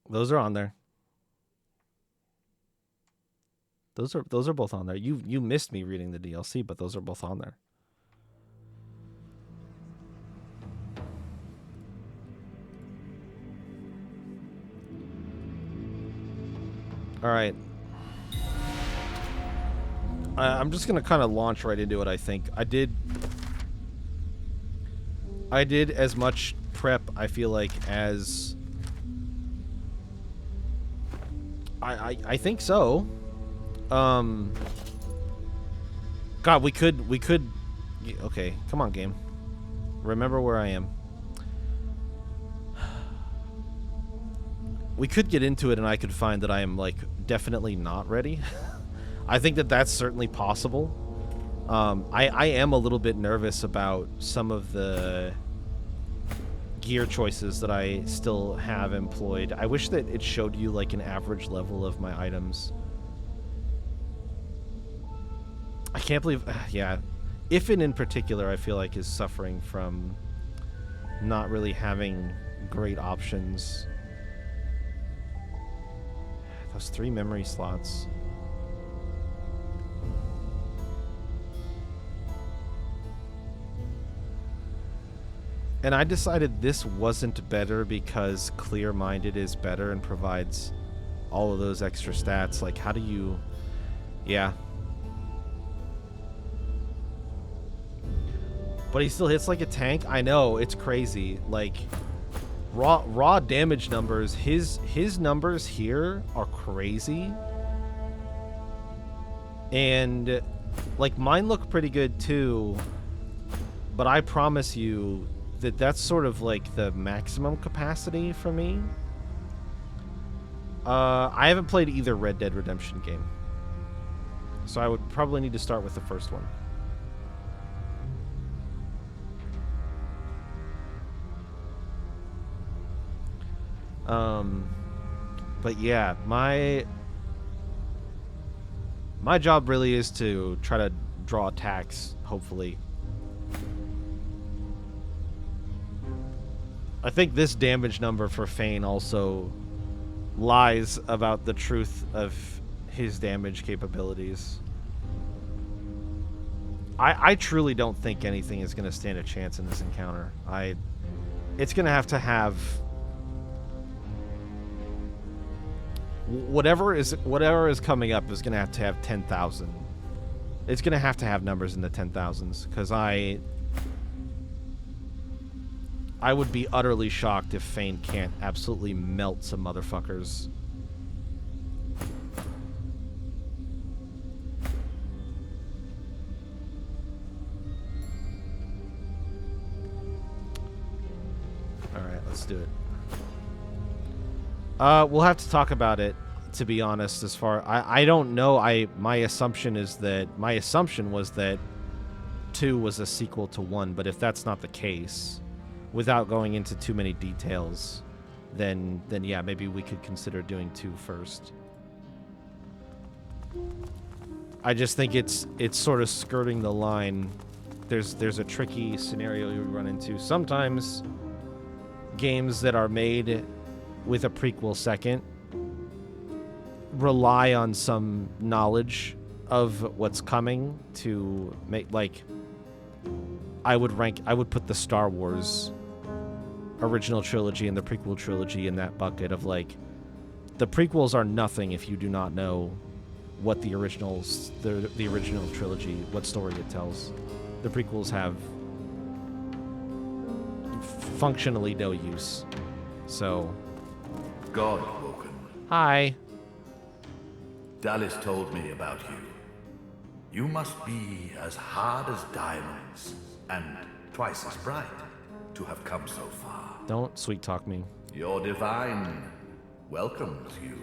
Those are on there. Those are both on there. You missed me reading the DLC, but those are both on there. All right. I'm just gonna kind of launch right into it. I think I did as much prep. I feel like as I think so. God, we could. Okay, come on, game. Remember where I am. We could get into it, and I could find that I am like definitely not ready. I think that that's certainly possible. I am a little bit nervous about some of the gear choices that I still have employed. I wish that it showed you like an average level of my items. I can't believe, yeah. Ifin in particular, I feel like is suffering from not really having great options. Those 3 memory slots. And I decided this wasn't better because Clear-Minded is better and provides all of those extra stats. Like, how do you... Yeah. But he still hits like a tank? I know, it's crazy. Like, raw damage numbers, his numbers here are crazy. And, like, mine look pretty good too. But I promise you that that's sort of like the maximum capacity for me. I haven't played either Red Dead Redemption game. So I would probably need to start with the first one. But yeah, my job really is to try to draw attacks, hopefully. I think this damage number for Fane also lies about the truth of his damage capabilities. I truly don't think anything is going to stand a chance in this encounter. It's going to have whatever is coming up is going to have 10,000. It's going to have numbers in the 10,000s because I would be utterly shocked if Fane can't absolutely melt some motherfuckers. Alright, let's do it. We'll have to talk about it, to be honest, as far... I don't know. My assumption was that 2 was a sequel to 1, but if that's not the case... Without going into too many details, then yeah, maybe we could consider doing 2 first. I just think it's sort of skirting the line. There's a tricky scenario you run into. Sometimes games that are made with a prequel second rely on some knowledge of what's coming to make, like, I would put the Star Wars original trilogy and the prequel trilogy in that bucket of, like, the prequels are nothing if you do not know what the original trilogy, what story it tells. The prequels have functionally no use. So, God Woken. Hi. Dallas told me about you. You must be as hard as diamonds and twice as bright to have come so far. Don't sweet talk me. Your divine welcomes you.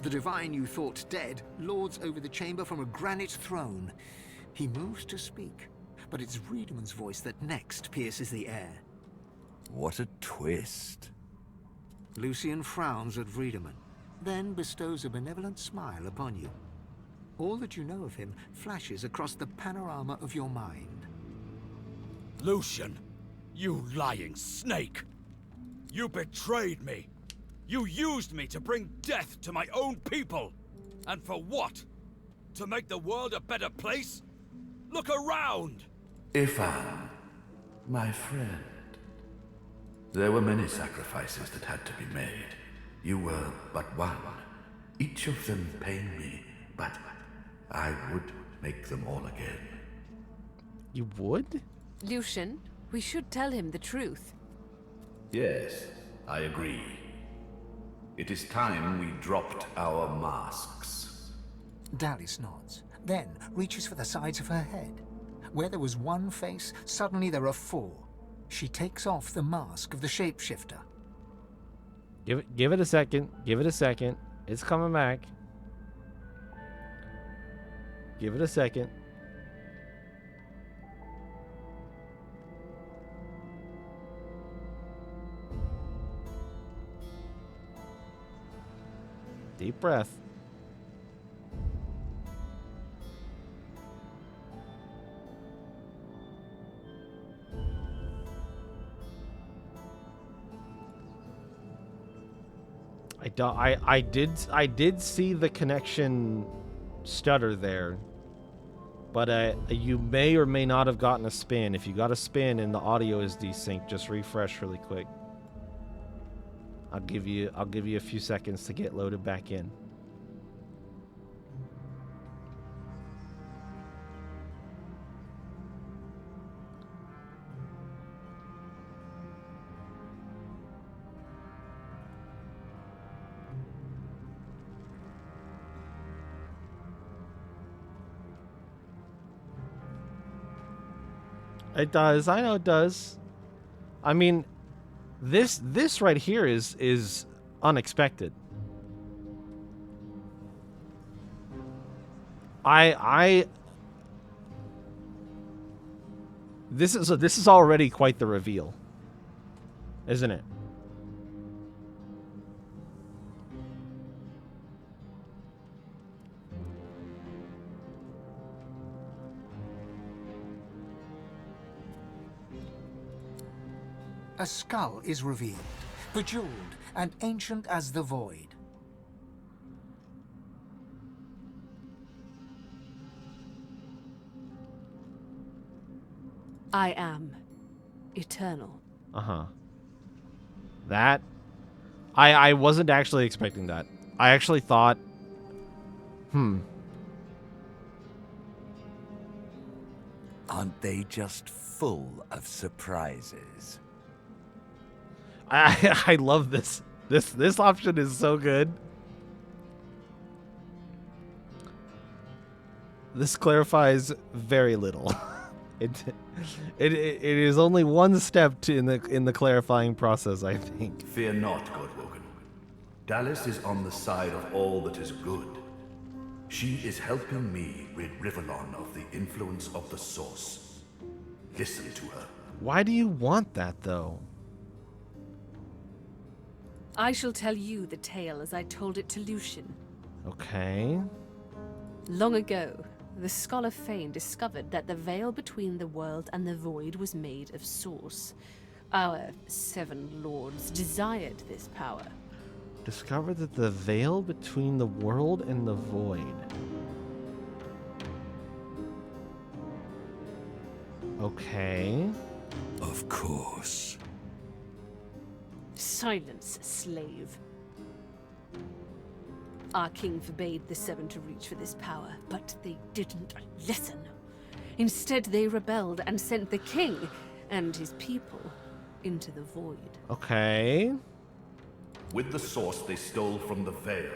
The divine you thought dead lords over the chamber from a granite throne. He moves to speak, but it's Riedeman's voice that next pierces the air. What a twist. Lucian frowns at Riedemann, then bestows a benevolent smile upon you. All that you know of him flashes across the panorama of your mind. Lucian, you lying snake! You betrayed me! You used me to bring death to my own people! And for what? To make the world a better place? Look around! Ifan, my friend. There were many sacrifices that had to be made. You were but one. Each of them pain me, but I would make them all again. You would? Lucian, we should tell him the truth. Yes, I agree. It is time we dropped our masks. Dallis nods, then reaches for the sides of her head. Where there was one face, suddenly there are four. She takes off the mask of the shapeshifter. Give it a second. Give it a second. It's coming back. Give it a second. Deep breath. I did see the connection stutter there, but you may or may not have gotten a spin. If you got a spin and the audio is desynced, just refresh really quick. I'll give you a few seconds to get loaded back in. It does. I know it does. I mean, this right here is unexpected. This is already quite the reveal, isn't it? A skull is revealed, bejeweled and ancient as the void. I am eternal. Uh-huh. That I wasn't actually expecting that. I actually thought Aren't they just full of surprises? I love this. This option is so good. This clarifies very little. It is only one step in the clarifying process, I think. Fear not, Godwoken. Dallis is on the side of all that is good. She is helping me rid Rivellon of the influence of the Source. Listen to her. Why do you want that, though? I shall tell you the tale as I told it to Lucian. Okay. Long ago, the Scholar Fane discovered that the veil between the world and the void was made of Source. Our 7 lords desired this power. Discovered that the veil between the world and the void. Okay. Of course. Silence, slave. Our king forbade the 7 to reach for this power, but they didn't listen. Instead, they rebelled and sent the king and his people into the void. Okay. With the Source they stole from the Veil.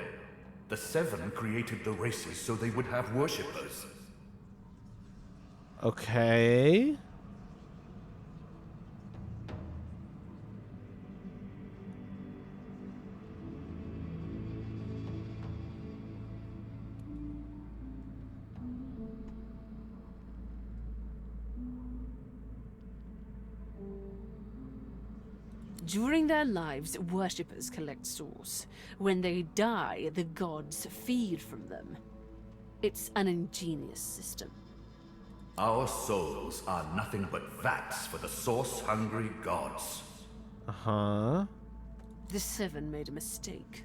The 7 created the races so they would have worshippers. Okay. During their lives, worshippers collect souls. When they die, the gods feed from them. It's an ingenious system. Our souls are nothing but vats for the Source-hungry gods. Uh-huh. The Seven made a mistake.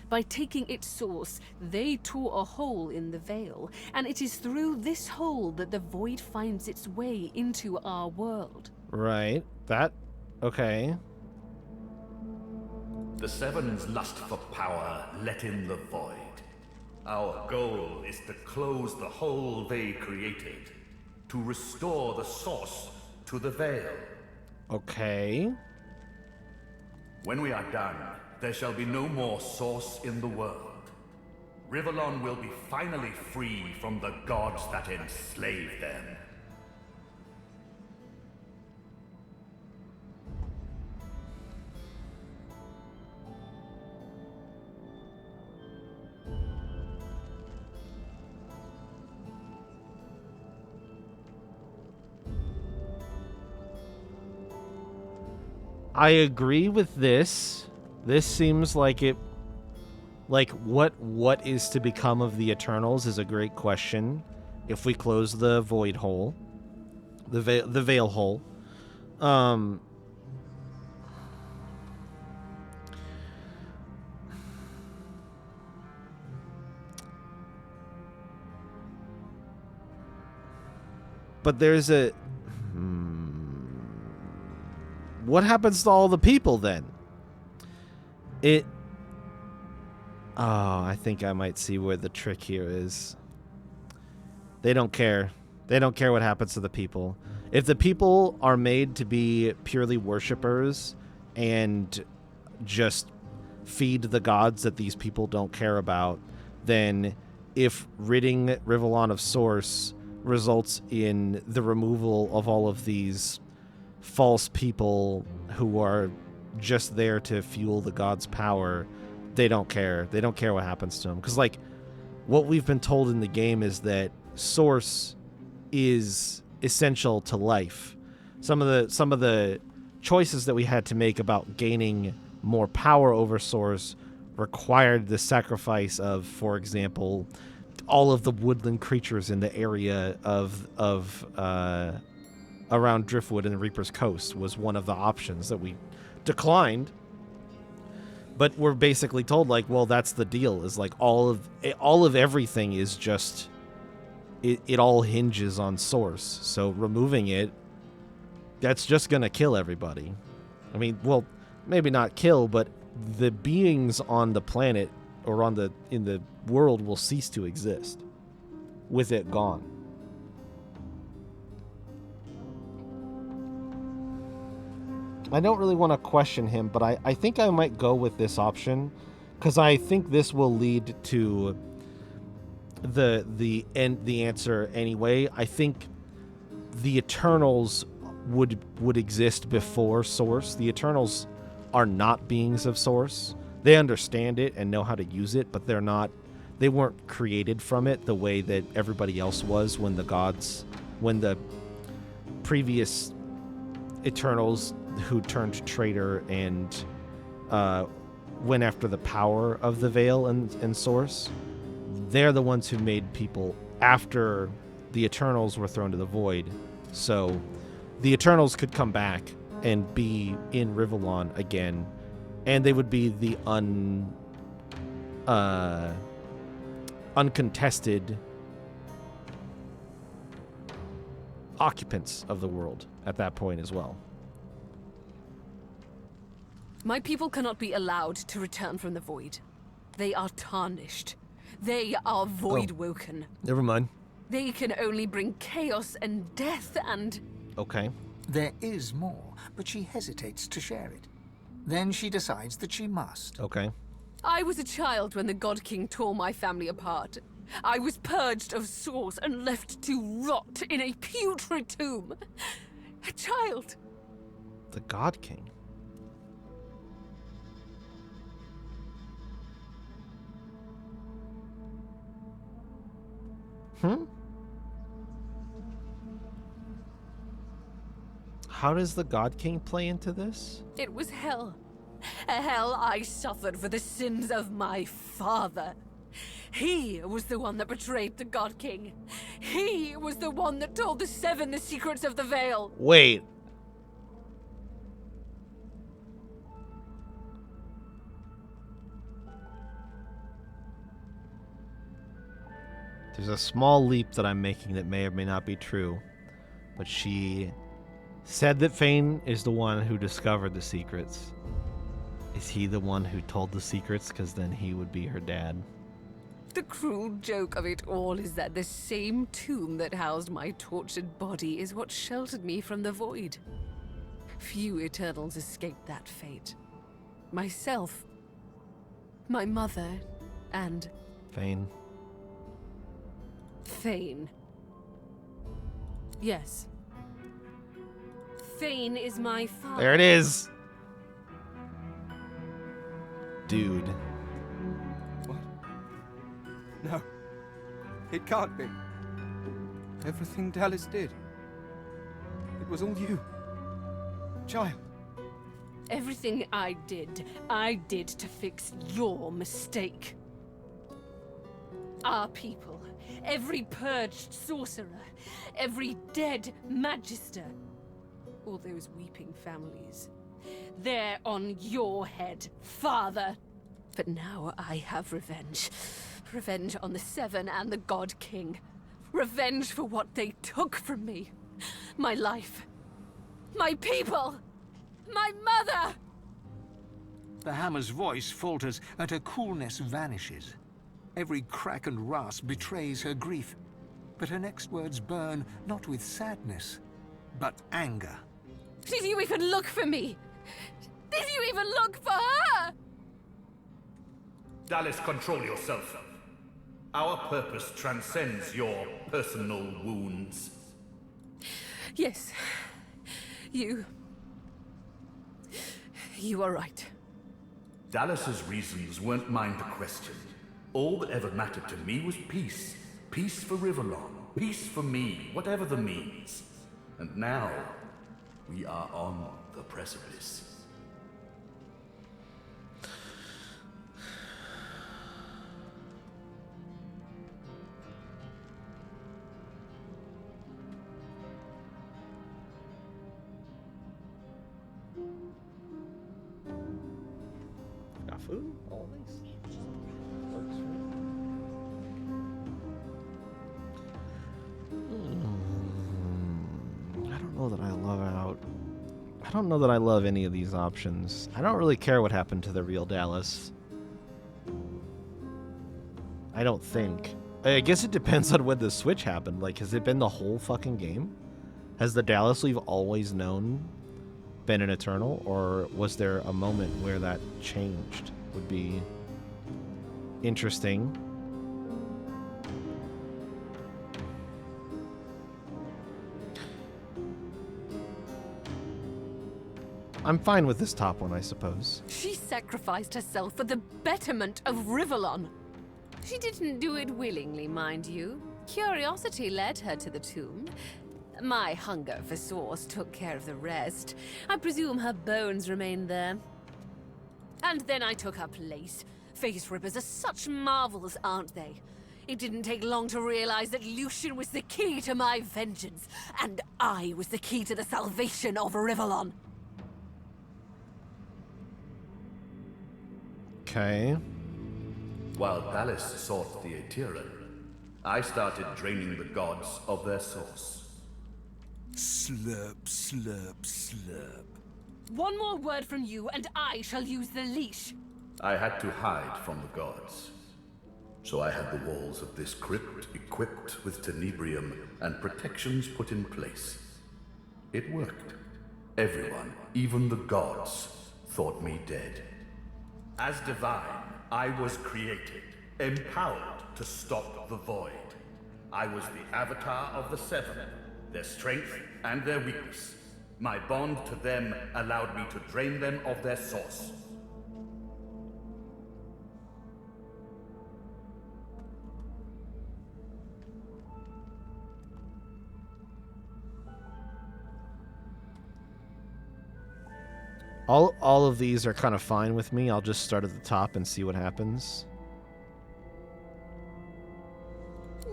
By taking its source, they tore a hole in the veil, and it is through this hole that the void finds its way into our world. Right. That. Okay. The Seven's lust for power let in the void. Our goal is to close the hole they created, to restore the source to the veil. Okay. When we are done, there shall be no more source in the world. Rivellon will be finally free from the gods that enslaved them. I agree with this. This seems like it. Like what is to become of the Eternals is a great question. If we close the void hole, the veil hole, but there's a. What happens to all the people then? Oh, I think I might see where the trick here is. They don't care. They don't care what happens to the people. If the people are made to be purely worshippers and just feed the gods that these people don't care about, then if ridding Rivellon of Source results in the removal of all of these false people who are just there to fuel the god's power, they don't care. They don't care what happens to them. Because, like, what we've been told in the game is that Source is essential to life. Some of the choices that we had to make about gaining more power over Source required the sacrifice of, for example, all of the woodland creatures in the area of around Driftwood and the Reaper's Coast was one of the options that we declined. But we're basically told, like, well, that's the deal, is like all of everything is just it all hinges on Source. So removing it, that's just gonna kill everybody. I mean, well, maybe not kill, but the beings on the planet or in the world will cease to exist with it gone. I don't really want to question him, but I think I might go with this option because I think this will lead to the answer anyway. I think the Eternals would exist before Source. The Eternals are not beings of Source. They understand it and know how to use it, but they weren't created from it the way that everybody else was when the previous Eternals who turned traitor and went after the power of the Veil and Source. They're the ones who made people after the Eternals were thrown to the Void. So the Eternals could come back and be in Rivellon again, and they would be the uncontested occupants of the world at that point as well. My people cannot be allowed to return from the Void. They are tarnished. They are void-woken. Never mind. They can only bring chaos and death and... Okay. There is more, but she hesitates to share it. Then she decides that she must. Okay. I was a child when the God King tore my family apart. I was purged of Source and left to rot in a putrid tomb. A child. The God King. How does the God King play into this? It was hell. A hell I suffered for the sins of my father. He was the one that betrayed the God King. He was the one that told the Seven the secrets of the Veil. Wait. There's a small leap that I'm making that may or may not be true, but she said that Fane is the one who discovered the secrets. Is he the one who told the secrets? Because then he would be her dad. The cruel joke of it all is that the same tomb that housed my tortured body is what sheltered me from the void. Few Eternals escaped that fate. Myself, my mother, and Fane. Fane. Yes. Fane is my father. There it is! Dude. What? No. It can't be. Everything Dallas did. It was all you. Child. Everything I did to fix your mistake. Our people, every purged sorcerer, every dead magister, all those weeping families. They're on your head, Father. But now I have revenge. Revenge on the Seven and the God King. Revenge for what they took from me. My life. My people. My mother! The hammer's voice falters and her coolness vanishes. Every crack and rasp betrays her grief. But her next words burn not with sadness, but anger. Did you even look for me? Did you even look for her? Dallas, control yourself. Our purpose transcends your personal wounds. Yes. You are right. Dallas's reasons weren't mine to question. All that ever mattered to me was peace. Peace for Rivellon. Peace for me, whatever the means. And now, we are on the precipice. Got food? All nice. I don't know that I love out. I don't know that I love any of these options. I don't really care what happened to the real Dallas. I don't think. I guess it depends on when the switch happened. Like, has it been the whole fucking game? Has the Dallas we've always known been an Eternal, or was there a moment where that changed? Would be interesting. I'm fine with this top one, I suppose. She sacrificed herself for the betterment of Rivellon. She didn't do it willingly, mind you. Curiosity led her to the tomb. My hunger for source took care of the rest. I presume her bones remained there. And then I took her place. Face rippers are such marvels, aren't they? It didn't take long to realize that Lucian was the key to my vengeance, and I was the key to the salvation of Rivellon. Okay. While Dallas sought the Aetheran, I started draining the gods of their source. Slurp, slurp, slurp. One more word from you, and I shall use the leash. I had to hide from the gods. So I had the walls of this crypt equipped with tenebrium and protections put in place. It worked. Everyone, even the gods, thought me dead. As divine, I was created, empowered to stop the void. I was the avatar of the Seven, their strength and their weakness. My bond to them allowed me to drain them of their source. All of these are kind of fine with me. I'll just start at the top and see what happens.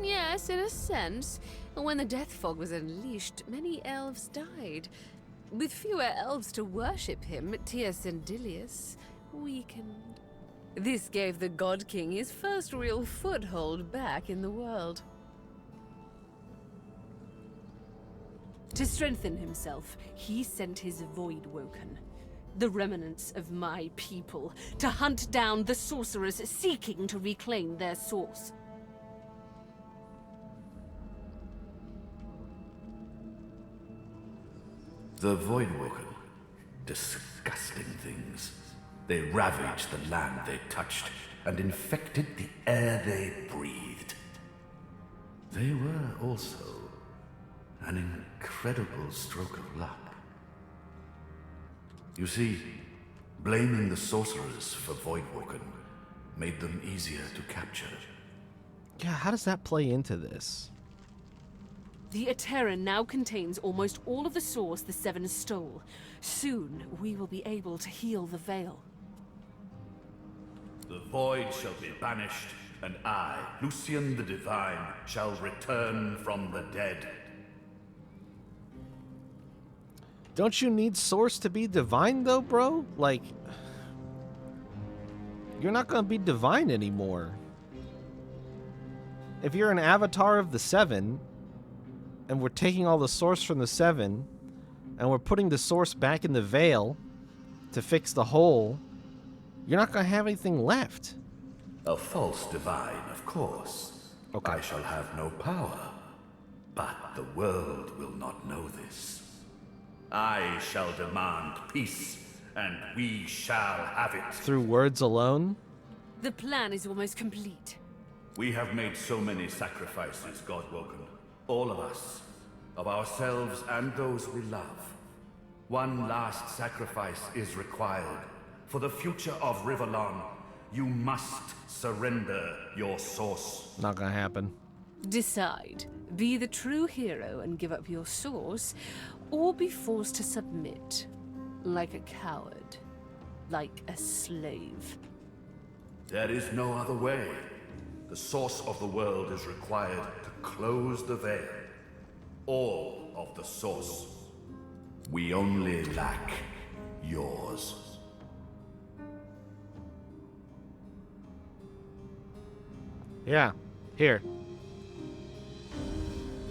Yes, in a sense. When the death fog was unleashed, many elves died. With fewer elves to worship him, Teosendilius weakened. This gave the God King his first real foothold back in the world. To strengthen himself, he sent his Voidwoken, the remnants of my people, to hunt down the sorcerers seeking to reclaim their source. The Voidwoken. Disgusting things. They ravaged the land they touched and infected the air they breathed. They were also an incredible stroke of luck. You see, blaming the sorcerers for Voidwoken made them easier to capture. Yeah, how does that play into this? The Aeterran now contains almost all of the source the Seven stole. Soon, we will be able to heal the Veil. The void shall be banished, and I, Lucian the Divine, shall return from the dead. Don't you need source to be divine though, bro? Like, you're not gonna be divine anymore. If you're an avatar of the Seven, and we're taking all the source from the Seven, and we're putting the source back in the Veil to fix the hole, you're not gonna have anything left. A false divine, of course. Okay. I shall have no power, but the world will not know this. I shall demand peace, and we shall have it. Through words alone? The plan is almost complete. We have made so many sacrifices, Godwoken. All of us. Of ourselves and those we love. One last sacrifice is required. For the future of Rivellon, you must surrender your source. Not gonna happen. Decide. Be the true hero and give up your source, or be forced to submit. Like a coward. Like a slave. There is no other way. The source of the world is required to close the veil. All of the source. We only lack yours. Yeah, here.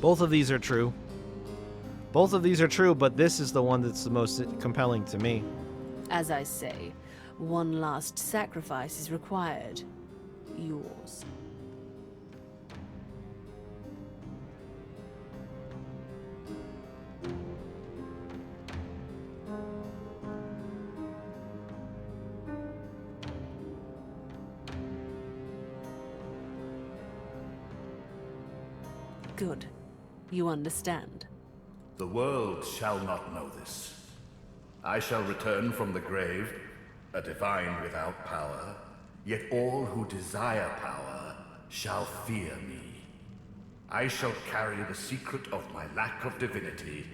Both of these are true. Both of these are true, but this is the one that's the most compelling to me. As I say, one last sacrifice is required. Yours. Good. You understand. The world shall not know this. I shall return from the grave, a divine without power, yet all who desire power shall fear me. I shall carry the secret of my lack of divinity.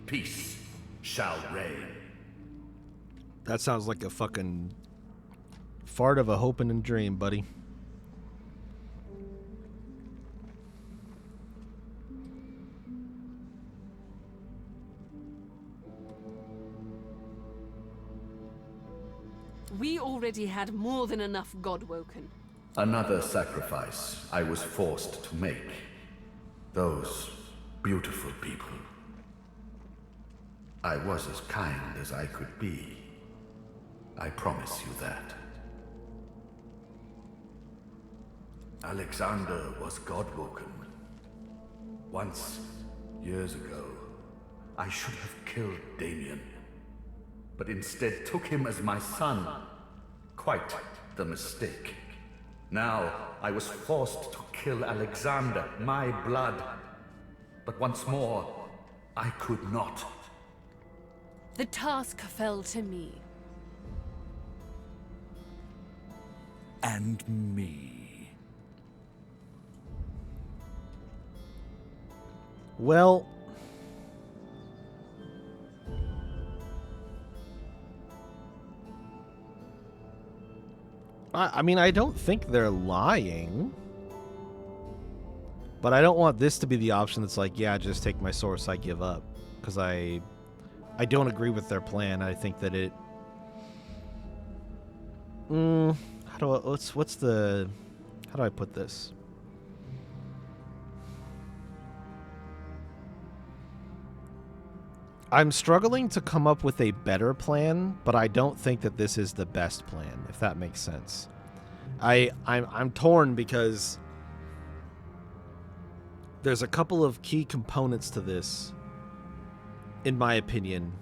Peace shall reign. That sounds like a fucking fart of a hope and a dream, buddy. We already had more than enough Godwoken. Another sacrifice I was forced to make. Those beautiful people. I was as kind as I could be. I promise you that. Alexander was Godwoken. Once, years ago, I should have killed Damien, but instead took him as my son. Quite the mistake. Now, I was forced to kill Alexander, my blood. But once more, I could not. The task fell to me. And me. Well, I mean, I don't think they're lying. But I don't want this to be the option that's like, yeah, just take my source, I give up. Because I don't agree with their plan. I think that it... how do I put this? I'm struggling to come up with a better plan, but I don't think that this is the best plan, if that makes sense. I'm torn because there's a couple of key components to this, in my opinion,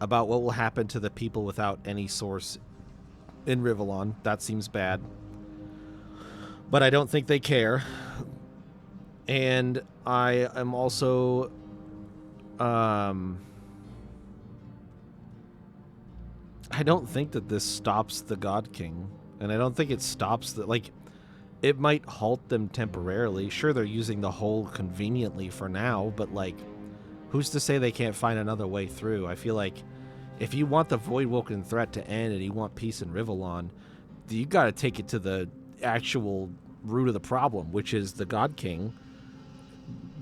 about what will happen to the people without any source in Rivellon. That seems bad. But I don't think they care. And I am also... I don't think that this stops the God King. And I don't think it stops the... Like, it might halt them temporarily. Sure, they're using the hole conveniently for now, but, like, who's to say they can't find another way through? I feel like if you want the Voidwoken threat to end and you want peace in Rivellon, you got to take it to the actual root of the problem, which is the God King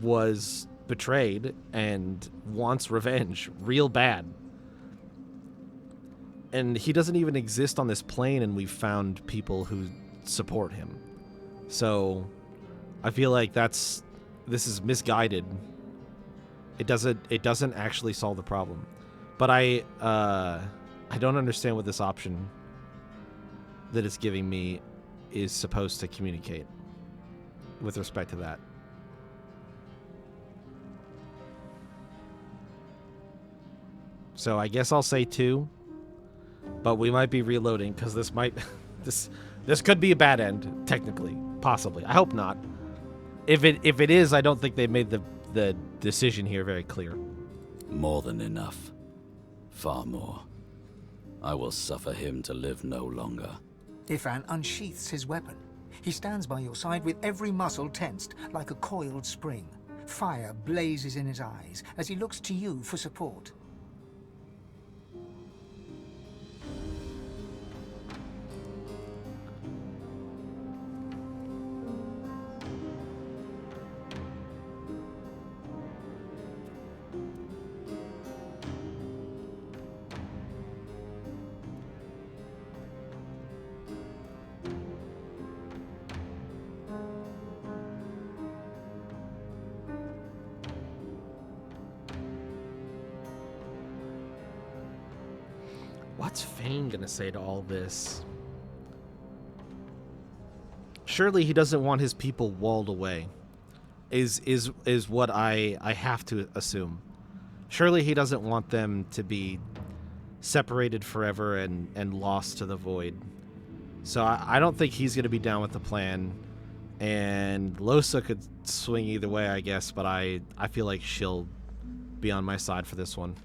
was betrayed and wants revenge real bad. And he doesn't even exist on this plane, and we've found people who support him. So I feel like this is misguided. It doesn't actually solve the problem. But I don't understand what this option that it's giving me is supposed to communicate with respect to that. So I guess I'll say 2, but we might be reloading because this might this could be a bad end, technically, possibly. I hope not. If it is, I don't think they made the decision here very clear. More than enough. Far more. I will suffer him to live no longer. Ifan unsheaths his weapon. He stands by your side with every muscle tensed, like a coiled spring. Fire blazes in his eyes as he looks to you for support. What's Fane gonna say to all this? Surely he doesn't want his people walled away. Is what I have to assume. Surely he doesn't want them to be separated forever and lost to the void. So I don't think he's gonna be down with the plan. And Losa could swing either way, I guess, but I feel like she'll be on my side for this one.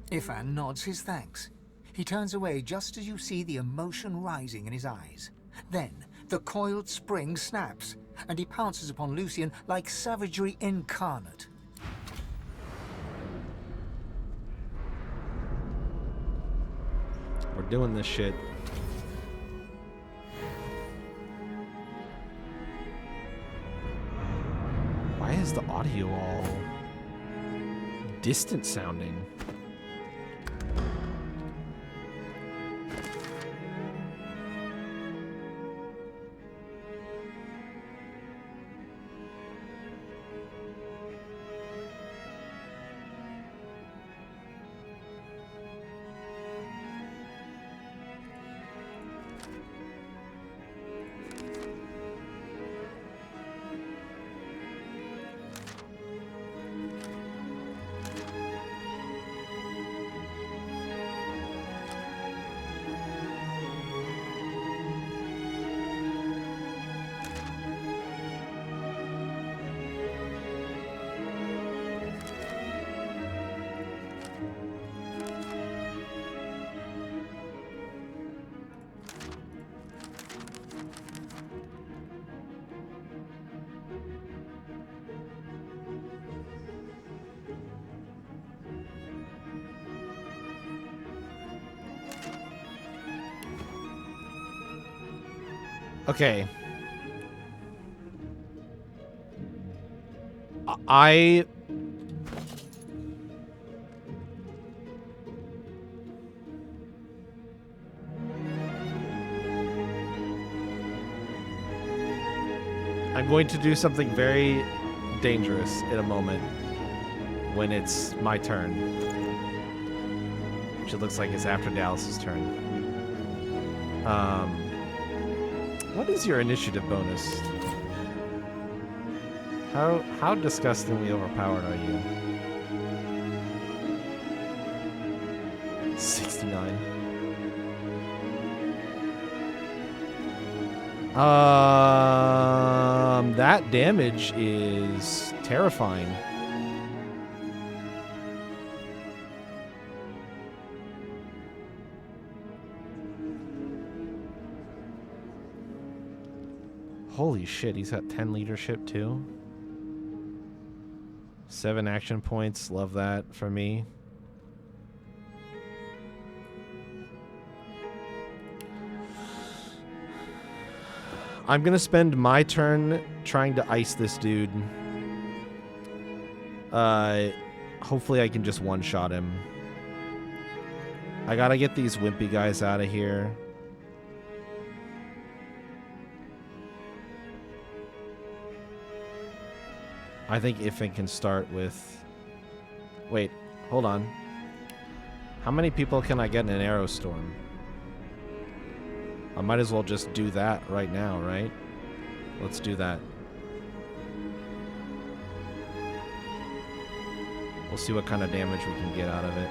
Ifan nods his thanks. He turns away just as you see the emotion rising in his eyes. Then, the coiled spring snaps, and he pounces upon Lucian like savagery incarnate. We're doing this shit. Why is the audio all distant sounding? Okay. I'm going to do something very dangerous in a moment. when it's my turn. Which it looks like it's after Dallas's turn. What is your initiative bonus? How disgustingly overpowered are you? 69. That damage is terrifying. Holy shit, he's got 10 leadership too. 7 action points, love that for me. I'm gonna spend my turn trying to ice this dude. Hopefully I can just one-shot him. I gotta get these wimpy guys out of here. I think Ifin can start with... Wait, hold on. How many people can I get in an arrow storm? I might as well just do that right now, right? Let's do that. We'll see what kind of damage we can get out of it.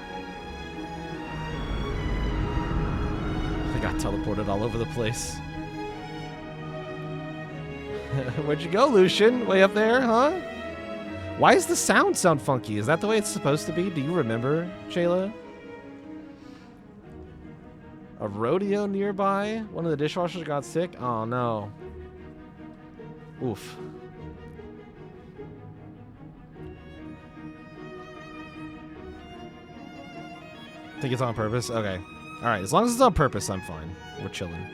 I got teleported all over the place. Where'd you go, Lucian? Way up there, huh? Why does the sound funky? Is that the way it's supposed to be? Do you remember, Shayla? A rodeo nearby? One of the dishwashers got sick? Oh, no. Oof. Think it's on purpose? Okay. Alright, as long as it's on purpose, I'm fine. We're chilling.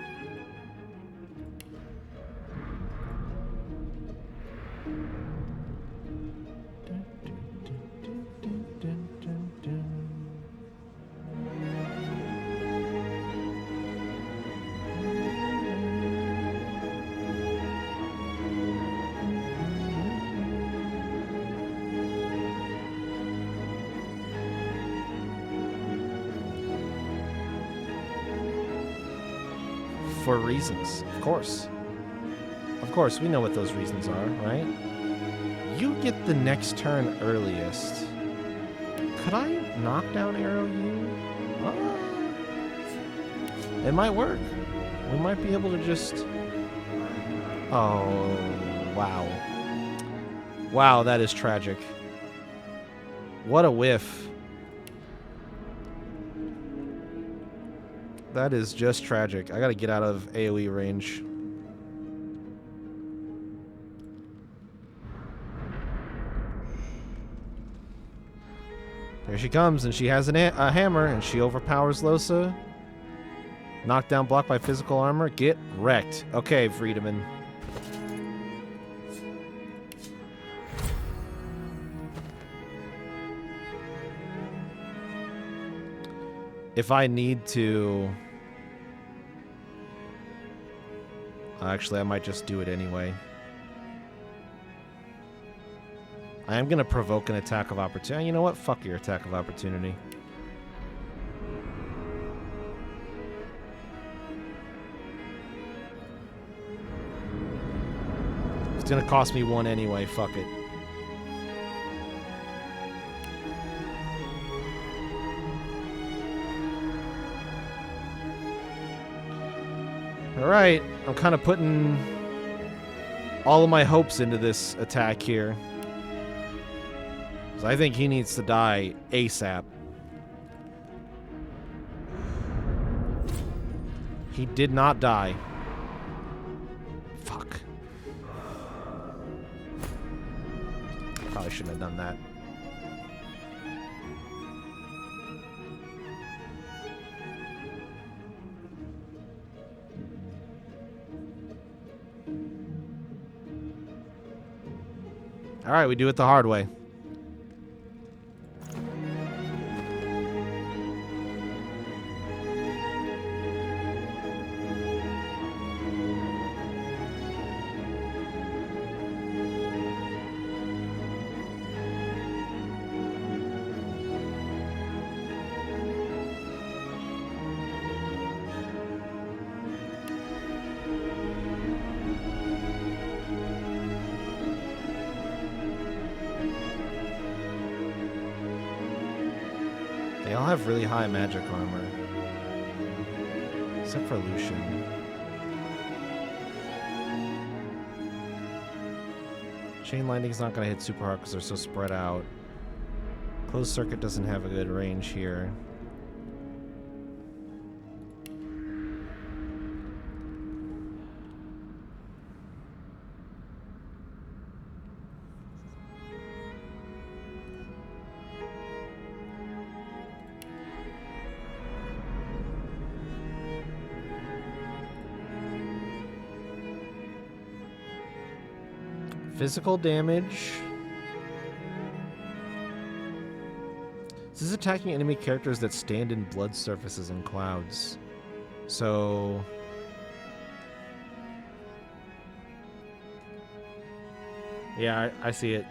For reasons, of course. Of course, we know what those reasons are, right? You get the next turn earliest. Could I knock down arrow you? It might work. We might be able to just... Oh, wow. Wow, that is tragic. What a whiff. That is just tragic. I gotta get out of AoE range. There she comes, and she has a hammer, and she overpowers Losa. Knockdown blocked by physical armor. Get wrecked. Okay, Friedemann. If I need to... Actually, I might just do it anyway. I am going to provoke an attack of opportunity. You know what? Fuck your attack of opportunity. It's going to cost me 1 anyway. Fuck it. Alright, I'm kind of putting all of my hopes into this attack here. Because I think he needs to die ASAP. He did not die. Fuck. Probably shouldn't have done that. All right, we do it the hard way. have really high magic armor. Except for Lucian. Chain Lightning's not going to hit super hard because they're so spread out. Closed Circuit doesn't have a good range here. Physical damage. This is attacking enemy characters that stand in blood surfaces and clouds. So... yeah, I see it.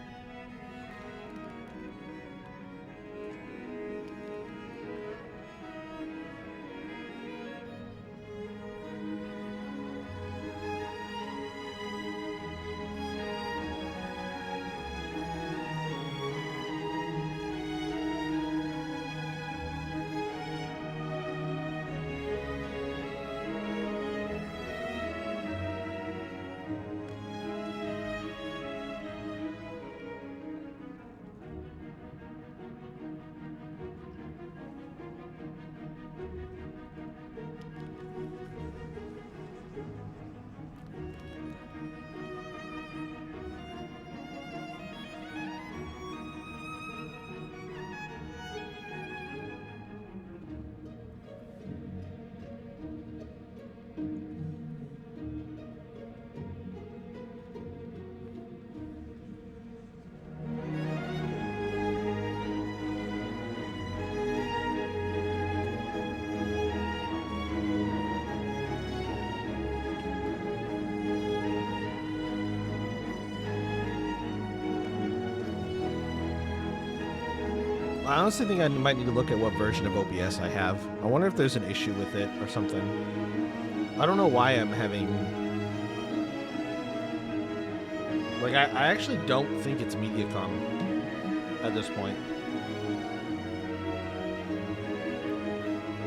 I honestly think I might need to look at what version of OBS I have. I wonder if there's an issue with it or something. I don't know why I'm having... like, I actually don't think it's Mediacom at this point.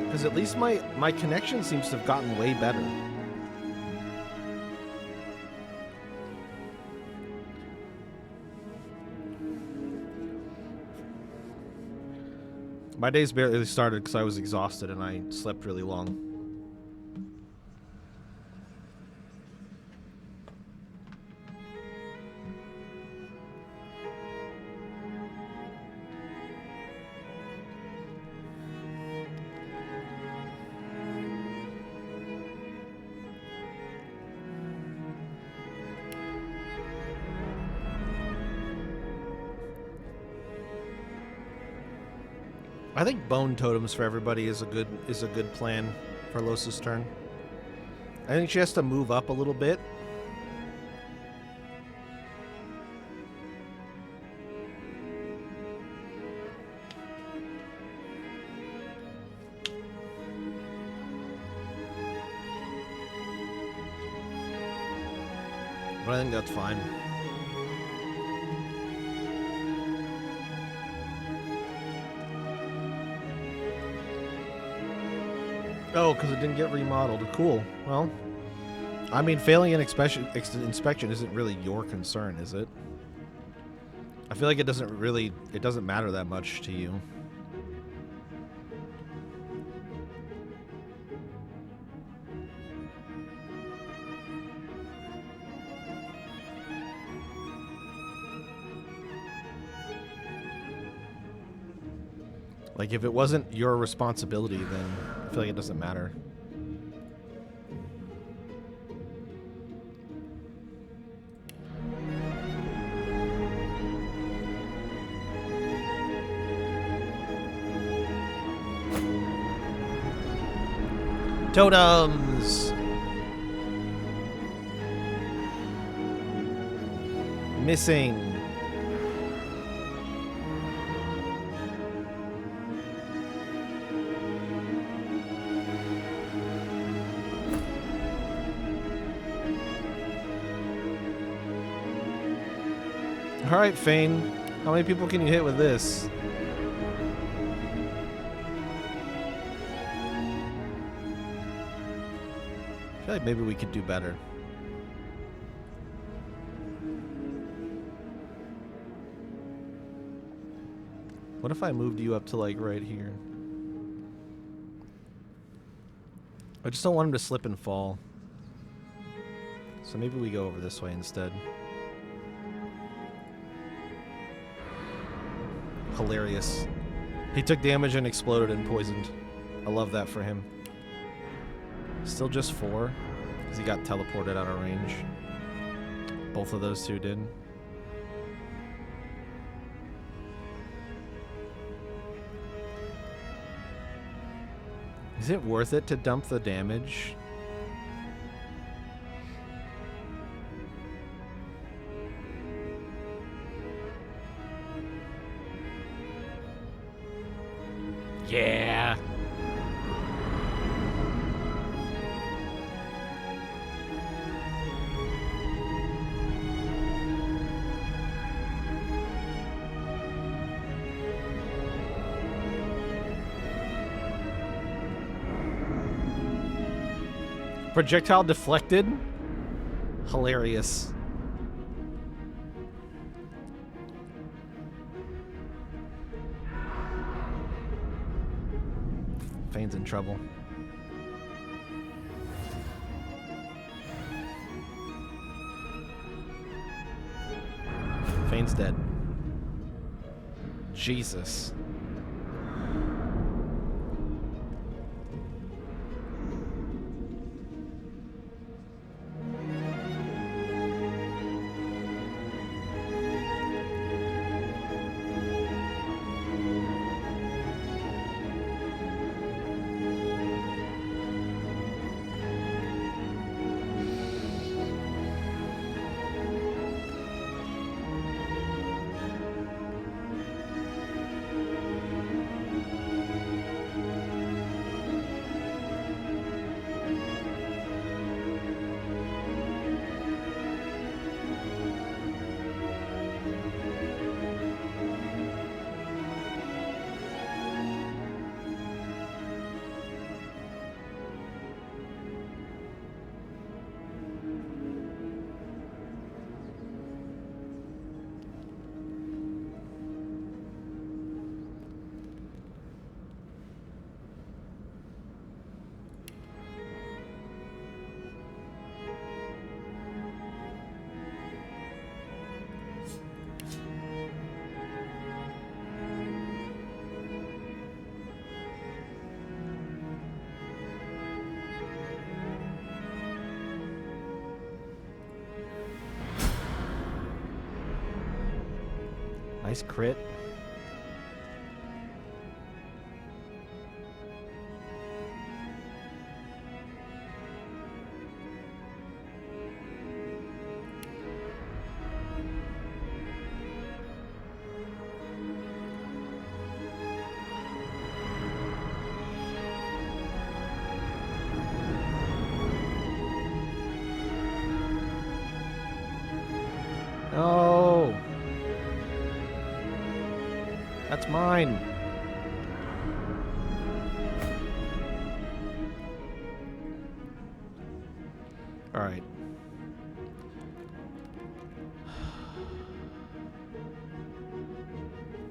Because at least my connection seems to have gotten way better. My days barely started because I was exhausted and I slept really long. I think bone totems for everybody is a good plan for Los's turn. I think she has to move up a little bit. But I think that's fine. Oh, because it didn't get remodeled. Cool. Well, I mean, failing an inspection isn't really your concern, is it? I feel like it doesn't matter that much to you. Like, if it wasn't your responsibility, then I feel like it doesn't matter. Totems! Missing. Alright, Fane. How many people can you hit with this? feel like maybe we could do better. What if I moved you up to like right here? I just don't want him to slip and fall. So maybe we go over this way instead. Hilarious. He took damage and exploded and poisoned. I love that for him. Still just 4, because he got teleported out of range. Both of those two did. Is it worth it to dump the damage? Yeah. Projectile deflected? Hilarious. Fane's in trouble. Fane's dead. Jesus. Nice crit. No. That's mine. All right.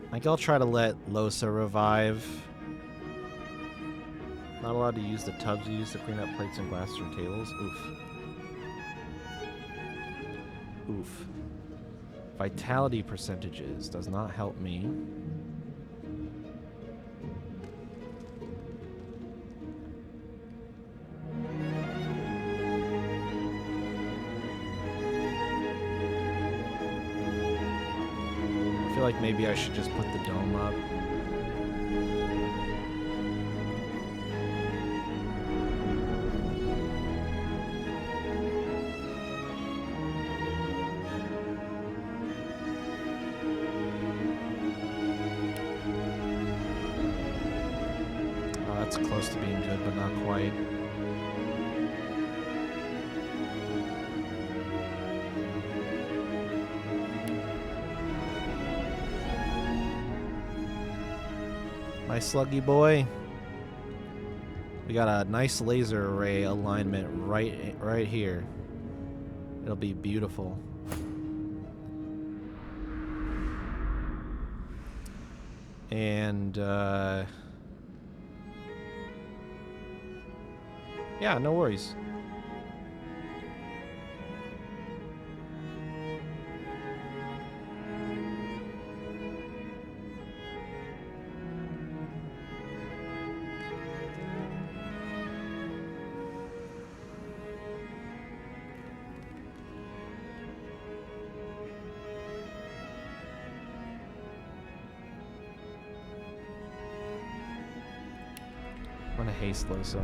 I think I'll try to let Losa revive. Not allowed to use the tubs used to clean up plates and glasses from tables. Oof. Oof. Vitality percentages does not help me. I feel like maybe I should just put the dome up. Oh, that's close to being good, but not quite. My sluggy boy. We got a nice laser array alignment right here. It'll be beautiful. And yeah, no worries. I'm gonna haste Loso.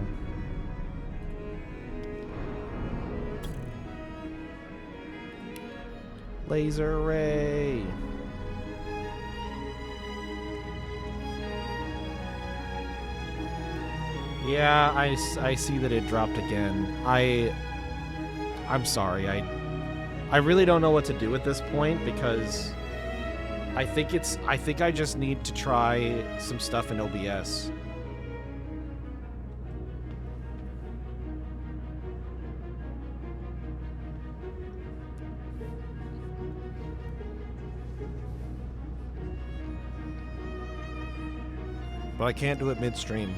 Laser ray. Yeah, I see that it dropped again. I'm sorry. I really don't know what to do at this point because I think I just need to try some stuff in OBS. But I can't do it midstream.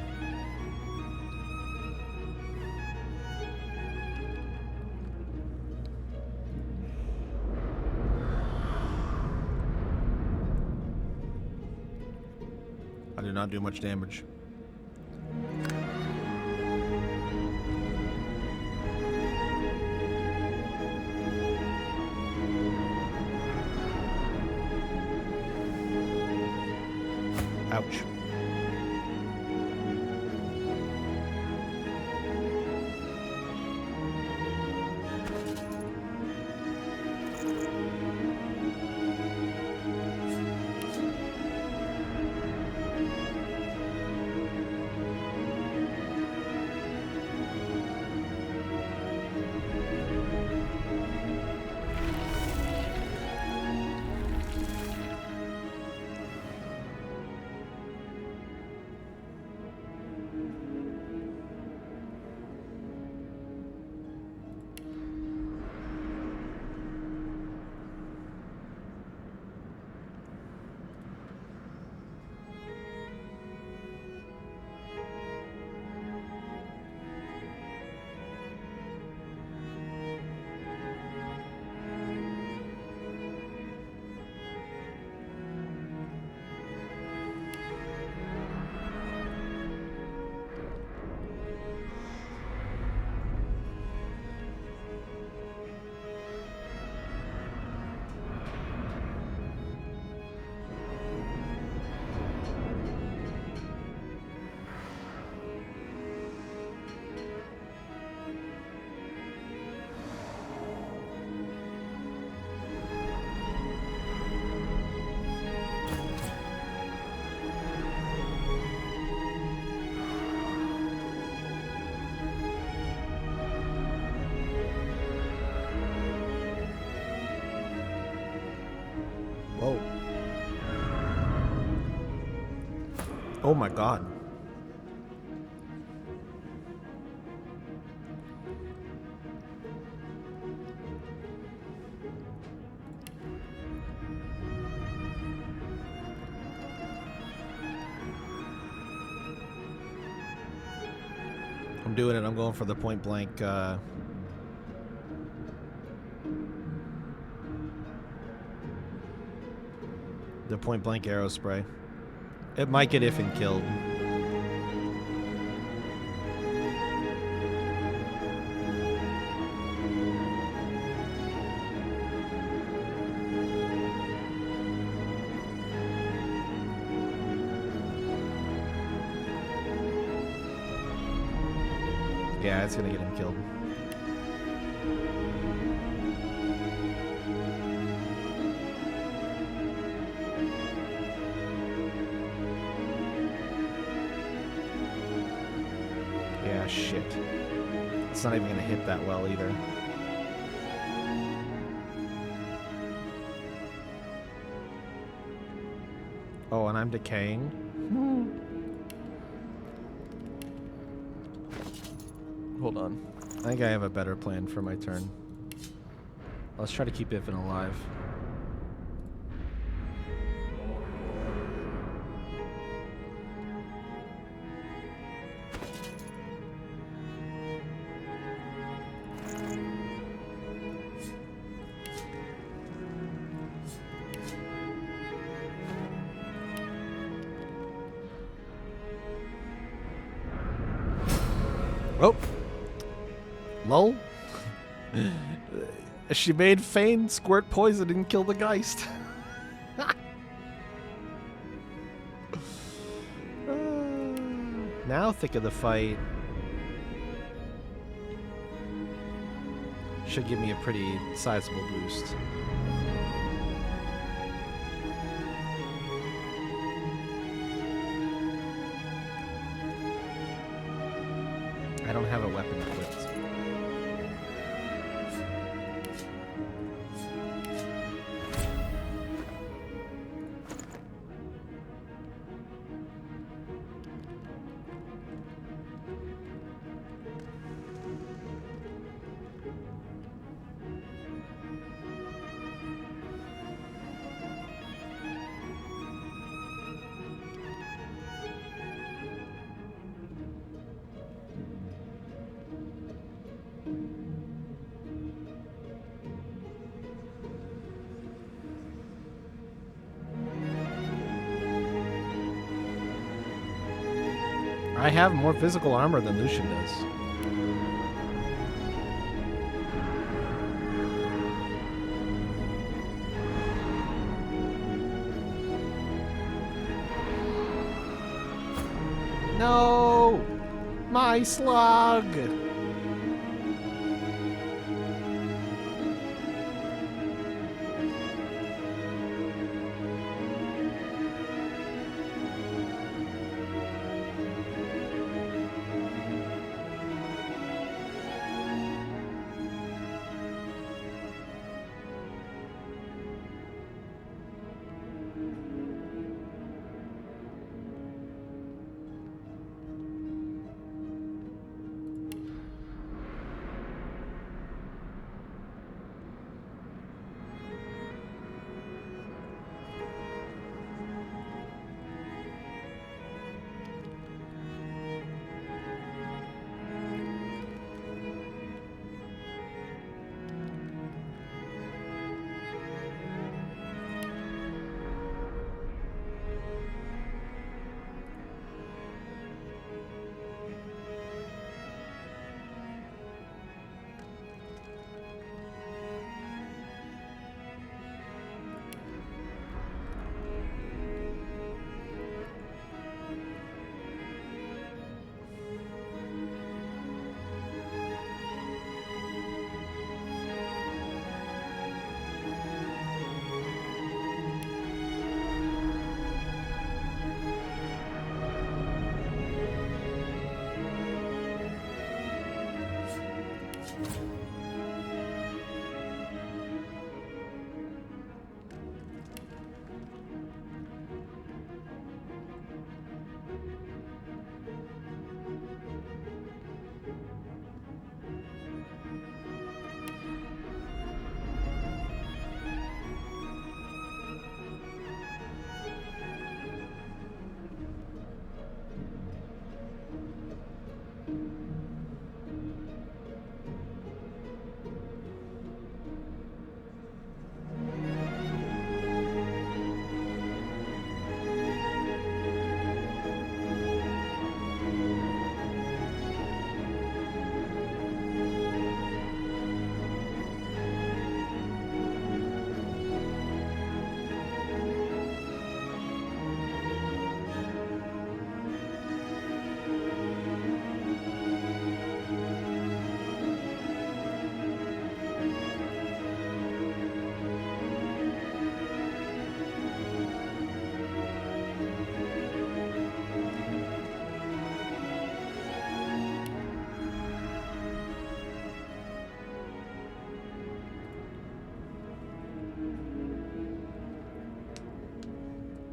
I did not do much damage. Ouch. Whoa. Oh my god. I'm doing it. I'm going for the point blank the point blank arrow spray. It might get Iffin killed. Yeah, it's gonna get him killed. Yeah, shit. It's not even gonna hit that well either. Oh, and I'm decaying. Hold on. I think I have a better plan for my turn. Let's try to keep Ivan alive. Oh! Lol. She made Fane squirt poison and kill the Geist. Now think of the fight. Should give me a pretty sizable boost. I don't have a weapon equipped. I have more physical armor than Lucian does. No! My slug!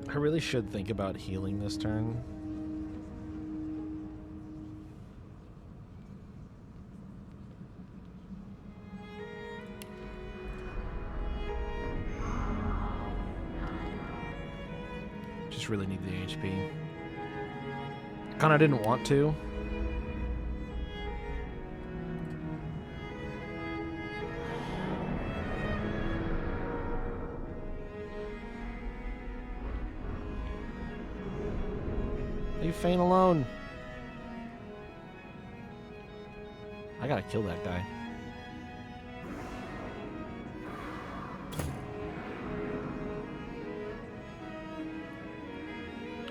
I really should think about healing this turn. just really need the HP. Kinda didn't want to. Leave Fane alone. I gotta kill that guy.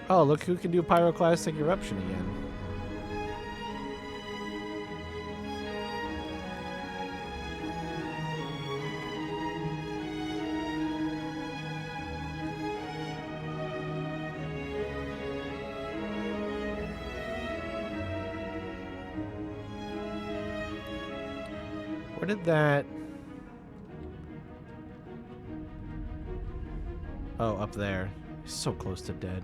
Oh, look who can do Pyroclastic Eruption again. Where did that... Oh, up there. He's so close to dead.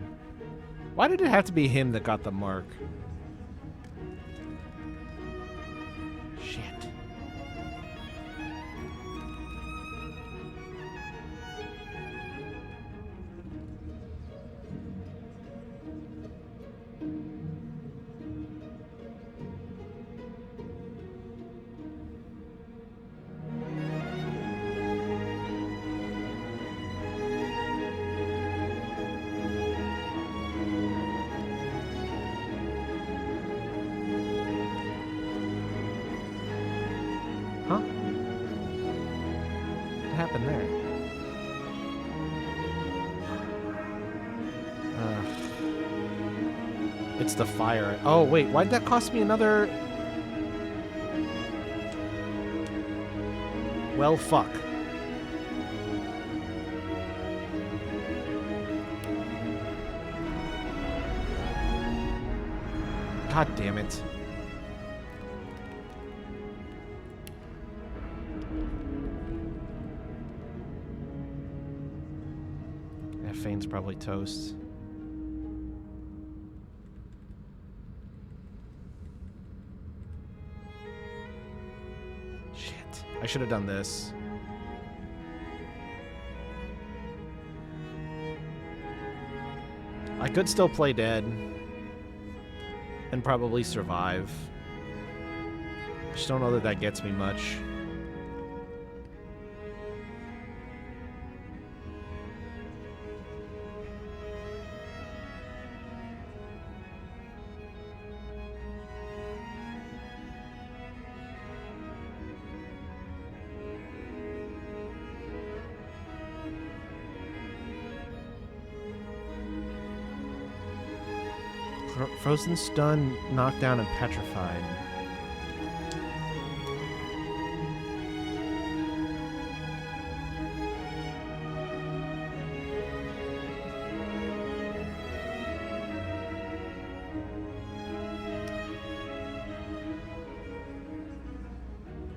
Why did it have to be him that got the mark? Shit. Huh? What happened there? It's the fire. Oh, wait. Why'd that cost me another... Well, fuck. God damn it. Yeah, Fane's probably toast. Shit. I should have done this. I could still play dead. And probably survive. Just don't know that that gets me much. Frozen, stun, knockdown, and petrified.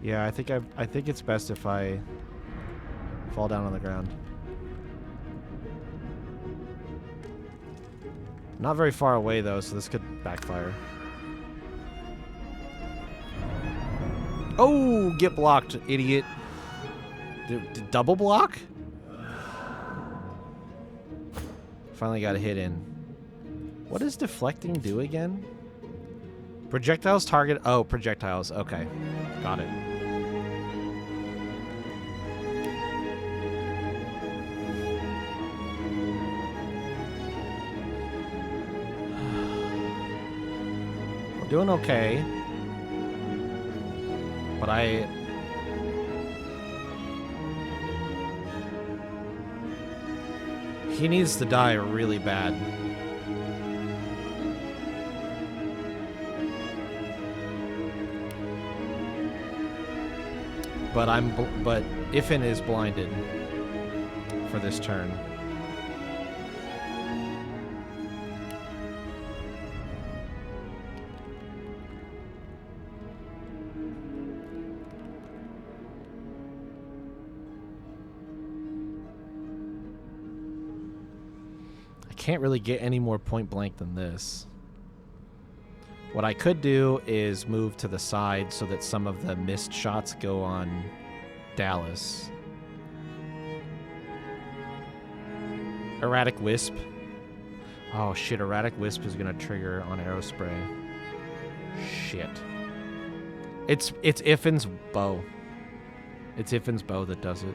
Yeah, I think it's best if I fall down on the ground. Not very far away, though, so this could backfire. Oh, get blocked, idiot. Double block? Finally got a hit in. What does deflecting do again? Projectiles target... Oh, projectiles. Okay. Got it. Doing okay, but he needs to die really bad. But Ifin is blinded for this turn. Can't really get any more point blank than this. What I could do is move to the side so that some of the missed shots go on Dallas. Erratic Wisp. Oh shit, Erratic Wisp is gonna trigger on Arrow Spray. Shit. It's Iffin's bow. It's Iffin's bow that does it.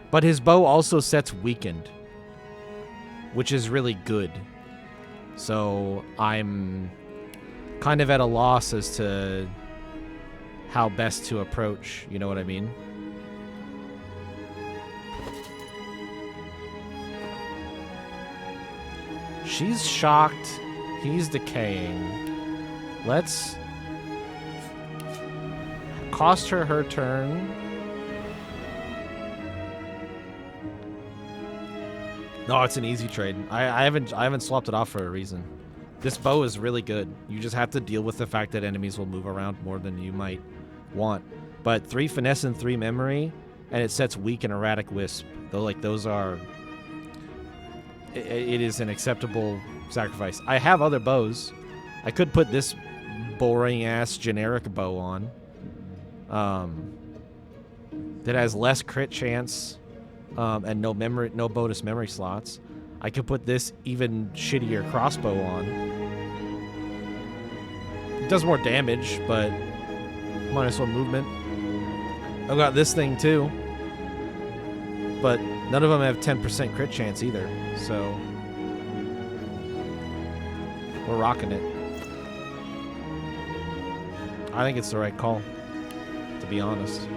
But his bow also sets weakened, which is really good. So I'm kind of at a loss as to how best to approach, you know what I mean? She's shocked. He's decaying. Let's cost her turn. No, it's an easy trade. I haven't swapped it off for a reason. This bow is really good. You just have to deal with the fact that enemies will move around more than you might want. But 3 finesse and 3 memory, and it sets weak and erratic wisp. Though, like, those are... It is an acceptable sacrifice. I have other bows. I could put this boring-ass generic bow on. That has less crit chance, and no bonus memory slots. I could put this even shittier crossbow on. It does more damage, but -1 movement. I've got this thing too, but none of them have 10% crit chance either, so we're rocking it. I think it's the right call, to be honest.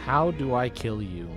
How do I kill you?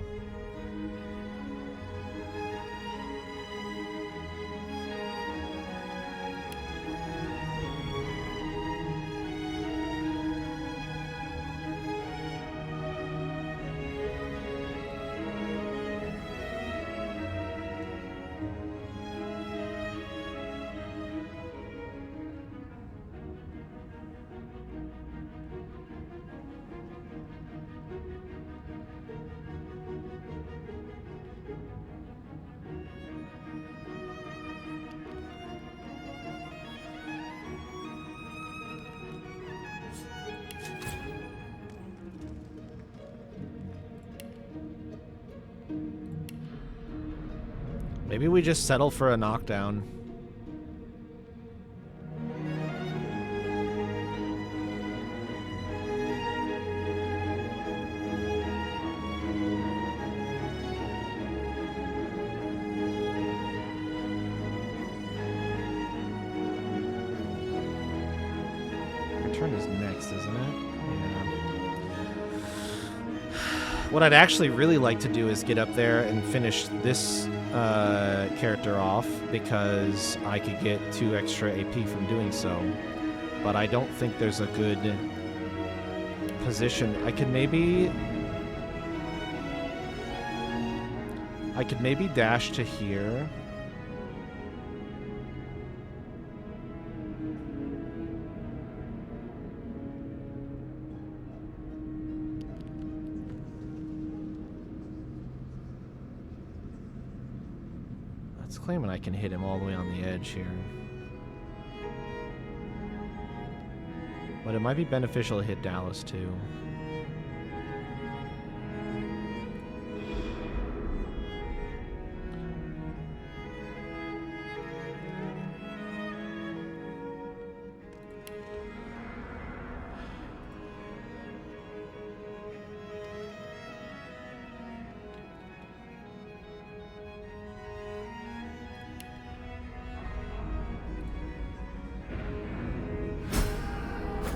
Maybe we just settle for a knockdown. Your turn is next, isn't it? Yeah. What I'd actually really like to do is get up there and finish this character off, because I could get 2 extra AP from doing so. But I don't think there's a good position. I could maybe dash to here. Claiming I can hit him all the way on the edge here. But it might be beneficial to hit Dallas too.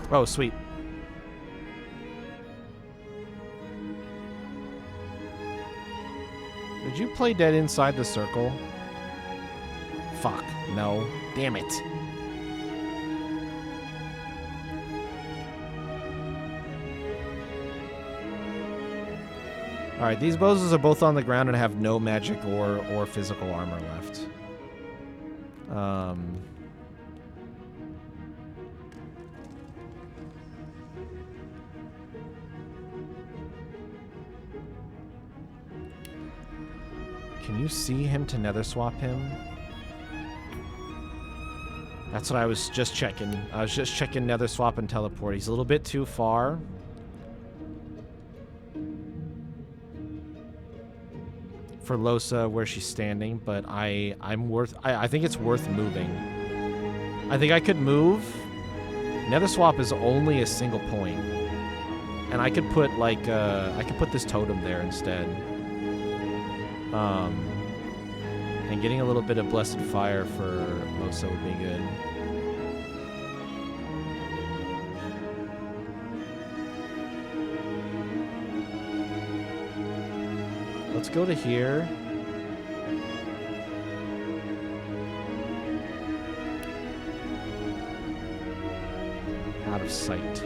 Oh, sweet. Did you play dead inside the circle? Fuck. No. Damn it. Alright, these bozos are both on the ground and have no magic or physical armor left. Can you see him to nether swap him? That's what I was just checking. I was just checking nether swap and teleport. He's a little bit too far. For Losa where she's standing, but I think it's worth moving. I think I could move. Nether swap is only a single point. And I could put like I could put this totem there instead. And getting a little bit of blessed fire for Losa would be good. Let's go to here. Out of sight.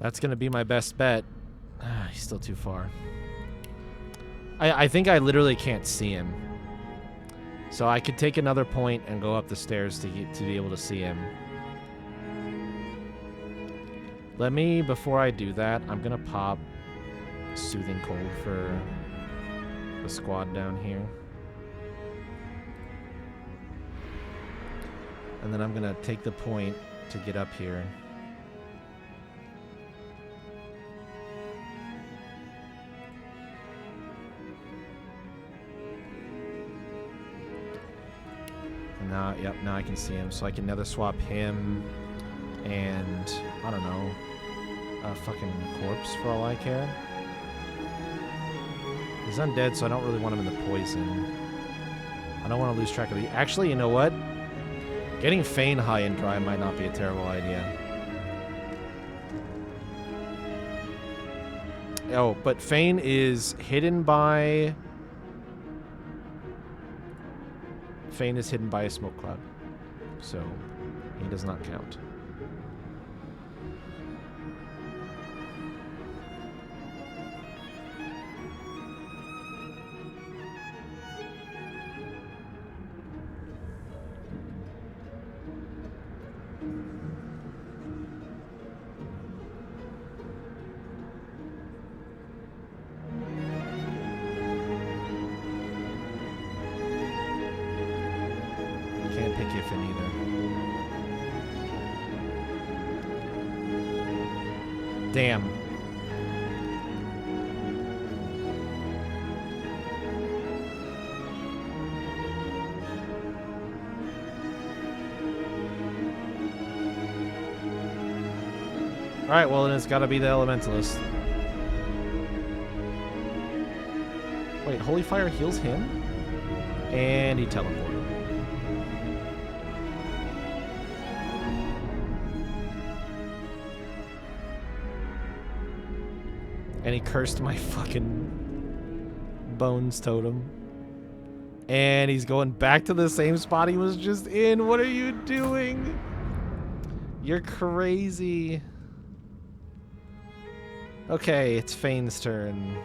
That's going to be my best bet. He's still too far. I think I literally can't see him. So I could take another point and go up the stairs to be able to see him. Let me, before I do that, I'm going to pop Soothing Cold for the squad down here. And then I'm going to take the point to get up here. Now, yep, now I can see him. So I can nether swap him and, I don't know, a fucking corpse for all I care. He's undead, so I don't really want him in the poison. I don't want to lose track of the... Actually, you know what? Getting Fane high and dry might not be a terrible idea. Oh, but Fane is hidden by... Fane is hidden by a smoke cloud, so he does not count. Damn. Alright, well then it's gotta be the Elementalist. Wait, Holy Fire heals him? And he teleported. And he cursed my fucking bones totem. And he's going back to the same spot he was just in. What are you doing? You're crazy. Okay, it's Fane's turn.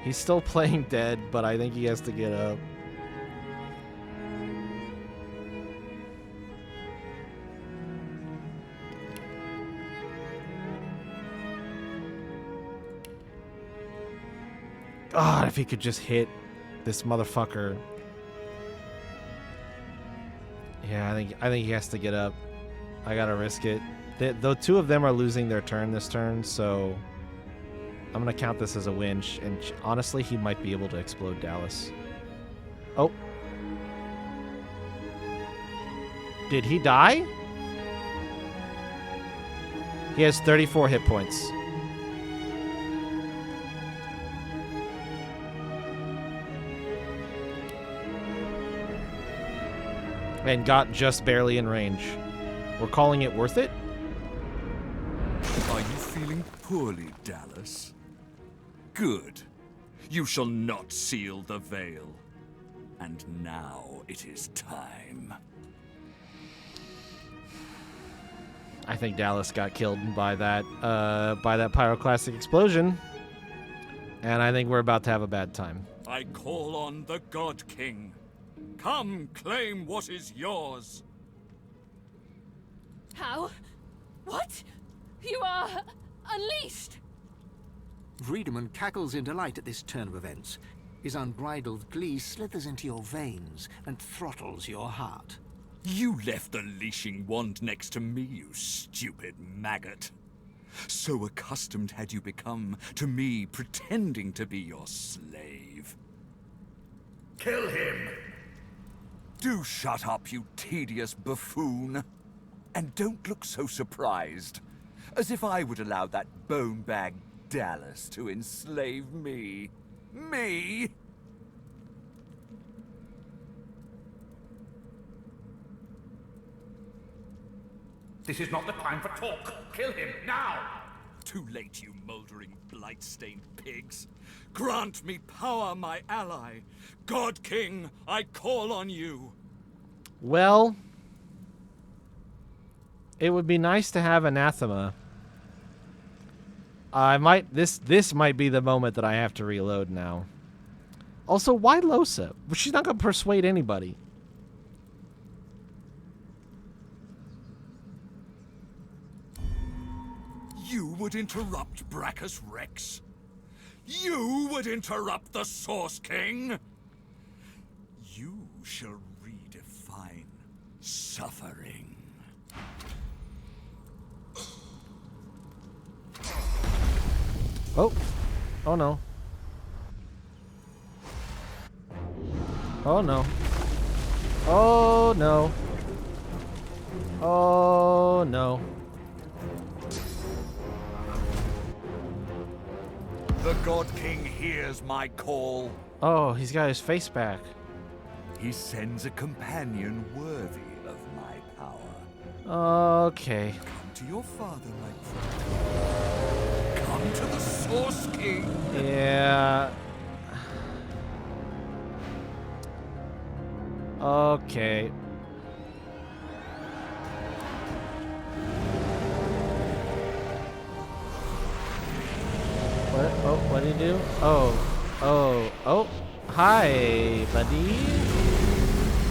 He's still playing dead, but I think he has to get up. God, if he could just hit this motherfucker. Yeah, I think he has to get up. I gotta risk it. The two of them are losing their turn this turn, so I'm gonna count this as a win. And honestly, he might be able to explode Dallas. Oh. Did he die? He has 34 hit points. And got just barely in range. We're calling it worth it? Are you feeling poorly, Dallas? Good. You shall not seal the veil. And now it is time. I think Dallas got killed by that pyroclastic explosion. And I think we're about to have a bad time. I call on the God King. Come, claim what is yours. How? What? You are unleashed! Friedemann cackles in delight at this turn of events. His unbridled glee slithers into your veins and throttles your heart. You left the leashing wand next to me, you stupid maggot. So accustomed had you become to me pretending to be your slave. Kill him! Do shut up, you tedious buffoon. And don't look so surprised. As if I would allow that bone-bag Dallas to enslave me. Me? This is not the time for talk. Kill him, now! Too late, you moldering, blight-stained pigs. Grant me power, my ally. God King, I call on you. Well, it would be nice to have anathema. This might be the moment that I have to reload now. Also, why Losa? She's not gonna persuade anybody. You would interrupt Brachus Rex? You would interrupt the Source King? You shall redefine suffering. Oh. Oh no. Oh no. Oh no. Oh no. The God King hears my call. Oh, he's got his face back. He sends a companion worthy of my power. Okay. Come to your father, my friend. Come to the Source King. Yeah. Okay. What? Oh, what did he do? Oh. Hi, buddy.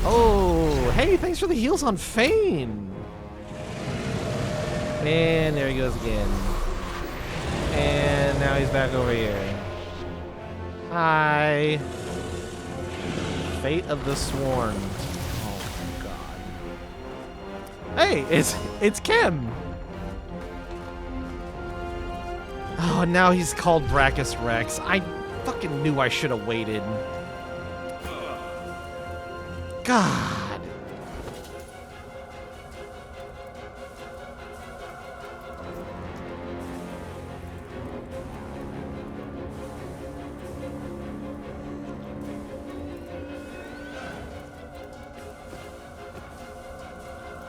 Oh, hey, thanks for the heals on Fane. And there he goes again. And now he's back over here. Hi. Fate of the Sworn. Oh my god. Hey, it's Kim. Oh, now he's called Brachus Rex. I fucking knew I should have waited. God.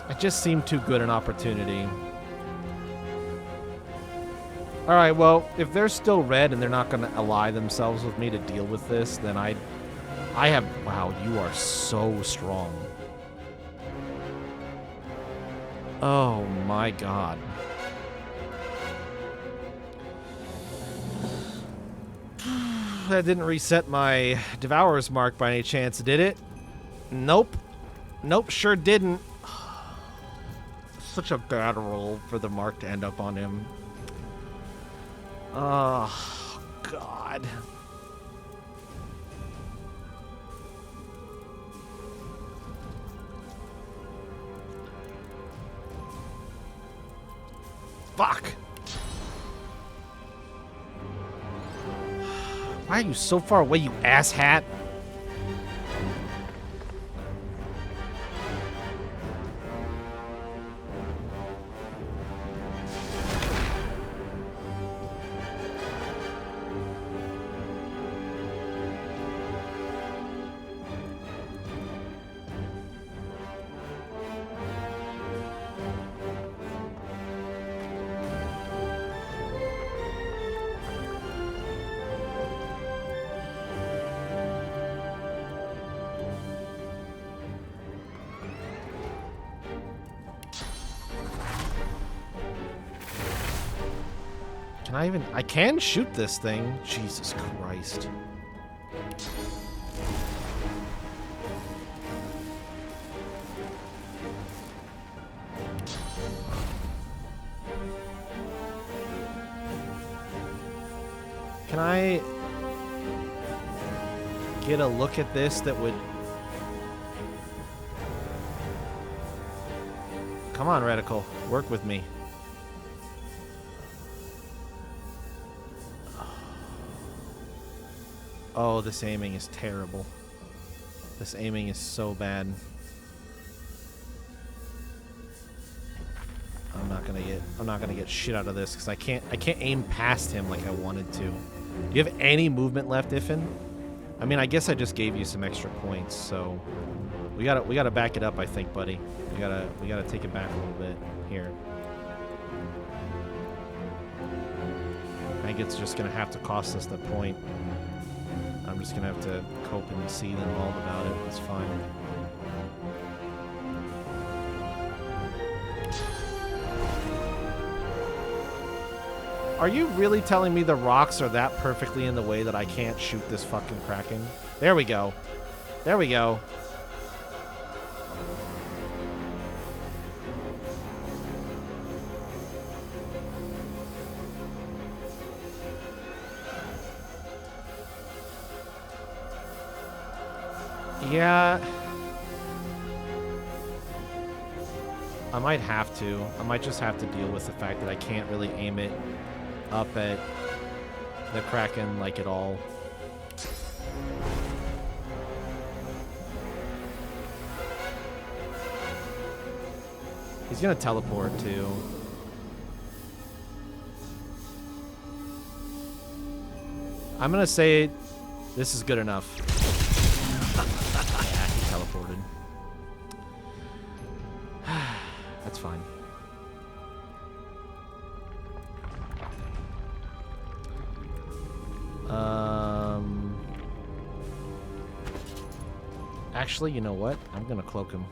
It just seemed too good an opportunity. Alright, well, if they're still red and they're not going to ally themselves with me to deal with this, then I have... Wow, you are so strong. Oh my god. That didn't reset my Devourer's mark by any chance, did it? Nope. Nope, sure didn't. Such a bad roll for the mark to end up on him. Oh, God. Fuck. Why are you so far away, you asshat? Can I even... I can shoot this thing. Jesus Christ. Can I get a look at this that would... Come on, Reticle. Work with me. Oh, this aiming is terrible. This aiming is so bad. I'm not gonna get shit out of this because I can't aim past him like I wanted to. Do you have any movement left, Iffin? I mean, I guess I just gave you some extra points, so we gotta back it up, I think, buddy. We gotta take it back a little bit here. I think it's just gonna have to cost us the point. I'm just gonna have to cope and seethe and maul about it. It's fine. Are you really telling me the rocks are that perfectly in the way that I can't shoot this fucking Kraken? There we go. There we go. Yeah. I might have to. I might just have to deal with the fact that I can't really aim it up at the Kraken like at all. He's gonna teleport too. I'm gonna say this is good enough. Yeah, he teleported. That's fine. Actually, you know what? I'm gonna cloak him.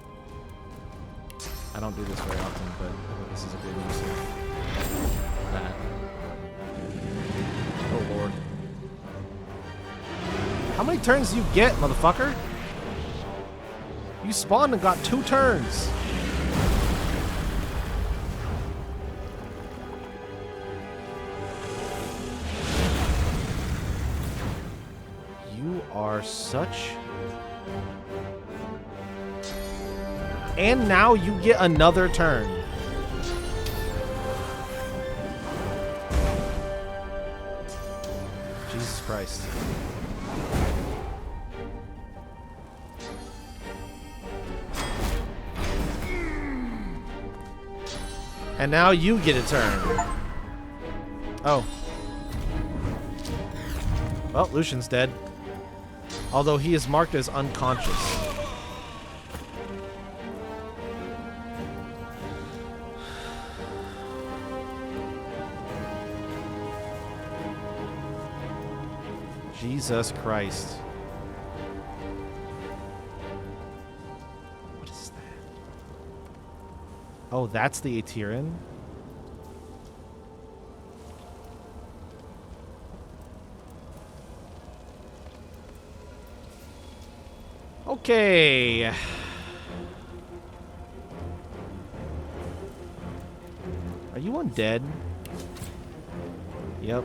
I don't do this very often, but I think this is a good use of that. Oh lord. How many turns do you get, motherfucker? You spawned and got 2 turns. You are such... And now you get another turn. Jesus Christ. And now you get a turn. Oh. Well, Lucian's dead. Although he is marked as unconscious. Jesus Christ. What is that? Oh, that's the Aetiran? Okay. Are you undead? Yep.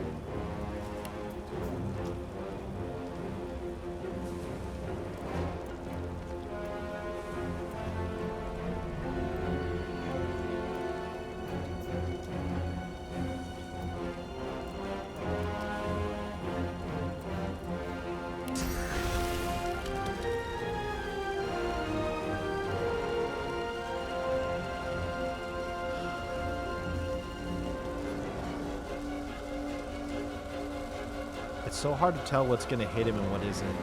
It's so hard to tell what's going to hit him and what isn't.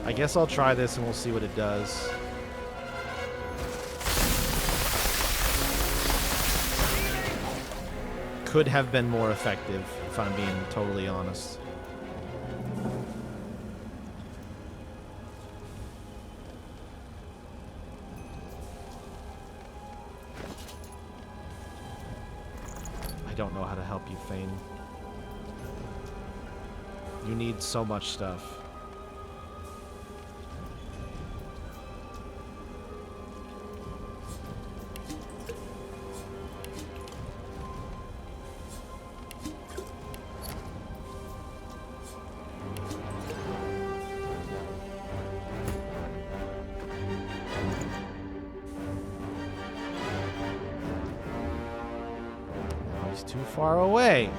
I guess I'll try this and we'll see what it does. could have been more effective, if I'm being totally honest. I don't know how to help you, Fane. You need so much stuff. Now he's too far away.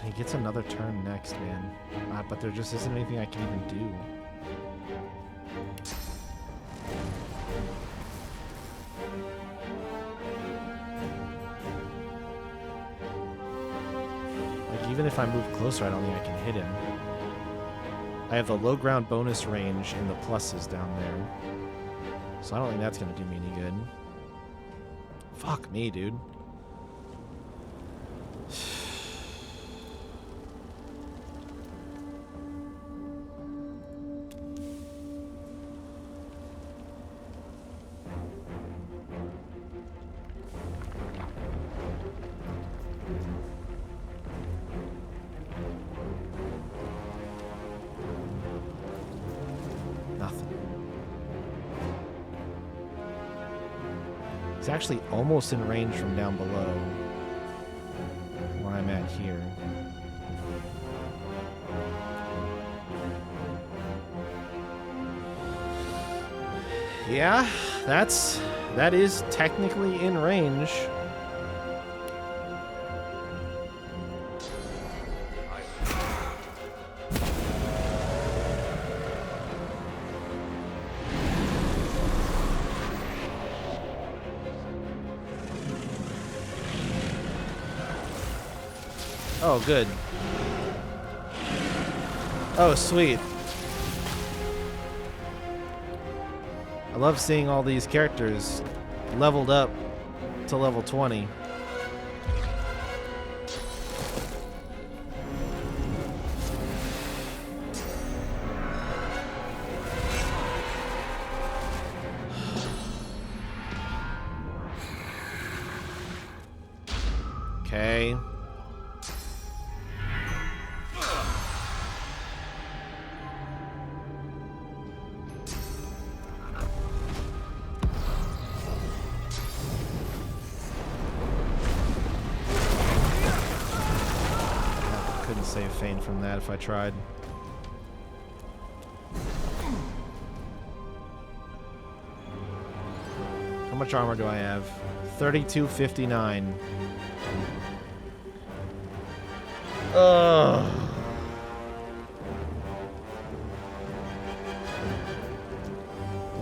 He gets another turn next, man. But there just isn't anything I can even do. Like, even if I move closer, I don't think I can hit him. I have the low ground bonus range and the pluses down there. So I don't think that's going to do me any good. Fuck me, dude. It's actually almost in range from down below where I'm at here. Yeah, that is technically in range. Oh, good. Oh, sweet. I love seeing all these characters leveled up to level 20. Okay. Save Fane from that if I tried. How much armor do I have? 3259. Ugh.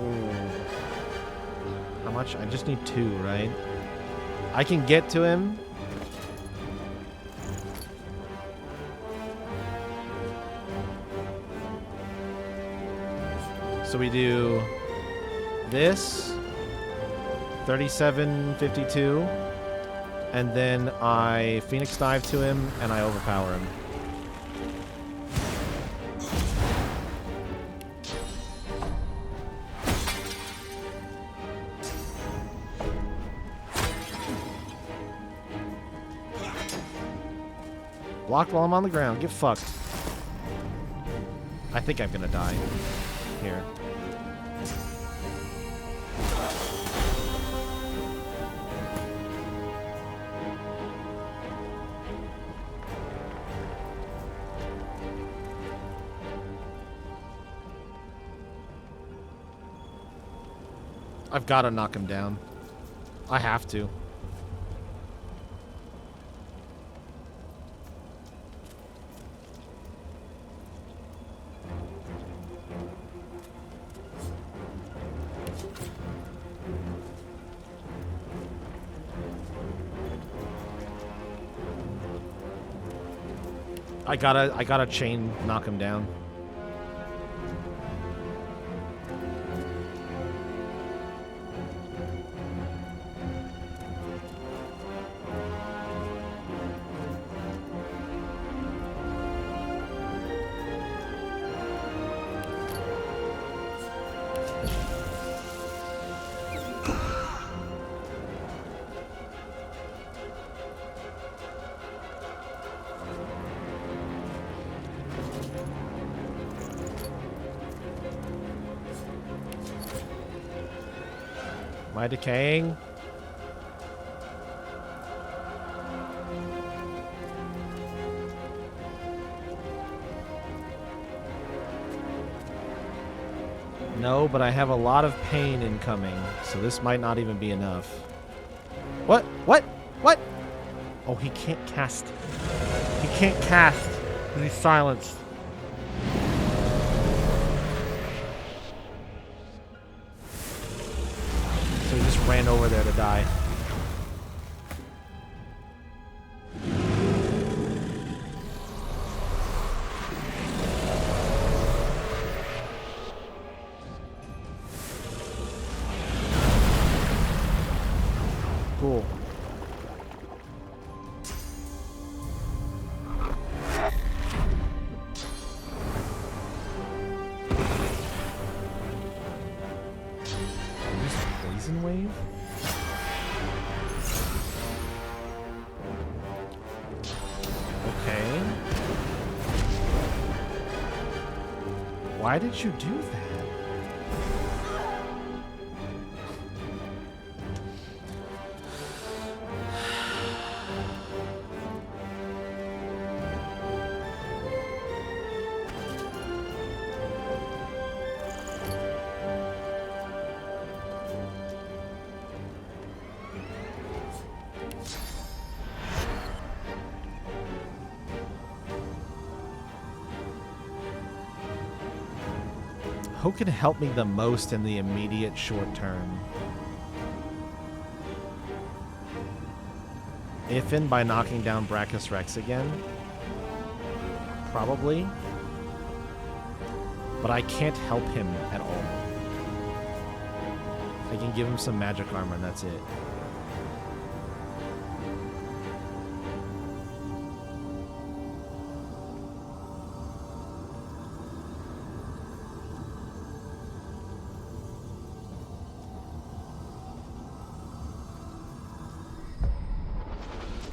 Ooh. How much? I just need 2, right? I can get to him. So we do this, 3752, and then I Phoenix Dive to him, and I overpower him. Blocked while I'm on the ground. Get fucked. I think I'm gonna die. Here. I've got to knock him down. I have to. I gotta chain knock him down. Am I decaying? No, but I have a lot of pain incoming, so this might not even be enough. What? What? What? Oh, he can't cast. He can't cast. He's silenced. So he just ran over there to die. Cool. Poison wave? Okay. Why did you do that? Who can help me the most in the immediate short term? Ifin by knocking down Brachus Rex again? Probably. But I can't help him at all. I can give him some magic armor and that's it.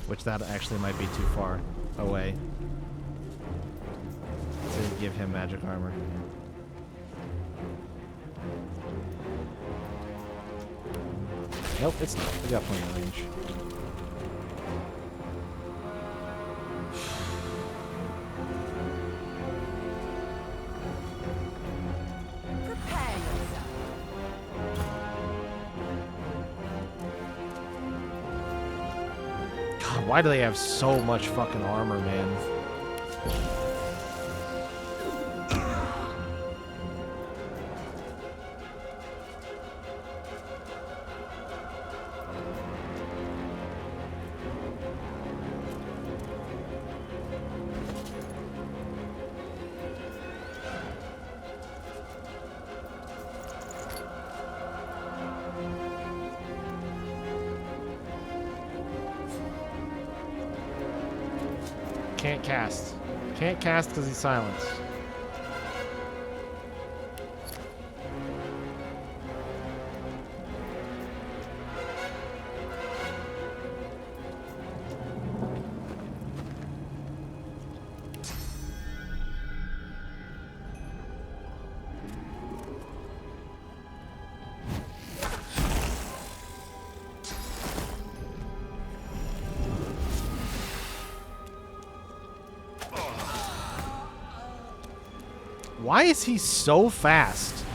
Which that actually might be too far away to give him magic armor. Nope, it's not. We got plenty of range. Prepare yourself. God, why do they have so much fucking armor, man? Can't cast. Can't cast because he's silenced. Why is he so fast?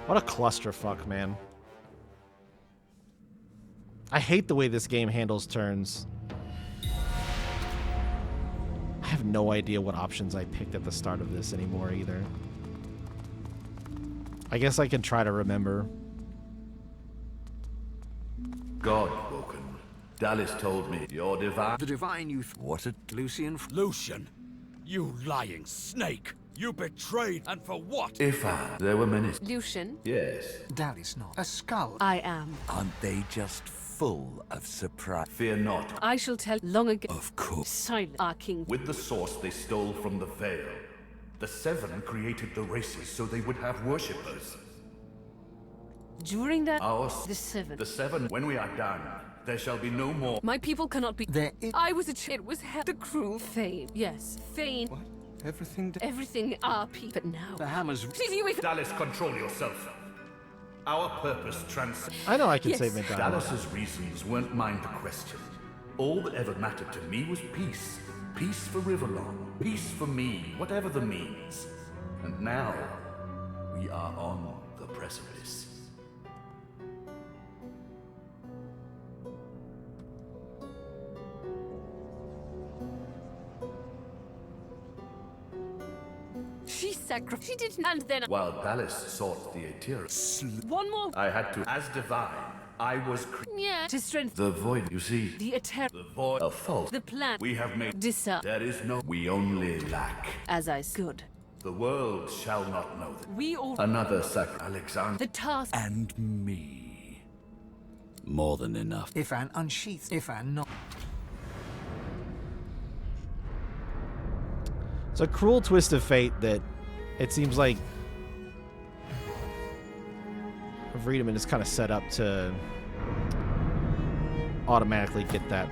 What a clusterfuck, man. I hate the way this game handles turns. I have no idea what options I picked at the start of this anymore either. I guess I can try to remember. God woken. Dallas told me you're divine. The divine youth. What a... Lucian. Lucian, you lying snake! You betrayed, and for what? If there were many. Lucian, Yes. Dallas not. A skull. I am. Aren't they just full of surprise? Fear not. I shall tell long ago. Of course. Silent, our king. With the source they stole from the Veil, the Seven created the races so they would have worshippers. During that, Ours. the seven. The Seven. When we are done, there shall be no more. My people cannot be. There is. I was a child. It was hell. The cruel Thane. Yes, Thane. What? Everything... Everything our people. But now. The hammer's. Did you even? Dallas, control yourself. Our purpose transcends. I know I can Yes. save McDonald. Dallas's reasons weren't mine to question. All that ever mattered to me was peace. Peace for Riverlong. Peace for me, whatever the means. And now, we are on the precipice. She sacrificed. She didn't. And then While Dallas sought the Aetira, one more. I had to, as divine, I was Yeah. To strengthen the void, you see. the eternal. The void of fault. The plan. We have made. Disa. There is no. We only lack. As I stood. The world shall not know that. We all. Another Alexander. The task. And me. More than enough. Ifan unsheathed. Ifan not. It's a cruel twist of fate that it seems like Friedemann is kind of set up to automatically get that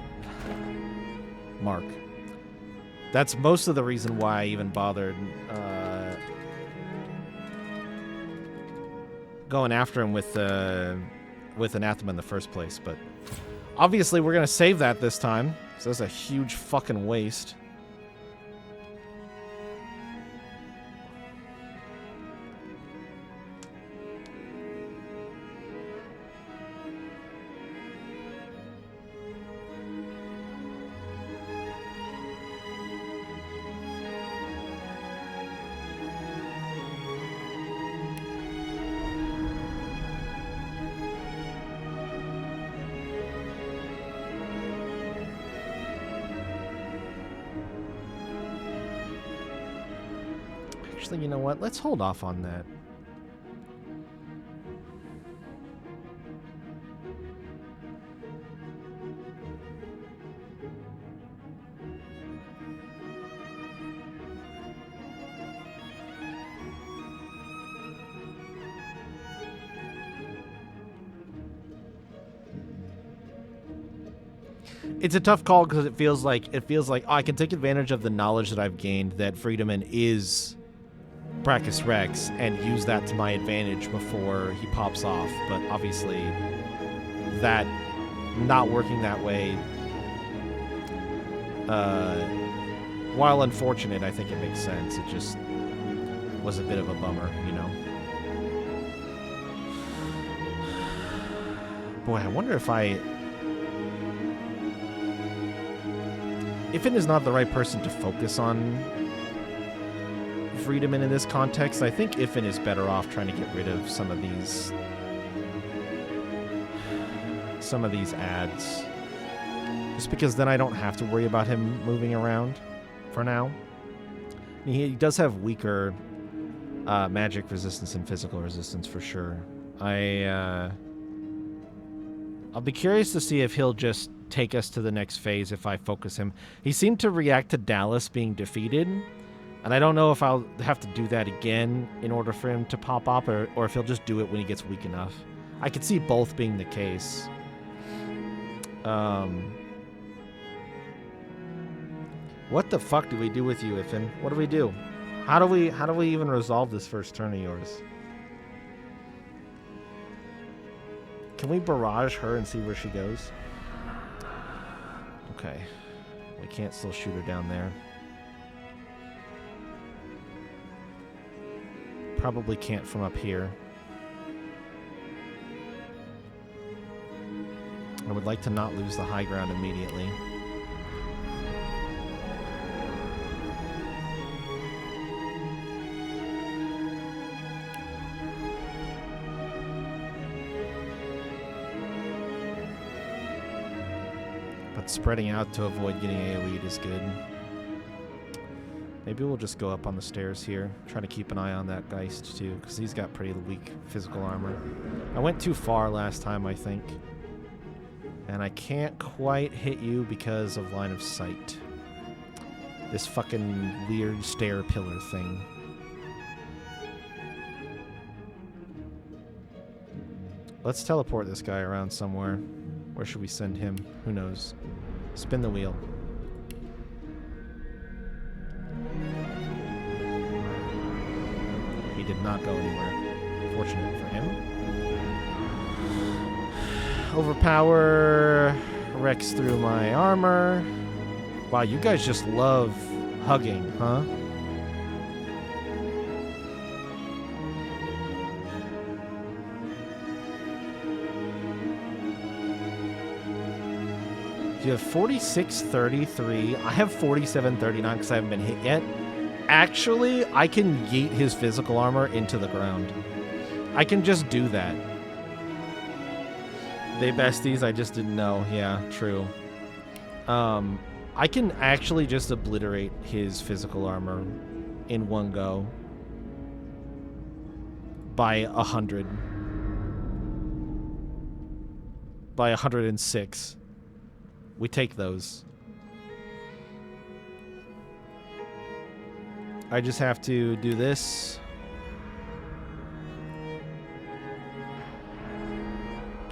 mark. That's most of the reason why I even bothered going after him with Anathema in the first place. But obviously we're going to save that this time, so that's a huge fucking waste. Actually, you know what? Let's hold off on that. It's a tough call because it feels like oh, I can take advantage of the knowledge that I've gained that Friedemann is Brachus Rex and use that to my advantage before he pops off. But obviously, that not working that way, while unfortunate, I think it makes sense. It just was a bit of a bummer, you know. Boy, I wonder if Ifin is not the right person to focus on Friedemann in this context. I think Ifin is better off trying to get rid of some of these ads. Just because then I don't have to worry about him moving around for now. I mean, he does have weaker magic resistance and physical resistance for sure. I'll be curious to see if he'll just take us to the next phase if I focus him. He seemed to react to Dallas being defeated, and I don't know if I'll have to do that again in order for him to pop up, or if he'll just do it when he gets weak enough. I could see both being the case. What the fuck do we do with you, Ifin? What do we do? How do we even resolve this first turn of yours? Can we barrage her and see where she goes? Okay. We can't still shoot her down there. Probably can't from up here. I would like to not lose the high ground immediately. But spreading out to avoid getting AoE'd is good. Maybe we'll just go up on the stairs here. Try to keep an eye on that Geist too, because he's got pretty weak physical armor. I went too far last time, I think. And I can't quite hit you because of line of sight. This fucking weird stair pillar thing. Let's teleport this guy around somewhere. Where should we send him? Who knows? Spin the wheel. He did not go anywhere. Fortunate for him. Overpower. Wrecks through my armor. Wow, you guys just love hugging, huh? You have 4633. I have 4739 because I haven't been hit yet. Actually, I can yeet his physical armor into the ground. I can just do that. They besties, I just didn't know. Yeah, true. I can actually just obliterate his physical armor in one go. By 100. By 106. We take those. I just have to do this.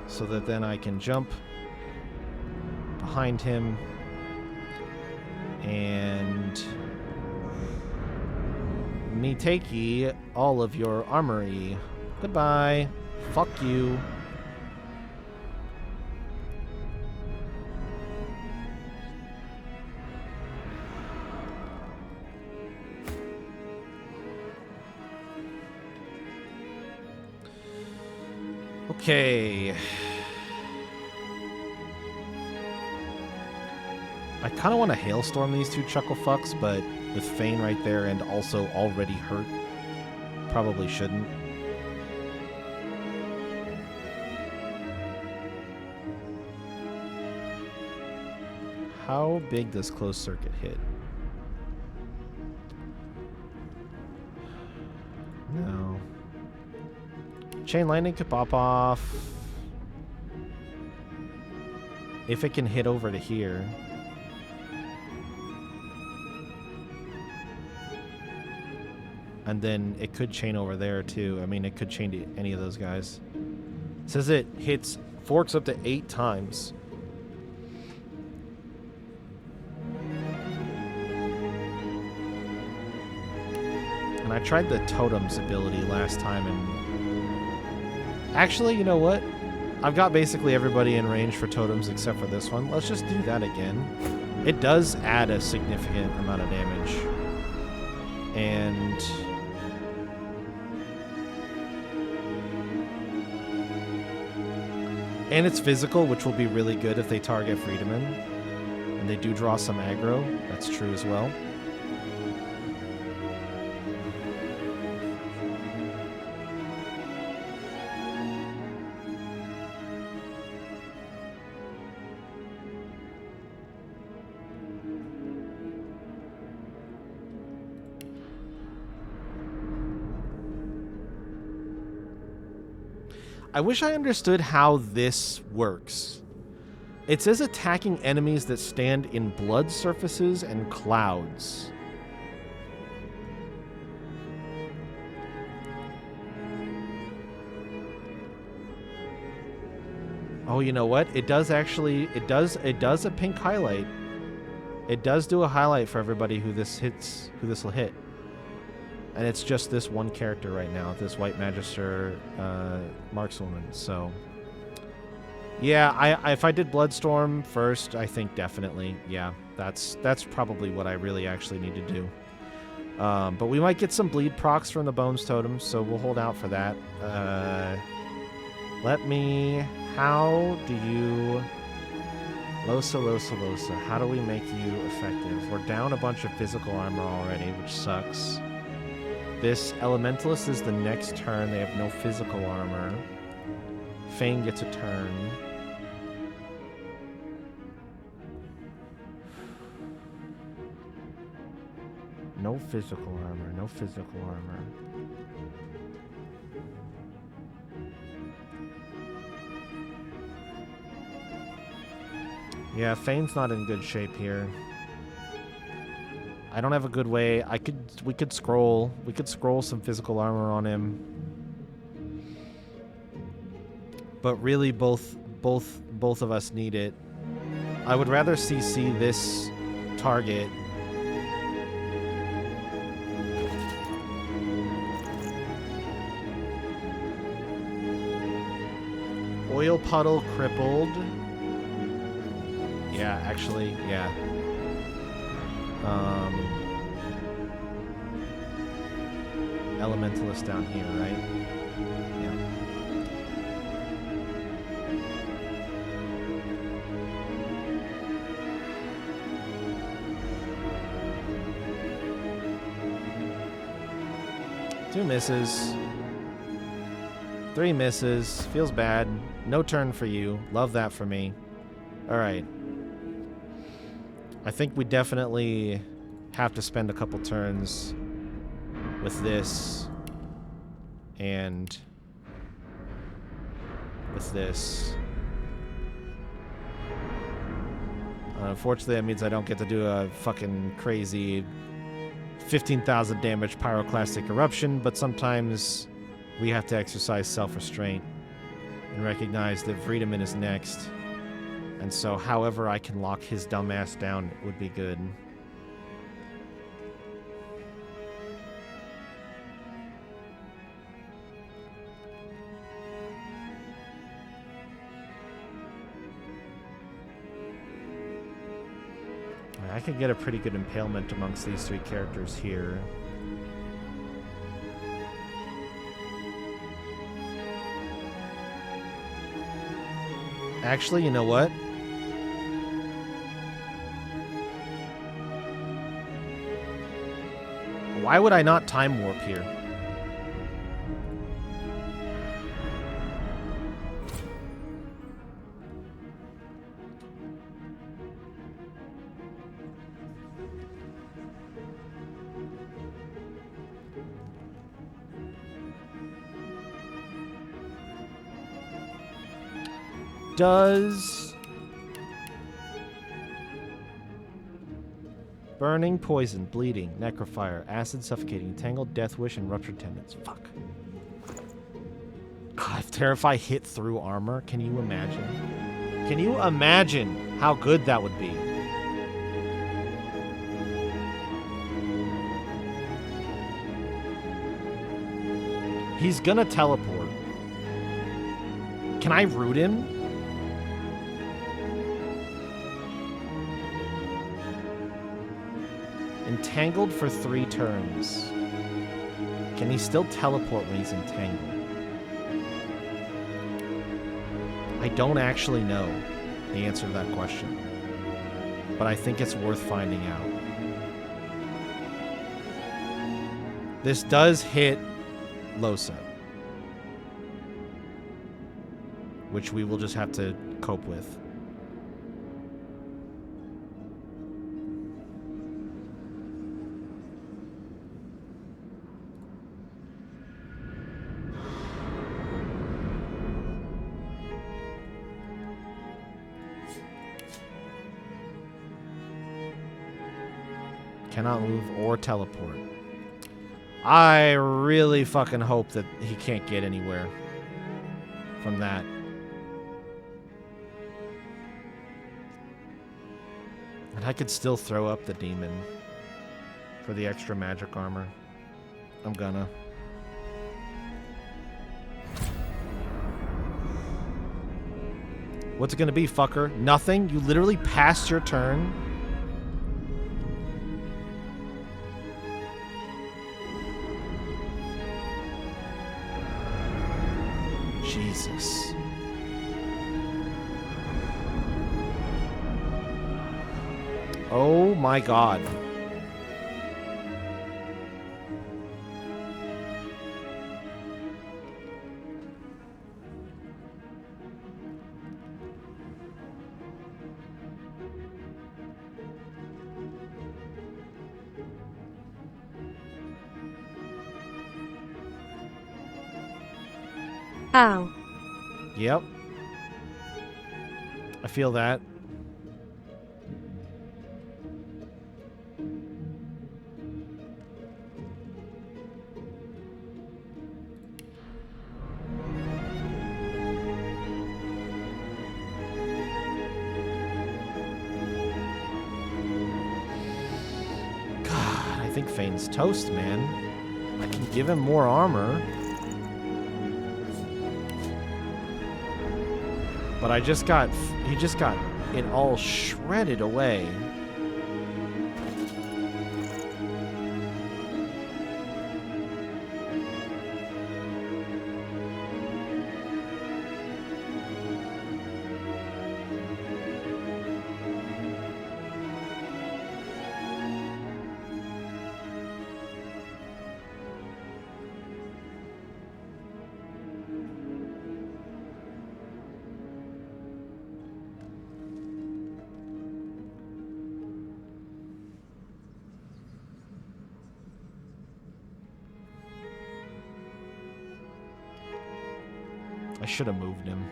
So that then I can jump behind him and me take ye all of your armory. Goodbye. Fuck you. Okay. I kind of want to hailstorm these two chuckle fucks, but with Fane right there and also already hurt, probably shouldn't. How big does closed circuit hit? No. Chain lightning could pop off. If it can hit over to here. And then it could chain over there too. I mean, it could chain to any of those guys. It says it hits forks up to 8 times. And I tried the totem's ability last time and... Actually, you know what? I've got basically everybody in range for totems except for this one. Let's just do that again. It does add a significant amount of damage. And... And it's physical, which will be really good if they target Friedemann. And they do draw some aggro. That's true as well. I wish I understood how this works. It says attacking enemies that stand in blood surfaces and clouds. Oh, you know what? It does actually, it does a pink highlight. It does do a highlight for everybody who this will hit. And it's just this one character right now, this White Magister markswoman. So, yeah, if I did Bloodstorm first, I think definitely, yeah, that's probably what I really actually need to do. But we might get some bleed procs from the Bones Totem, so we'll hold out for that. How do you Losa. How do we make you effective? We're down a bunch of physical armor already, which sucks. This Elementalist is the next turn. They have no physical armor. Fane gets a turn. No physical armor. No physical armor. Yeah, Fane's not in good shape here. I don't have a good way. We could scroll some physical armor on him. But really both of us need it. I would rather CC this target. Oil puddle crippled. Yeah, actually, yeah. Elementalist down here, right? Yeah. Two misses. 3 misses. Feels bad. No turn for you. Love that for me. Alright. I think we definitely have to spend a couple turns with this and with this. Unfortunately, that means I don't get to do a fucking crazy 15,000 damage pyroclastic eruption, but sometimes we have to exercise self-restraint and recognize that Vredeman is next. And so however I can lock his dumbass down would be good. I could get a pretty good impalement amongst these 3 characters here. Actually, you know what? Why would I not time warp here? Does burning, poison, bleeding, necrofire, acid, suffocating, tangled, death wish, and ruptured tendons. Fuck. God, if Terrify hit through armor, can you imagine? Can you imagine how good that would be? He's gonna teleport. Can I root him? Entangled for 3 turns. Can he still teleport when he's entangled? I don't actually know the answer to that question, but I think it's worth finding out. This does hit Losa, which we will just have to cope with. Cannot move or teleport. I really fucking hope that he can't get anywhere from that. And I could still throw up the demon for the extra magic armor. I'm gonna. What's it gonna be, fucker? Nothing? You literally passed your turn? Jesus. Oh my god. Ow. Yep. I feel that. God, I think Fane's toast, man. I can give him more armor. But he just got it all shredded away. I should have moved him.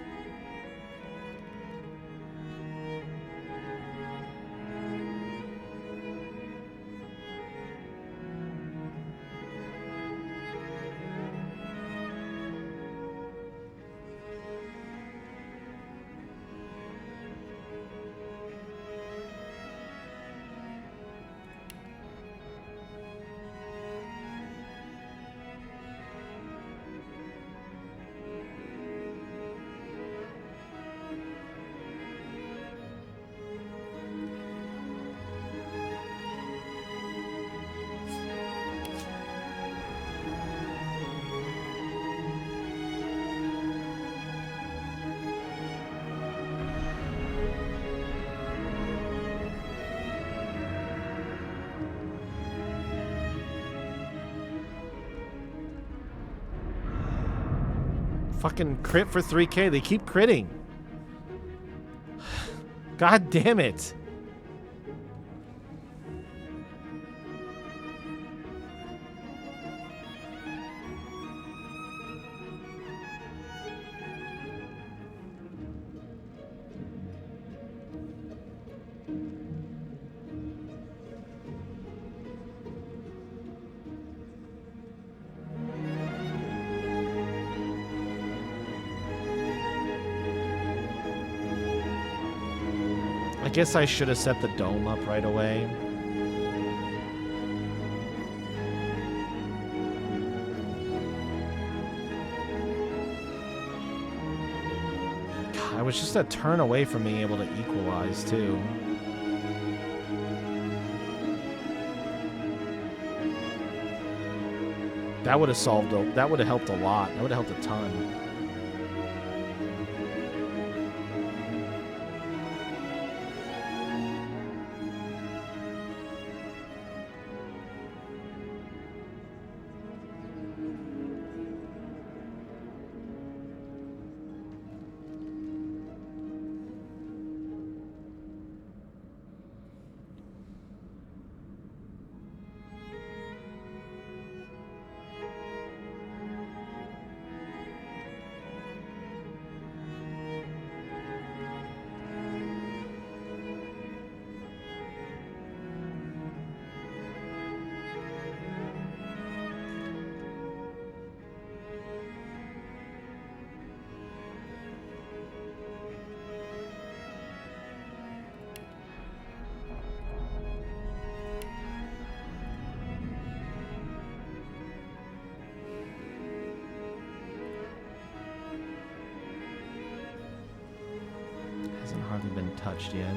Fucking crit for 3k. They keep critting. God damn it. I guess I should have set the dome up right away. God, I was just a turn away from being able to equalize, too. That would have that would have helped a lot. That would have helped a ton. Hasn't hardly been touched yet.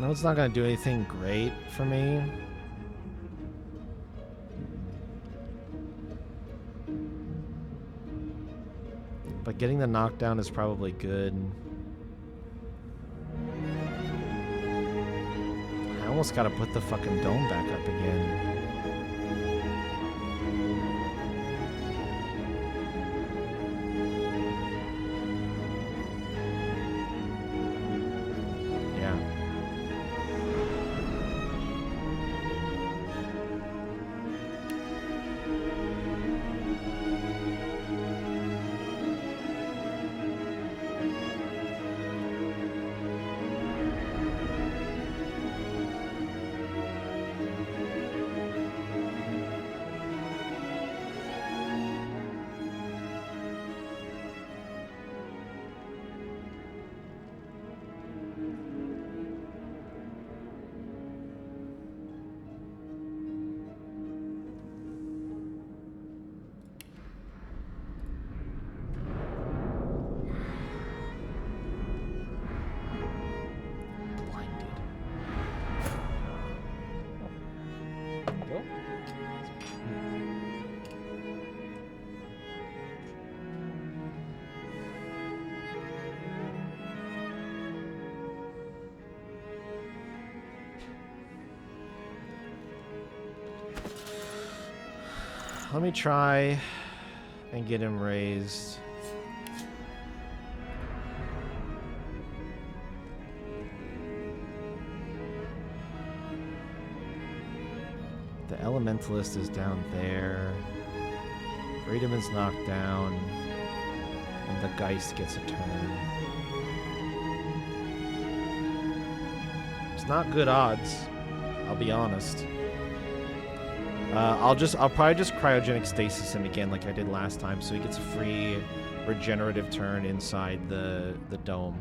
know it's not gonna do anything great for me. But getting the knockdown is probably good. I almost gotta put the fucking dome back up again. Yeah. Let me try and get him raised. The Elementalist is down there. Freedom is knocked down. And the Geist gets a turn. It's not good odds, I'll be honest. I'll probably just cryogenic stasis him again like I did last time, so he gets a free regenerative turn inside the dome.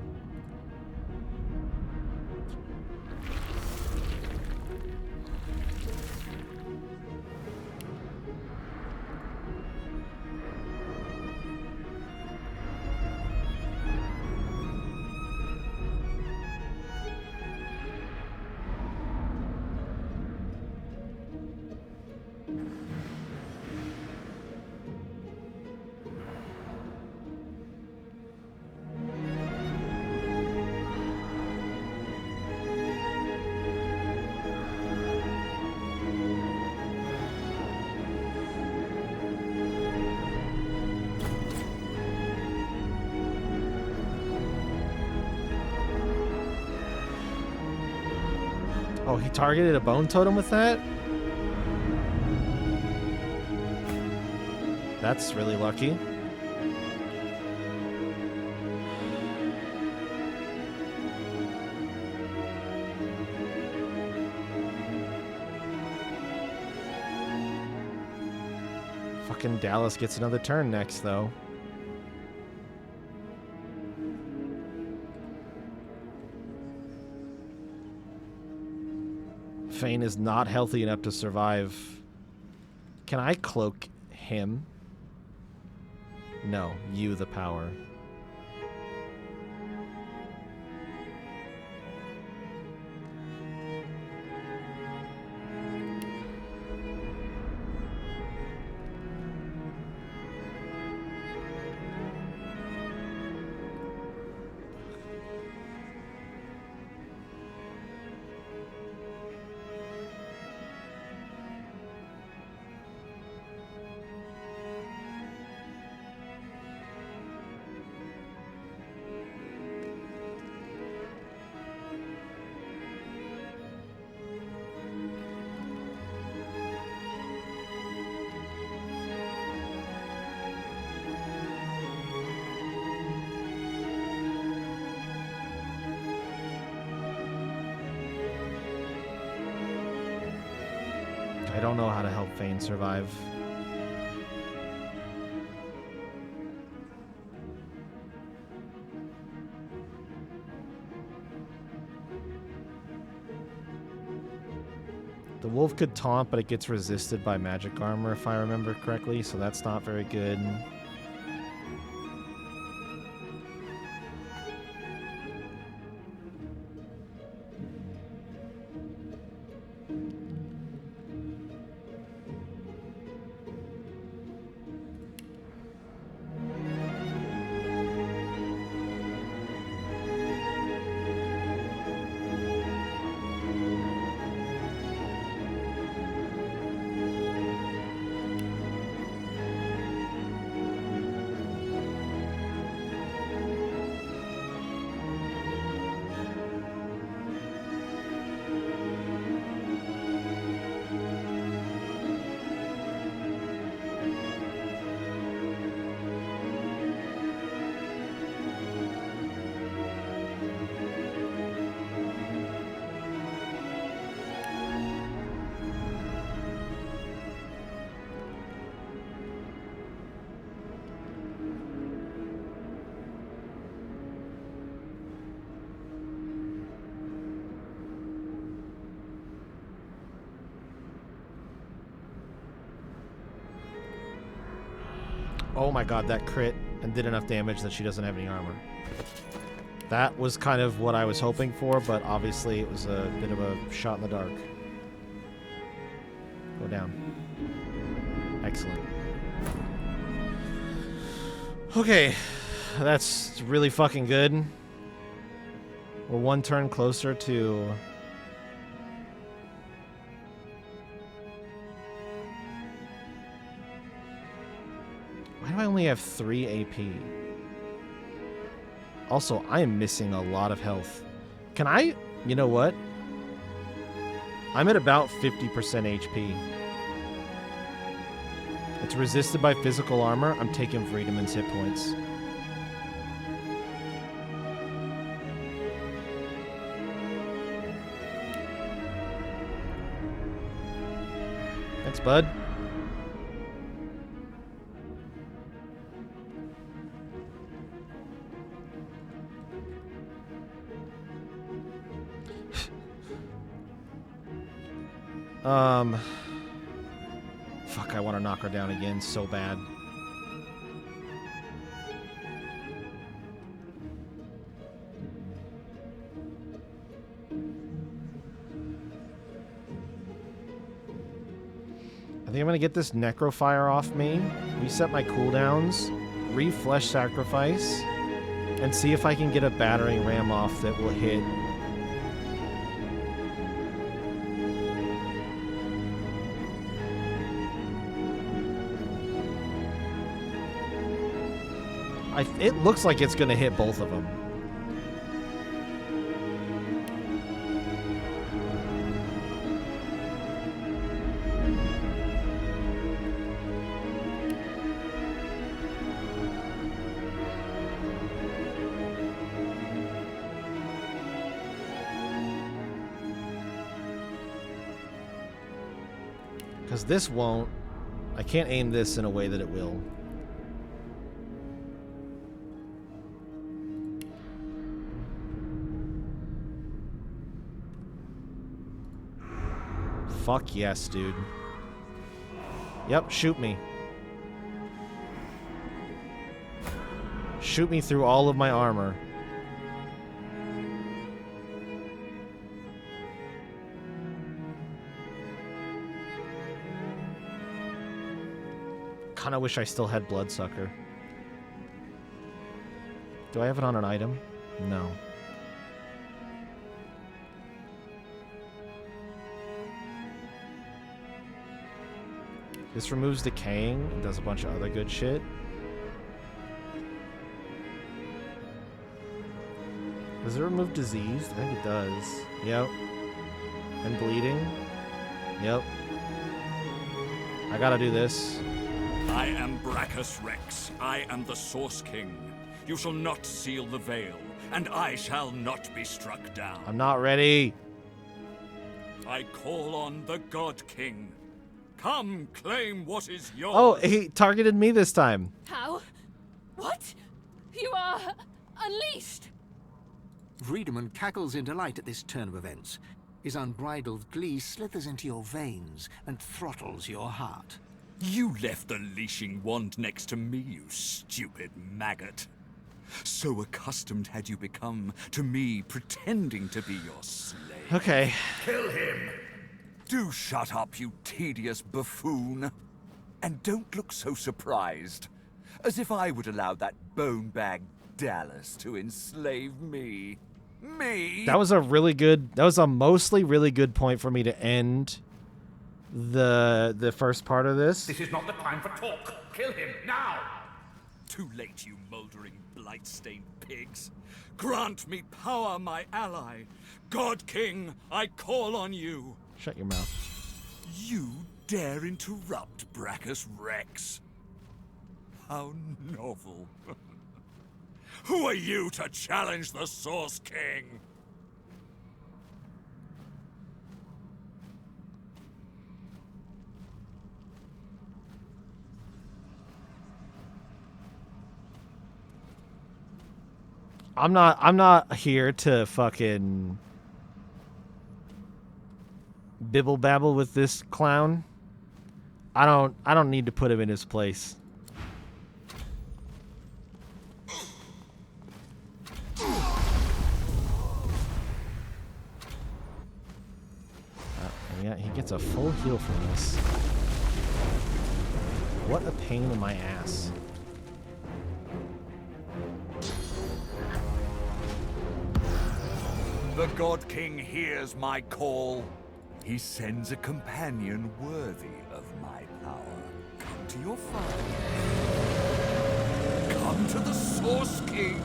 Oh, he targeted a bone totem with that? That's really lucky. Fucking Dallas gets another turn next, though. Fane is not healthy enough to survive. Can I cloak him? No, you the power. I don't know how to help Fane survive. The wolf could taunt, but it gets resisted by magic armor, if I remember correctly, so that's not very good. Oh my god, that crit and did enough damage that she doesn't have any armor. That was kind of what I was hoping for, but obviously it was a bit of a shot in the dark. Go down. Excellent. Okay, that's really fucking good. We're one turn closer to... Why do I only have 3 AP? Also, I am missing a lot of health. Can I... You know what? I'm at about 50% HP. It's resisted by physical armor. I'm taking Friedeman's hit points. Thanks, bud. Fuck, I want to knock her down again so bad. I think I'm gonna get this Necrofire off me, reset my cooldowns, re-Flesh Sacrifice, and see if I can get a Battering Ram off that will hit. It looks like it's gonna hit both of them. Because this won't. I can't aim this in a way that it will. Fuck yes, dude. Yep, shoot me. Shoot me through all of my armor. Kinda wish I still had Bloodsucker. Do I have it on an item? No. This removes decaying and does a bunch of other good shit. Does it remove disease? I think it does. Yep. And bleeding. Yep. I gotta do this. I am Brachus Rex. I am the Source King. You shall not seal the veil, and I shall not be struck down. I'm not ready. I call on the God King. Come, claim what is yours. Oh, he targeted me this time. How? What? You are unleashed! Friedemann cackles in delight at this turn of events. His unbridled glee slithers into your veins and throttles your heart. You left the leashing wand next to me, you stupid maggot. So accustomed had you become to me pretending to be your slave. Okay. Kill him! Do shut up, you tedious buffoon. And don't look so surprised. As if I would allow that bone-bag Dallas to enslave me. Me? That was a really good... That was a mostly really good point for me to end the first part of this. This is not the time for talk. Kill him, now! Too late, you moldering, blight-stained pigs. Grant me power, my ally. God King, I call on you. Shut your mouth. You dare interrupt Brachus Rex? How novel. Who are you to challenge the Source King? I'm not here to fucking bibble babble with this clown. I don't need to put him in his place. gets a full heal from this. What a pain in my ass. The God King hears my call. He sends a companion worthy of my power. Come to your father. Come to the Source King.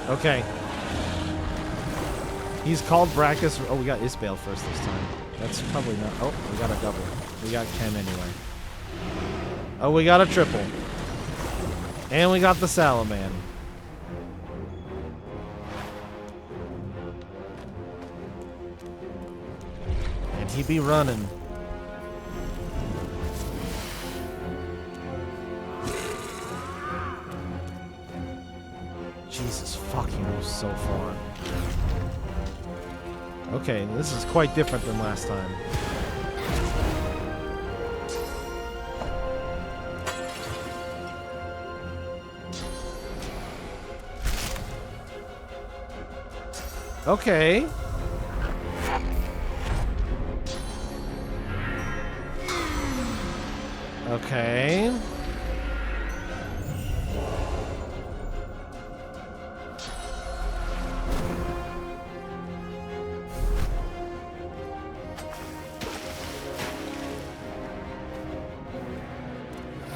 Okay. He's called Brachus. Oh, we got Isbale first this time. That's probably not. Oh, we got a double. We got Ken anyway. Oh, we got a triple. And we got the Salaman. And he be running. Jesus fucking was so far. Okay, this is quite different than last time. Okay. Okay.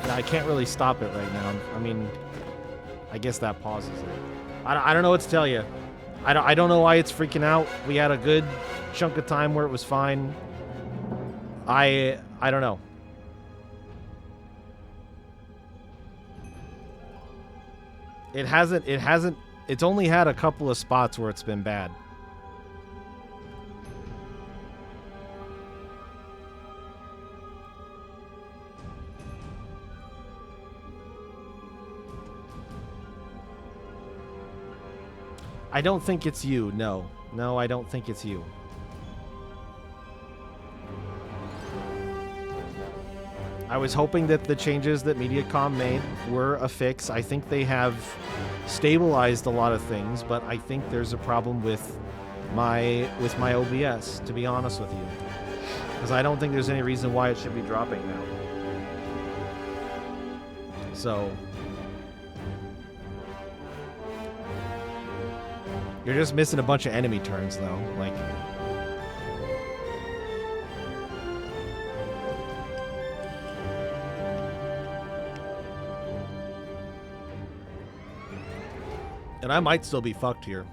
I can't really stop it right now. I mean, I guess that pauses it. I don't know what to tell you. I don't know why it's freaking out. We had a good chunk of time where it was fine. I don't know. It's only had a couple of spots where it's been bad. I don't think it's you. No. No, I don't think it's you. I was hoping that the changes that Mediacom made were a fix. I think they have stabilized a lot of things, but I think there's a problem with my OBS, to be honest with you. Because I don't think there's any reason why it should be dropping now. So you're just missing a bunch of enemy turns, though. Like, and I might still be fucked here.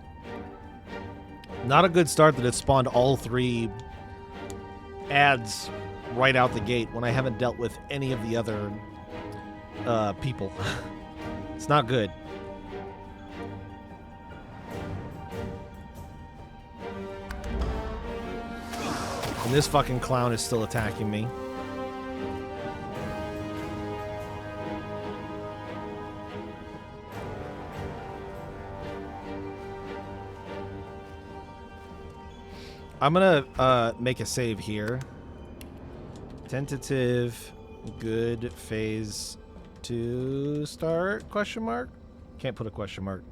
Not a good start that it spawned all 3 ads right out the gate when I haven't dealt with any of the other people. It's not good. And this fucking clown is still attacking me. I'm gonna make a save here. Tentative, good phase to start? Question mark? Can't put a question mark.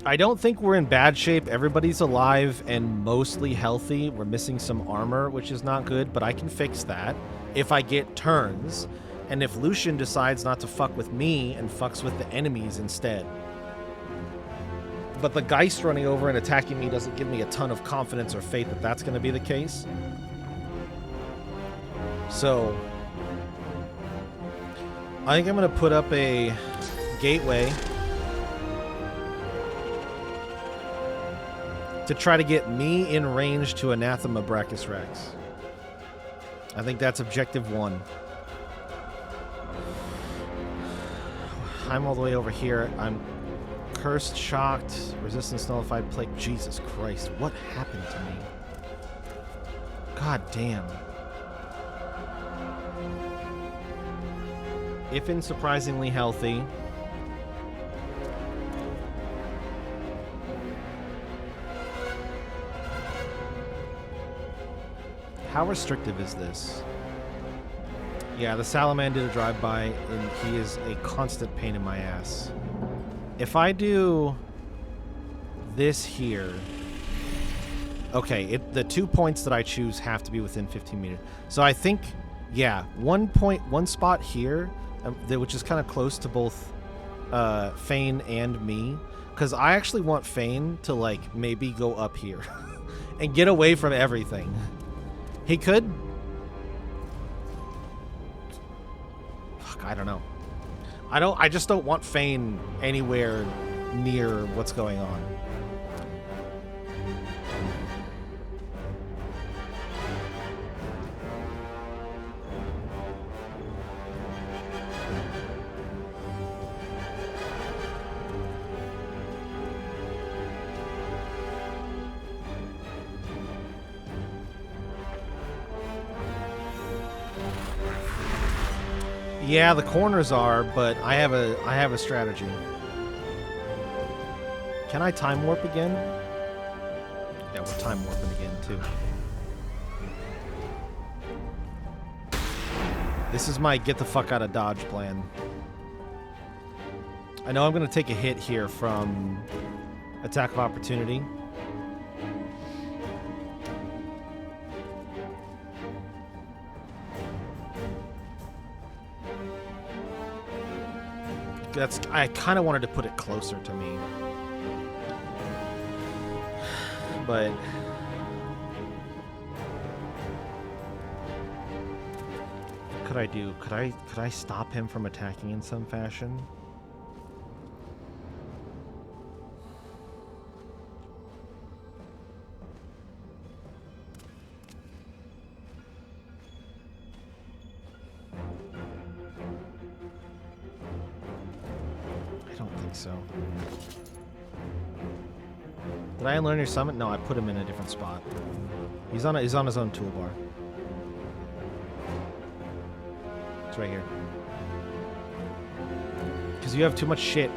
I don't think we're in bad shape. Everybody's alive and mostly healthy. We're missing some armor, which is not good, but I can fix that if I get turns. And if Lucian decides not to fuck with me and fucks with the enemies instead. But the Geist running over and attacking me doesn't give me a ton of confidence or faith that that's going to be the case. So I think I'm going to put up a gateway to try to get me in range to Anathema Brachus Rex. I think that's objective 1. I'm all the way over here. I'm cursed, shocked, resistance nullified, plague. Jesus Christ, what happened to me? God damn. Ifin surprisingly healthy. How restrictive is this? Yeah, the Salamander did a drive-by, and he is a constant pain in my ass. If I do this here... Okay, the 2 points that I choose have to be within 15 meters. So I think, yeah, one spot here, which is kind of close to both Fane and me, because I actually want Fane to, like, maybe go up here and get away from everything. He could... Fuck, I don't know. I just don't want Fane anywhere near what's going on. Yeah, the corners are, but I have a strategy. Can I time warp again? Yeah, we're time warping again too. This is my get the fuck out of Dodge plan. I know I'm gonna take a hit here from attack of opportunity. I kind of wanted to put it closer to me. But what could I do? Could I stop him from attacking in some fashion? So, did I unlearn your summit? No, I put him in a different spot. He's on his own toolbar. It's right here. Because you have too much shit.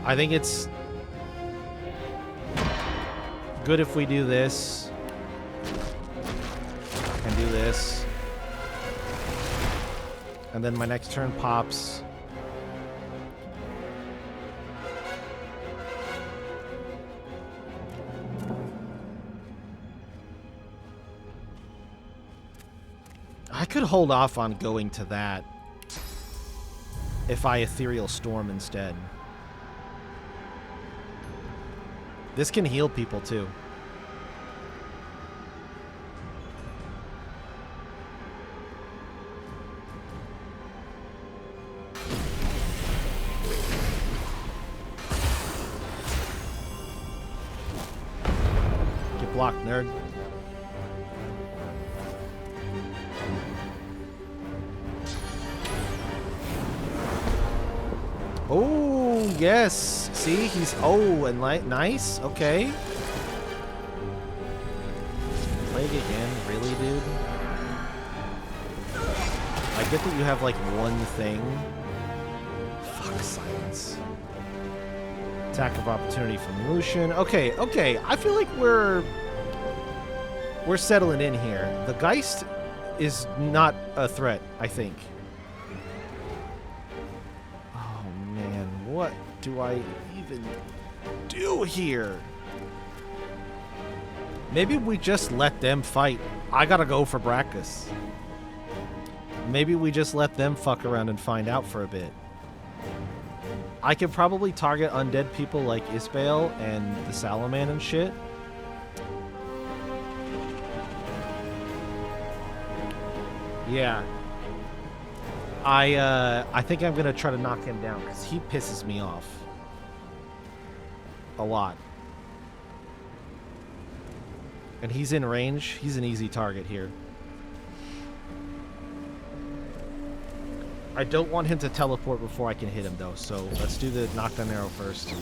I think it's good if we do this and do this, and then my next turn pops. I could hold off on going to that if I Ethereal Storm instead. This can heal people too. Get blocked, nerd. Oh, yes. See, he's... Oh, and nice. Okay. Plague again. Really, dude? I get that you have, like, one thing. Fuck, silence. Attack of opportunity from Lucian. Okay, okay. I feel like we're settling in here. The Geist is not a threat, I think. What do I even do here? Maybe we just let them fight. I gotta go for Brackus. Maybe we just let them fuck around and find out for a bit. I could probably target undead people like Isbale and the Salaman and shit. Yeah. I think I'm gonna try to knock him down because he pisses me off a lot. And he's in range. He's an easy target here. I don't want him to teleport before I can hit him, though, so let's do the knockdown arrow first.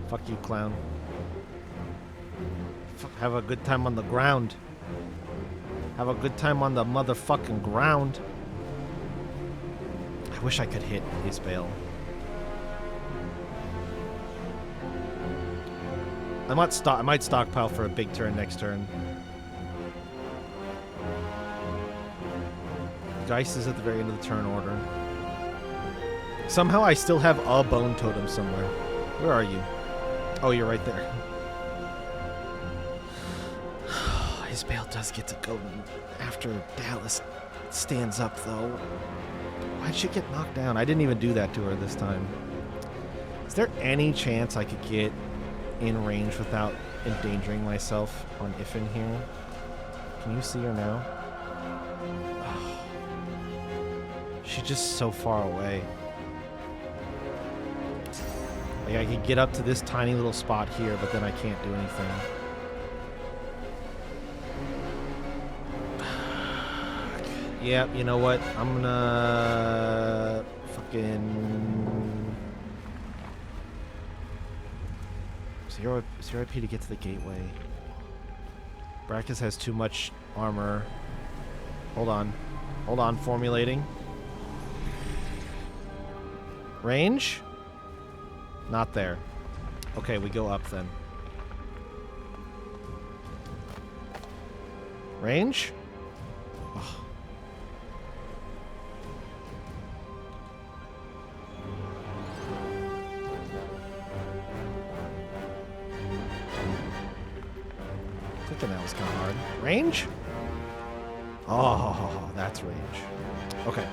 Fuck you, clown. Have a good time on the ground. Have a good time on the motherfucking ground. I wish I could hit his bail. I might stockpile for a big turn next turn. Geist is at the very end of the turn order. Somehow I still have a bone totem somewhere. Where are you? Oh, you're right there. His bail does get to go after Dallas stands up, though. Why'd she get knocked down? I didn't even do that to her this time. Is there any chance I could get in range without endangering myself on Ifin here? Can you see her now? She's just so far away. Like, I could get up to this tiny little spot here, but then I can't do anything. Yeah, you know what? I'm gonna fucking 0 IP to get to the gateway. Brackus has too much armor. Hold on, formulating. Range? Not there. Okay, we go up then. Range? Oh. Clicking that was kind of hard. Range? Oh, that's range. Okay.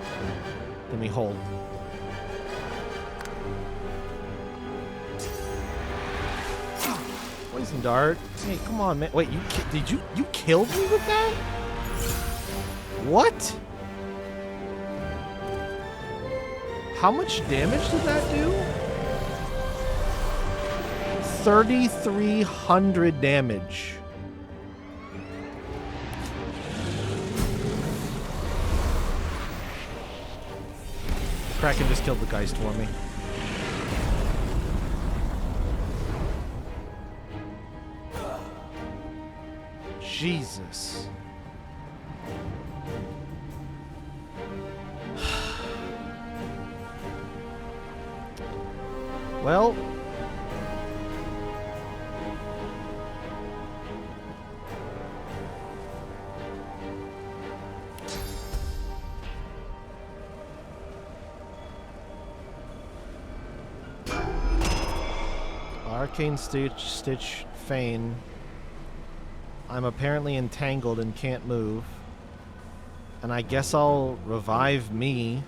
Then we hold. Poison dart. Hey, come on, man. Wait, you killed me with that? What? How much damage did that do? 3,300 damage. Kraken just killed the Geist for me. Jesus. Well, Arcane Stitch Feign. I'm apparently entangled and can't move. And I guess I'll revive me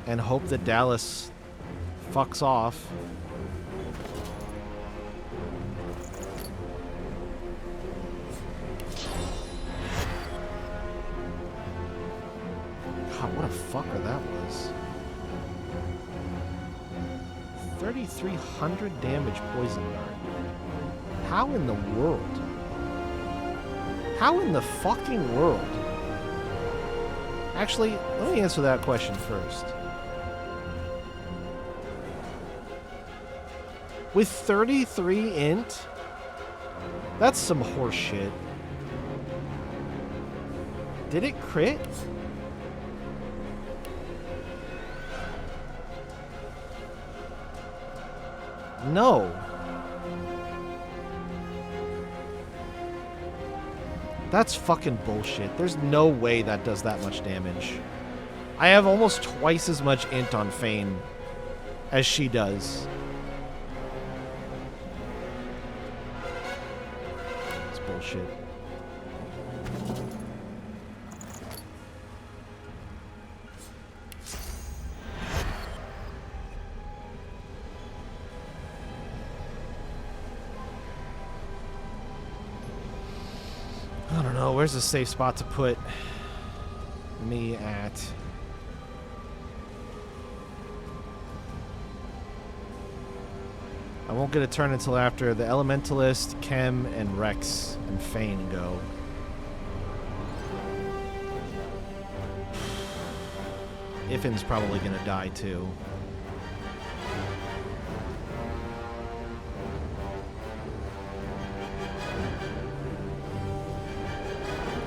and hope that Dallas fucks off. God, what a fucker that was. 3,300 damage poison dart. How in the world? How in the fucking world? Actually, let me answer that question first. With 33 int, that's some horse shit. Did it crit? No. That's fucking bullshit. There's no way that does that much damage. I have almost twice as much int on Feign as she does. It's bullshit. I don't know. Where's a safe spot to put me at? I won't get a turn until after the Elementalist, Chem, and Rex and Fane go. Iffin's probably gonna die too.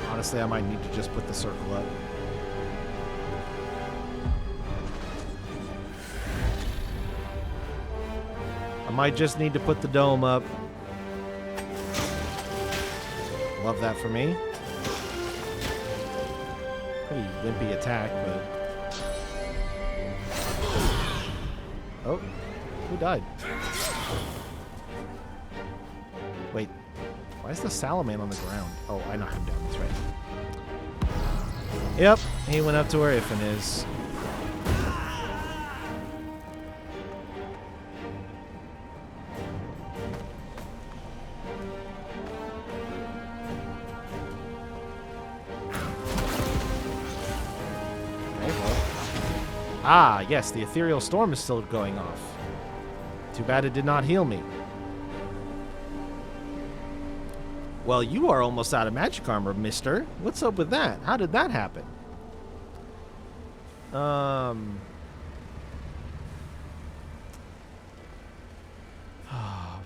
Honestly, I might need to just put the circle up. I might just need to put the dome up. Love that for me. Pretty wimpy attack, but... Oh, who died? Wait, why is the Salaman on the ground? Oh, I knocked him down, that's right. Yep, he went up to where Iffin is. Ah, yes, the ethereal storm is still going off. Too bad it did not heal me. Well, you are almost out of magic armor, mister. What's up with that? How did that happen?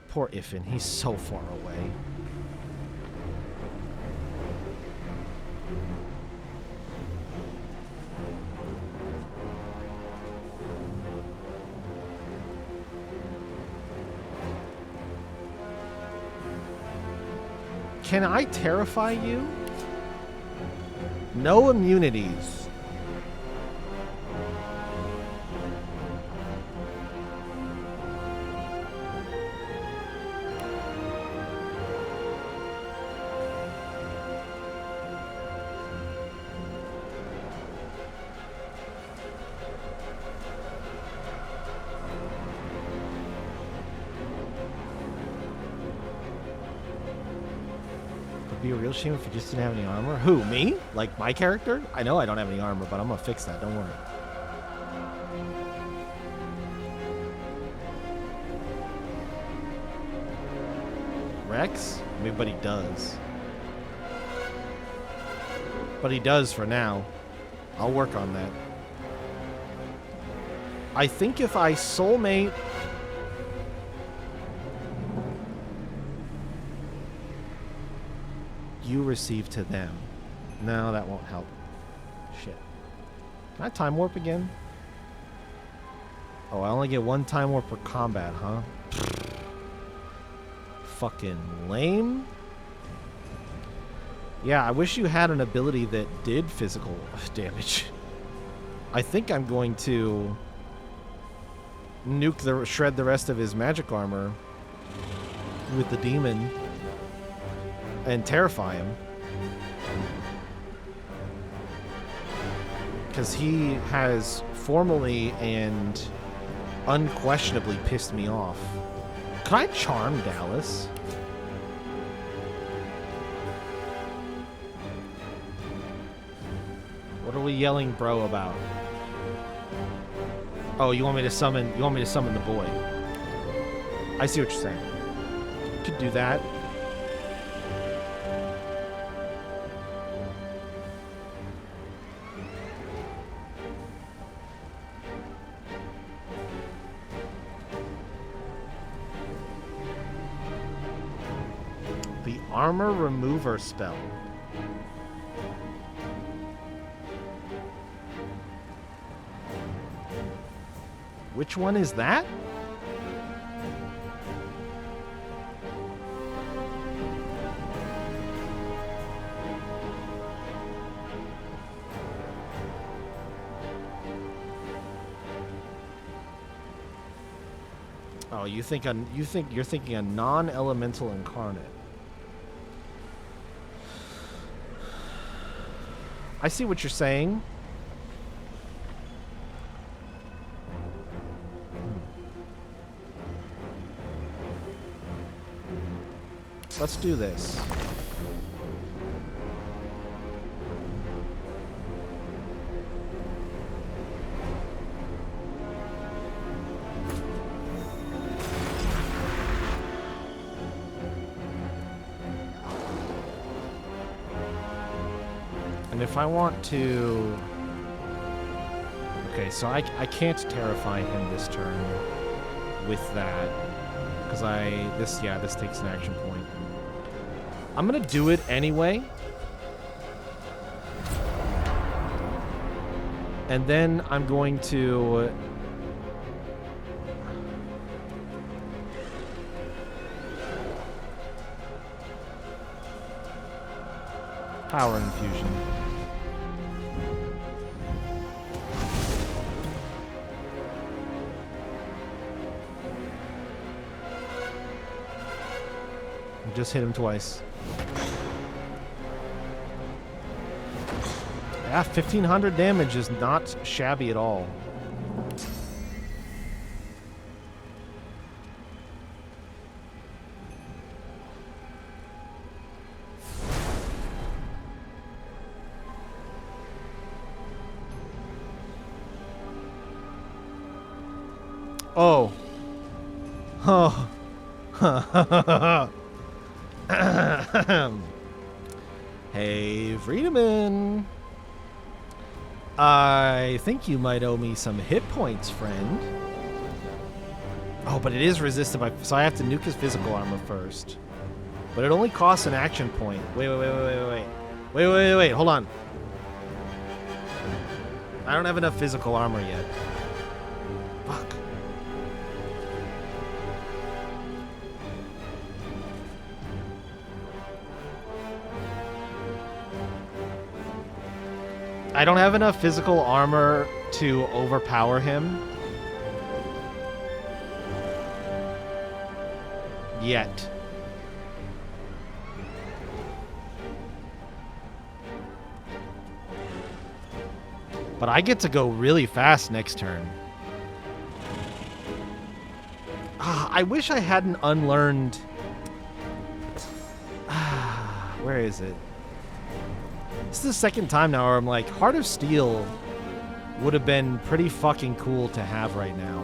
Poor Iffin, he's so far away. Can I terrify you? No immunities. Be a real shame if you just didn't have any armor. Who, me? Like my character? I know I don't have any armor, but I'm gonna fix that, don't worry. Rex? I mean, but he does. But he does for now. I'll work on that. I think if I soulmate... you receive to them. No, that won't help. Shit. Can I time warp again? Oh, I only get one time warp per combat, huh? Fucking lame. Yeah, I wish you had an ability that did physical damage. I think I'm going to shred the rest of his magic armor with the demon and terrify him. Because he has formally and unquestionably pissed me off. Could I charm Dallas? What are we yelling bro about? Oh, you want me to summon the boy. I see what you're saying. Could do that. Armor remover spell. Which one is that? Oh, you're thinking a non-elemental incarnate. I see what you're saying. Let's do this. And if I want to... Okay, so I can't terrify him this turn with that. Because this takes an action point. I'm going to do it anyway. And then I'm going to... Power infusion. Just hit him twice. Yeah, 1,500 damage is not shabby at all. Oh. Oh. Hey, Friedemann. I think you might owe me some hit points, friend. Oh, but it is resisted by... So I have to nuke his physical armor first. But it only costs an action point. Wait. Wait. Hold on. I don't have enough physical armor yet. Fuck. I don't have enough physical armor to overpower him. Yet. But I get to go really fast next turn. I wish I hadn't unlearned... Where is it? This is the second time now where I'm like, Heart of Steel would have been pretty fucking cool to have right now.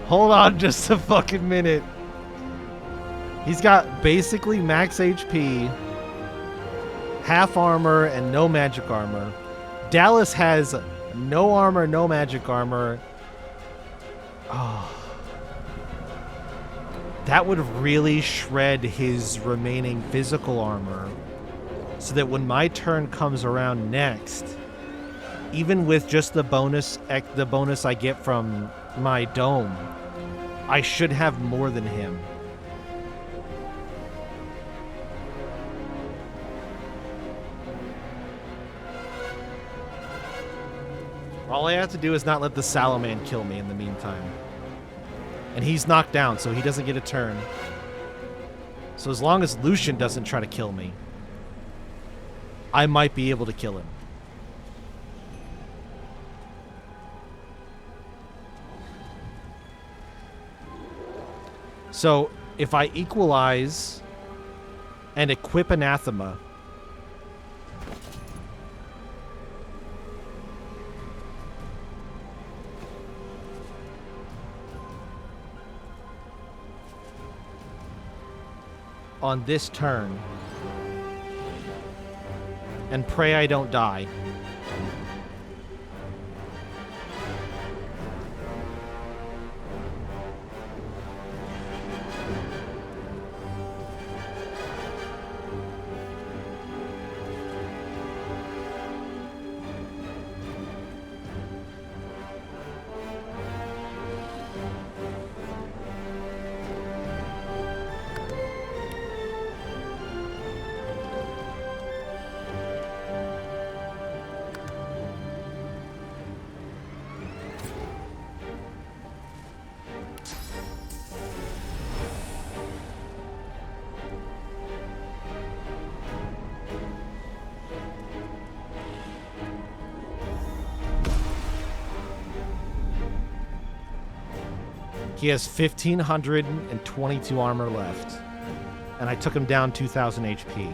Hold on just a fucking minute. He's got basically max HP, half armor, and no magic armor. Dallas has no armor, no magic armor. Oh. That would really shred his remaining physical armor, so that when my turn comes around next, even with just the bonus I get from my dome, I should have more than him. All I have to do is not let the Salaman kill me in the meantime. And he's knocked down, so he doesn't get a turn. So as long as Lucian doesn't try to kill me, I might be able to kill him. So if I equalize and equip Anathema, on this turn and pray I don't die, He has 1,522 armor left. And I took him down 2,000 HP.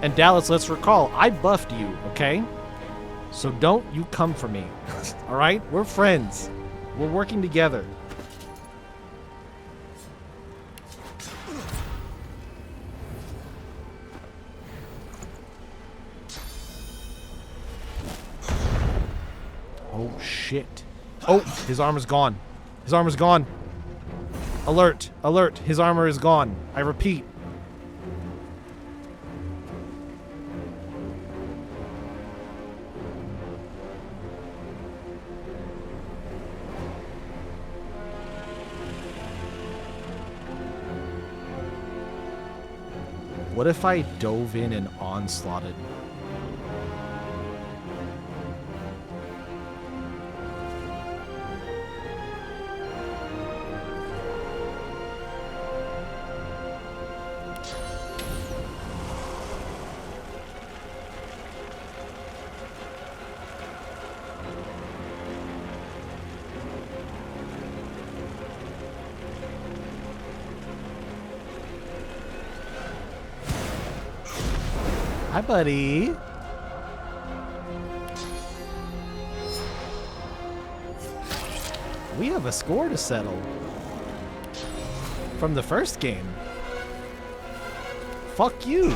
And Dallas, let's recall, I buffed you, okay? So don't you come for me. All right? We're friends. We're working together. Oh, shit. Oh, his armor's gone. His armor's gone. Alert. Alert. His armor is gone. I repeat. What if I dove in and onslaughted? Hi, buddy. We have a score to settle from the first game. Fuck you.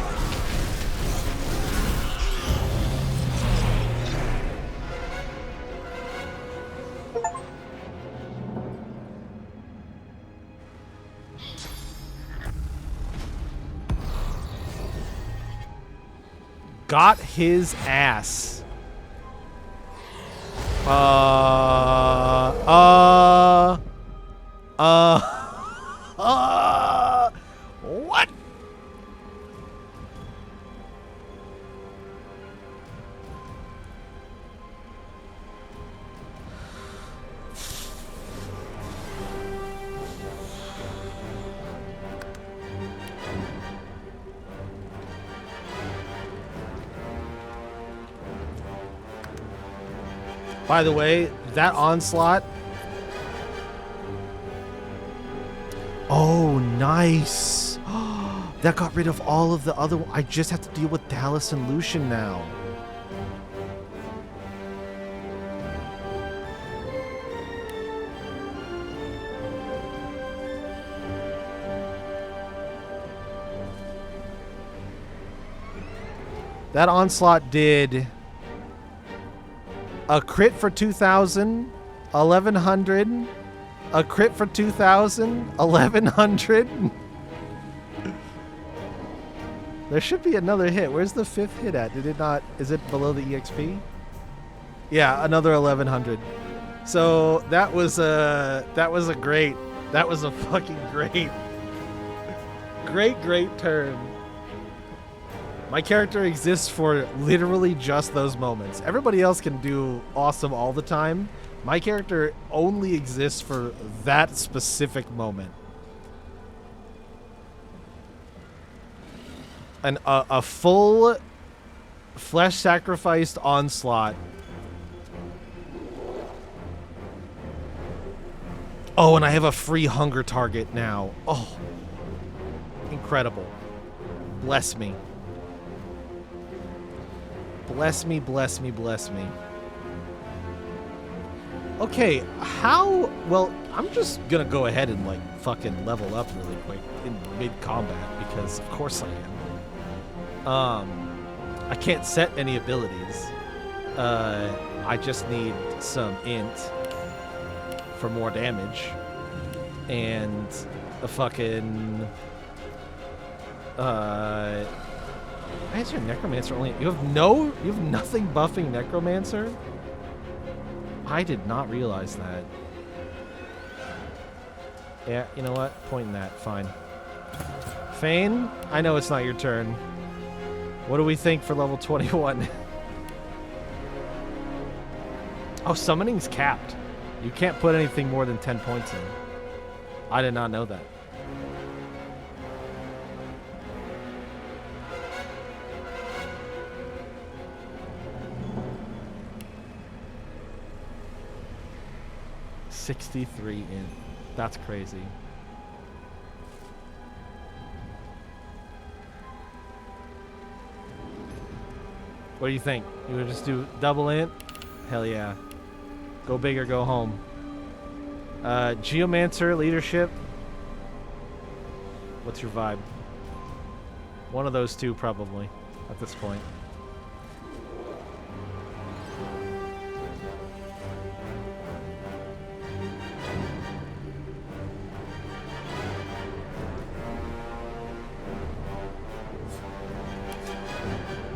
Got his ass. What? By the way, that onslaught. Oh, nice. That got rid of all of the other. I just have to deal with Dallas and Lucian now. That onslaught did a crit for 2,000, 1,100, a crit for 2,000, 1,100. There should be another hit. Where's the fifth hit at? Did it not? Is it below the EXP? Yeah, another 1,100. So that was a fucking great turn. My character exists for literally just those moments. Everybody else can do awesome all the time. My character only exists for that specific moment. And a full flesh sacrificed onslaught. Oh, and I have a free hunger target now. Oh, incredible. Bless me. Bless me, bless me, bless me. Okay, how... Well, I'm just gonna go ahead and, like, fucking level up really quick in mid-combat, because of course I am. I can't set any abilities. I just need some int for more damage. And a fucking... Why is your Necromancer only... You have nothing buffing Necromancer? I did not realize that. Yeah, you know what? Point in that. Fine. Fane, I know it's not your turn. What do we think for level 21? Oh, summoning's capped. You can't put anything more than 10 points in. I did not know that. 63 in. That's crazy. What do you think? You would just do double int? Hell yeah. Go big or go home. Geomancer, leadership. What's your vibe? One of those two, probably, at this point.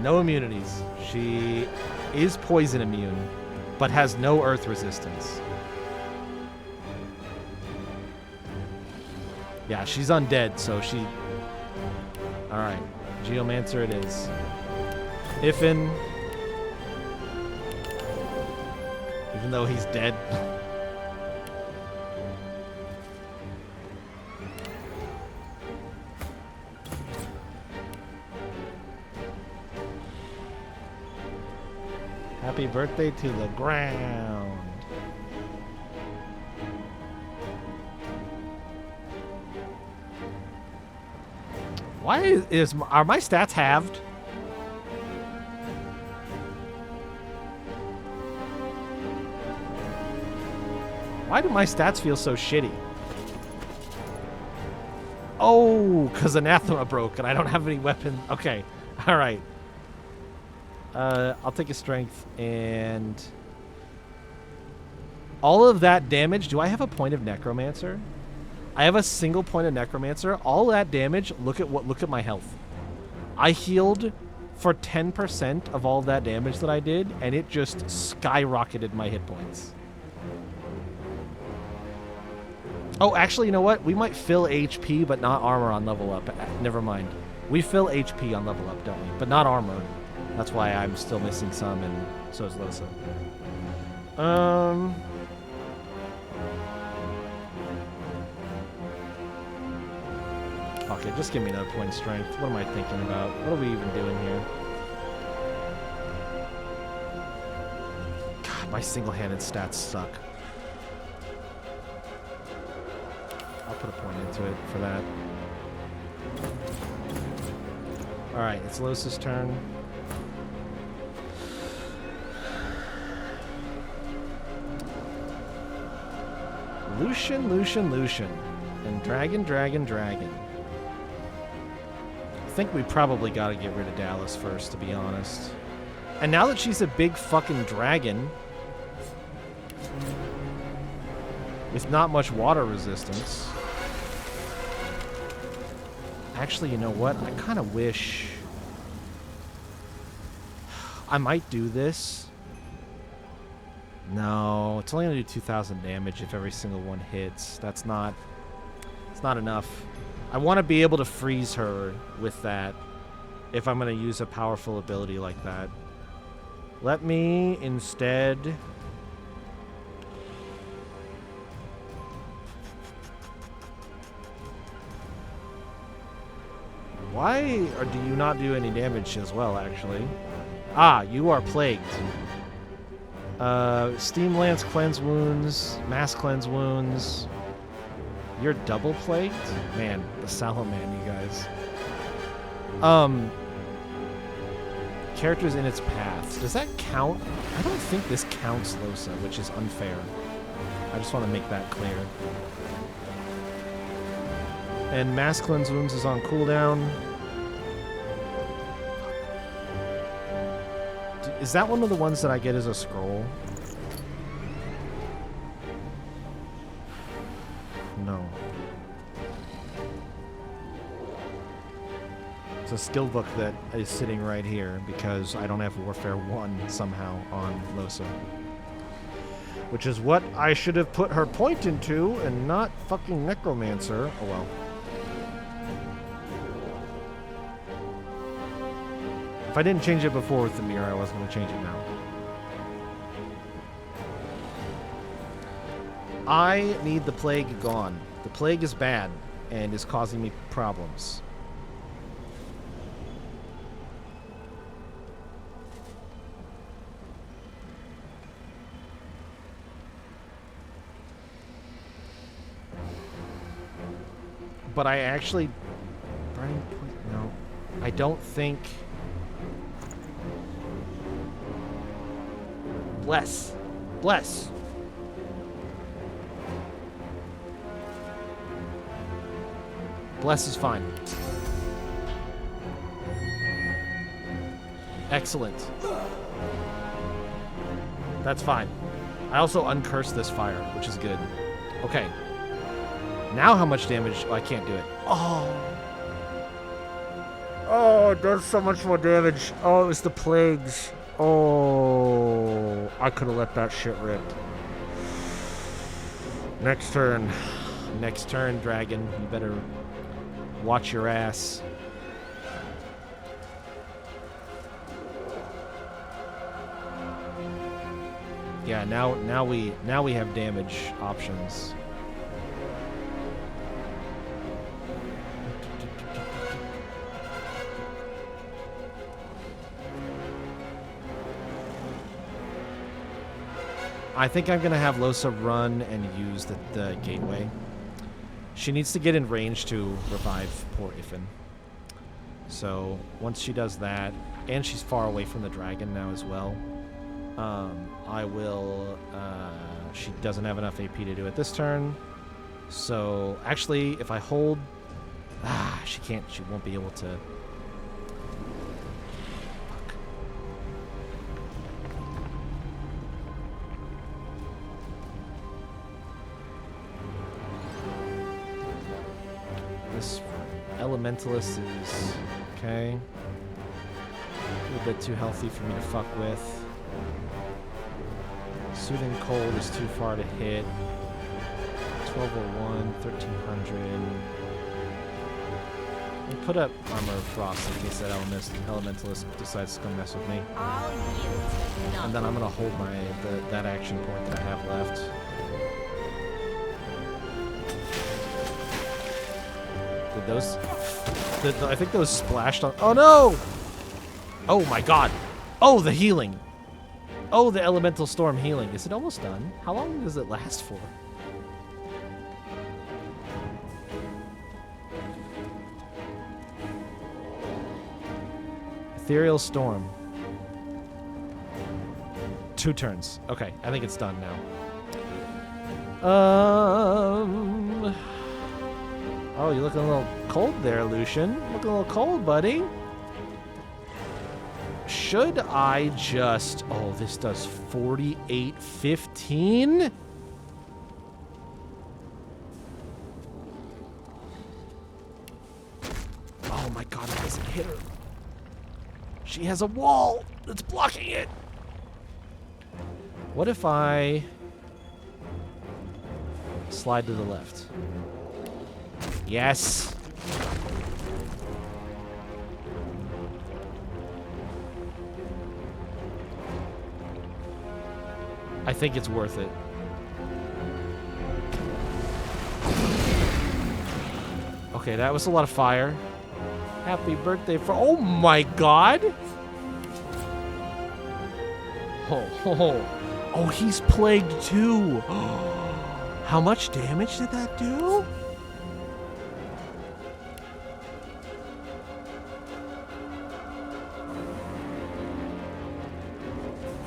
No immunities. She is poison immune, but has no earth resistance. Yeah, she's undead, so she... Alright, Geomancer it is. Ifin. Even though he's dead. Happy birthday to the ground. Why are my stats halved? Why do my stats feel so shitty? Oh, because Anathema broke and I don't have any weapon. Okay, all right. I'll take a strength and all of that damage. Do I have a point of Necromancer? I have a single point of Necromancer. All that damage. Look at my health. I healed for 10% of all that damage that I did, and it just skyrocketed my hit points. Oh, actually, you know what? We might fill HP, but not armor on level up. Never mind. We fill HP on level up, don't we? But not armor. That's why I'm still missing some, and so is Losa. Fuck it, just give me another point of strength. What am I thinking about? What are we even doing here? God, my single-handed stats suck. I'll put a point into it for that. Alright, it's Losa's turn. Lucian, Lucian, Lucian. And Dragon, Dragon, Dragon. I think we probably gotta get rid of Dallas first, to be honest. And now that she's a big fucking dragon with not much water resistance. Actually, you know what? I kind of wish I might do this. No, it's only gonna do 2,000 damage if every single one hits. It's not enough. I want to be able to freeze her with that if I'm gonna use a powerful ability like that. Let me instead... Why or do you not do any damage as well, actually? Ah, you are plagued. Steam Lance cleanse wounds, mass cleanse wounds. You're double plagued? Man, the Salaman, you guys. Characters in its path. Does that count? I don't think this counts Losa, which is unfair. I just want to make that clear. And mass cleanse wounds is on cooldown. Is that one of the ones that I get as a scroll? No. It's a skill book that is sitting right here because I don't have Warfare 1 somehow on Losa. Which is what I should have put her point into and not fucking Necromancer. Oh well. If I didn't change it before with the mirror, I wasn't going to change it now. I need the plague gone. The plague is bad and is causing me problems. but I actually... Burning point... No. I don't think... Bless. Bless. Bless is fine. Excellent. That's fine. I also uncursed this fire, which is good. Okay. Now how much damage? Oh, I can't do it. Oh. Oh, it does so much more damage. Oh, it was the plagues. Oh. I could have let that shit rip. Next turn. Next turn, dragon. You better watch your ass. Yeah, now we have damage options. I think I'm gonna have Losa run and use the gateway. She needs to get in range to revive poor Ifin. So once she does that, and she's far away from the dragon now as well, I will... she doesn't have enough AP to do it this turn. So actually, if I hold... she can't. She won't be able to... Fuck. This Elementalist is... okay. A little bit too healthy for me to fuck with. Soothing Cold is too far to hit. 1201, 1300. I'll put up Armor of Frost in case that Elementalist decides to come mess with me. And then I'm gonna hold that action point that I have left. Did those... I think those splashed on... Oh no! Oh my god! Oh, the healing! Oh, the Elemental Storm healing. Is it almost done? How long does it last for? Ethereal Storm. 2 turns. Okay, I think it's done now. Oh, you're looking a little cold there, Lucian. Looking a little cold, buddy. Should I just... Oh, this does 4815? Oh my god, it hasn't hit her. She has a wall that's blocking it. What if I slide to the left? Yes. I think it's worth it. Okay, that was a lot of fire. Happy birthday for... Oh my god! Oh, he's plagued too. How much damage did that do?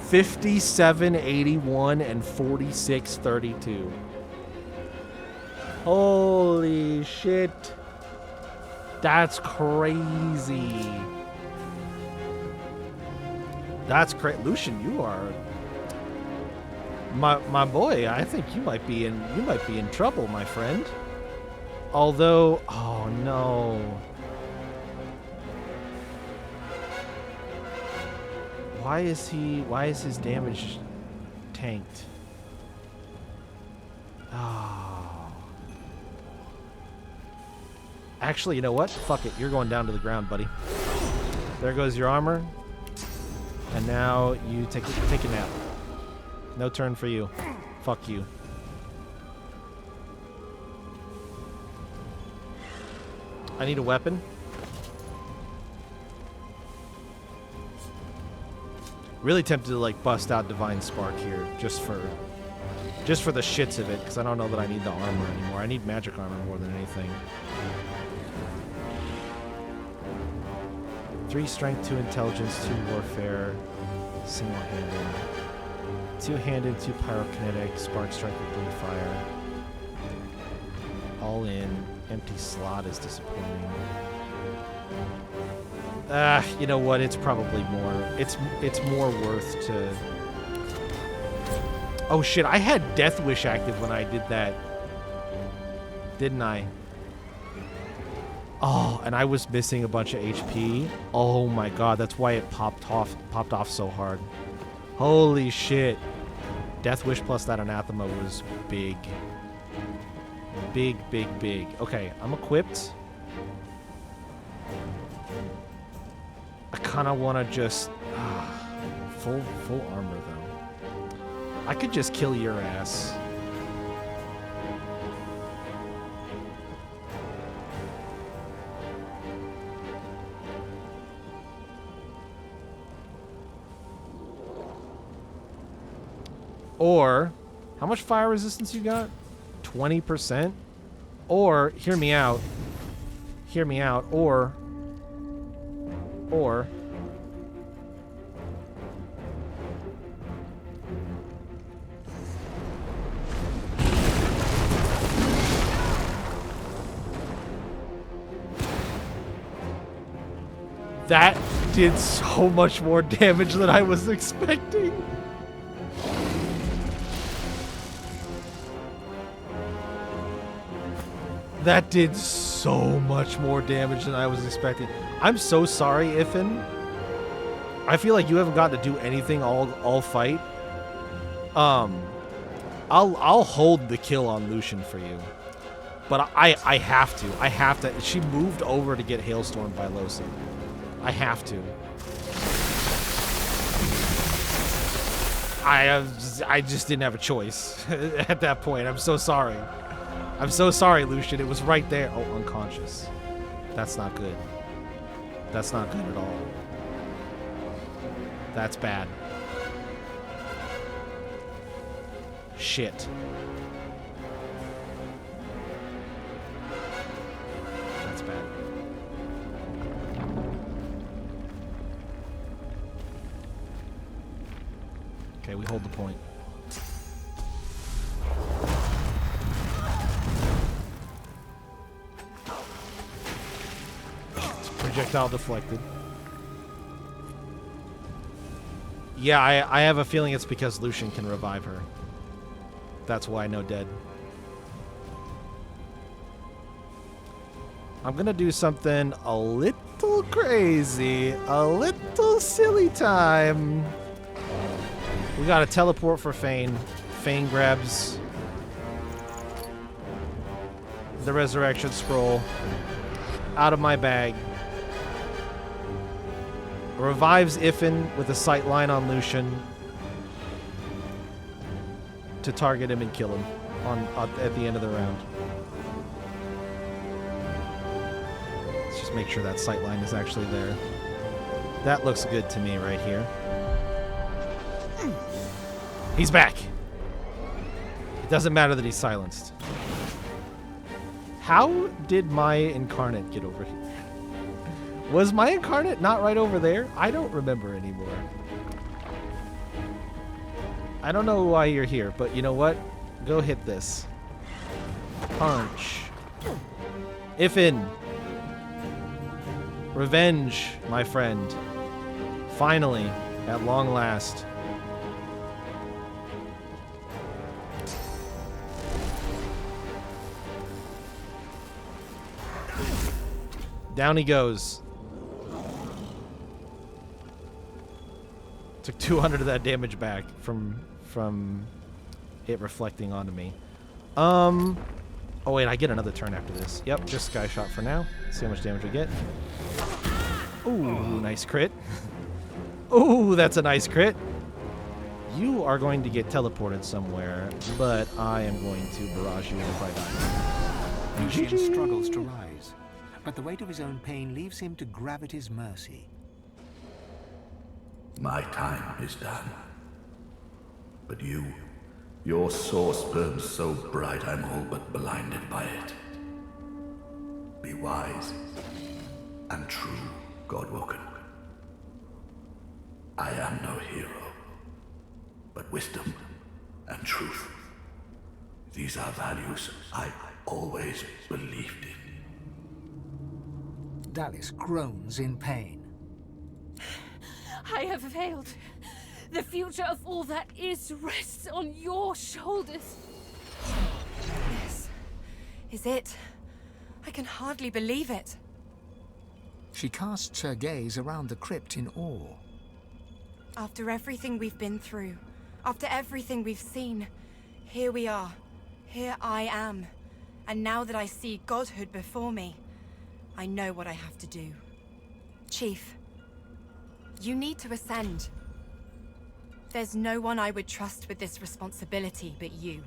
$57.81 and $46.32. Holy shit. That's crazy. That's crazy. Lucian, you are my boy. I think you might be in trouble, my friend. Although, oh no. Why is his damage tanked? Oh. Actually, you know what? Fuck it. You're going down to the ground, buddy. There goes your armor. And now you take a nap. No turn for you. Fuck you. I need a weapon. Really tempted to like bust out Divine Spark here, just for the shits of it, because I don't know that I need the armor anymore. I need magic armor more than anything. 3 strength, 2 intelligence, 2 warfare, single-handed, 2-handed, 2 pyrokinetic, spark strike with blue fire. All in. Empty slot is disappointing. You know what? It's probably more. It's more worth to. Oh shit! I had Death Wish active when I did that, didn't I? Oh, and I was missing a bunch of HP. Oh my god, that's why it popped off so hard. Holy shit! Death Wish plus that Anathema was big. Big, big, big. Okay, I'm equipped. I kind of want to just full armor though. I could just kill your ass. Or how much fire resistance you got? 20%? Or hear me out. Hear me out. Or that did so much more damage than I was expecting. That did so much more damage than I was expecting. I'm so sorry, Ifin. I feel like you haven't gotten to do anything all fight. I'll hold the kill on Lucian for you. But I have to. I have to. She moved over to get Hailstormed by Losa. I have to. I just didn't have a choice at that point. I'm so sorry. I'm so sorry, Lucian. It was right there. Oh, unconscious. That's not good. That's not good at all. That's bad. Shit. That's bad. Okay, we hold the point. Projectile deflected. Yeah, I have a feeling it's because Lucian can revive her. That's why no dead. I'm gonna do something a little crazy, a little silly time. We got a teleport for Fane. Fane grabs the resurrection scroll out of my bag. Revives Ifin with a sight line on Lucian to target him and kill him at the end of the round. Let's just make sure that sight line is actually there. That looks good to me right here. He's back. It doesn't matter that he's silenced. How did my incarnate get over here? Was my incarnate not right over there? I don't remember anymore. I don't know why you're here, but you know what? Go hit this. Punch. Ifin. Revenge, my friend. Finally, at long last. Down he goes. Took 200 of that damage back from it reflecting onto me. Oh wait, I get another turn after this. Yep, just Sky Shot for now. See how much damage we get. Ooh, nice crit. Ooh, that's a nice crit. You are going to get teleported somewhere, but I am going to barrage you if I die. Lucian struggles to rise, but the weight of his own pain leaves him to gravity's mercy. My time is done. But your source burns so bright I'm all but blinded by it. Be wise and true, Godwoken. I am no hero, but wisdom and truth. These are values I always believed in. Dallis groans in pain. I have failed. The future of all that is rests on your shoulders. This is it. I can hardly believe it. She casts her gaze around the crypt in awe. After everything we've been through, after everything we've seen, here we are. Here I am. And now that I see godhood before me, I know what I have to do. Chief, you need to ascend. There's no one I would trust with this responsibility but you.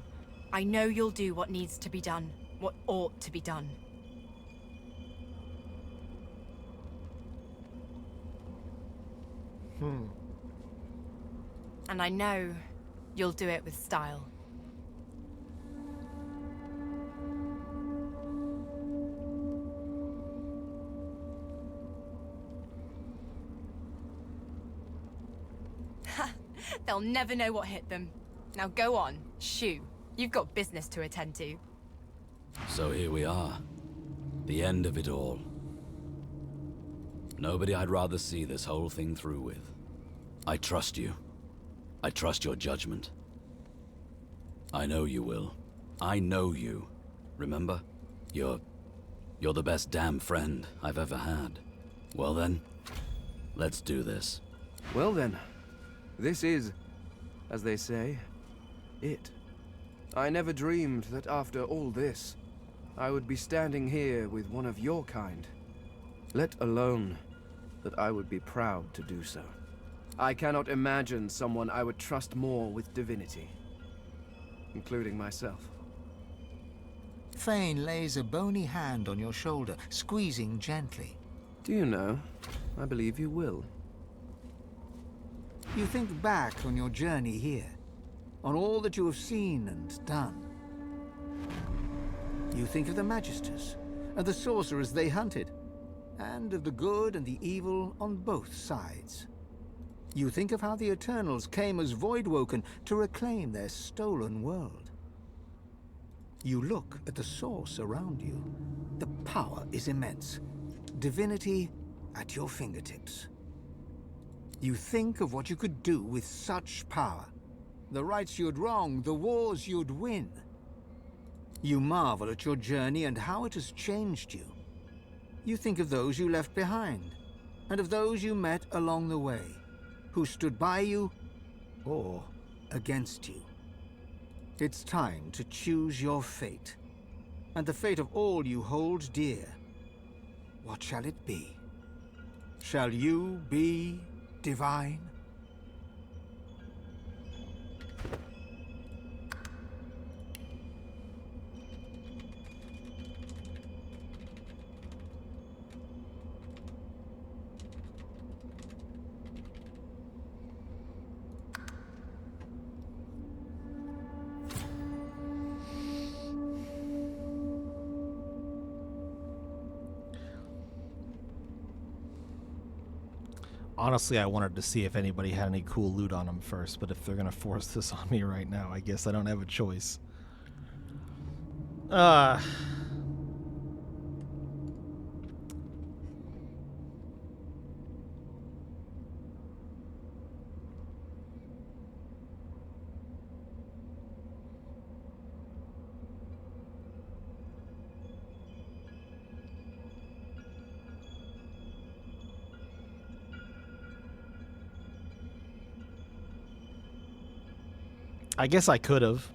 I know you'll do what needs to be done, what ought to be done. And I know you'll do it with style. They'll never know what hit them. Now go on, shoo. You've got business to attend to. So here we are. The end of it all. Nobody I'd rather see this whole thing through with. I trust you. I trust your judgment. I know you will. I know you. Remember? You're the best damn friend I've ever had. Well then, let's do this. Well then, this is, as they say, it. I never dreamed that after all this, I would be standing here with one of your kind. Let alone that I would be proud to do so. I cannot imagine someone I would trust more with divinity, including myself. Thane lays a bony hand on your shoulder, squeezing gently. Do you know, I believe you will. You think back on your journey here, on all that you have seen and done. You think of the Magisters, and the sorcerers they hunted, and of the good and the evil on both sides. You think of how the Eternals came as Voidwoken to reclaim their stolen world. You look at the source around you. The power is immense. Divinity at your fingertips. You think of what you could do with such power. The rights you'd wrong, the wars you'd win. You marvel at your journey and how it has changed you. You think of those you left behind, and of those you met along the way, who stood by you or against you. It's time to choose your fate, and the fate of all you hold dear. What shall it be? Shall you be divine? Honestly, I wanted to see if anybody had any cool loot on them first, but if they're gonna force this on me right now, I guess I don't have a choice. I guess I could have.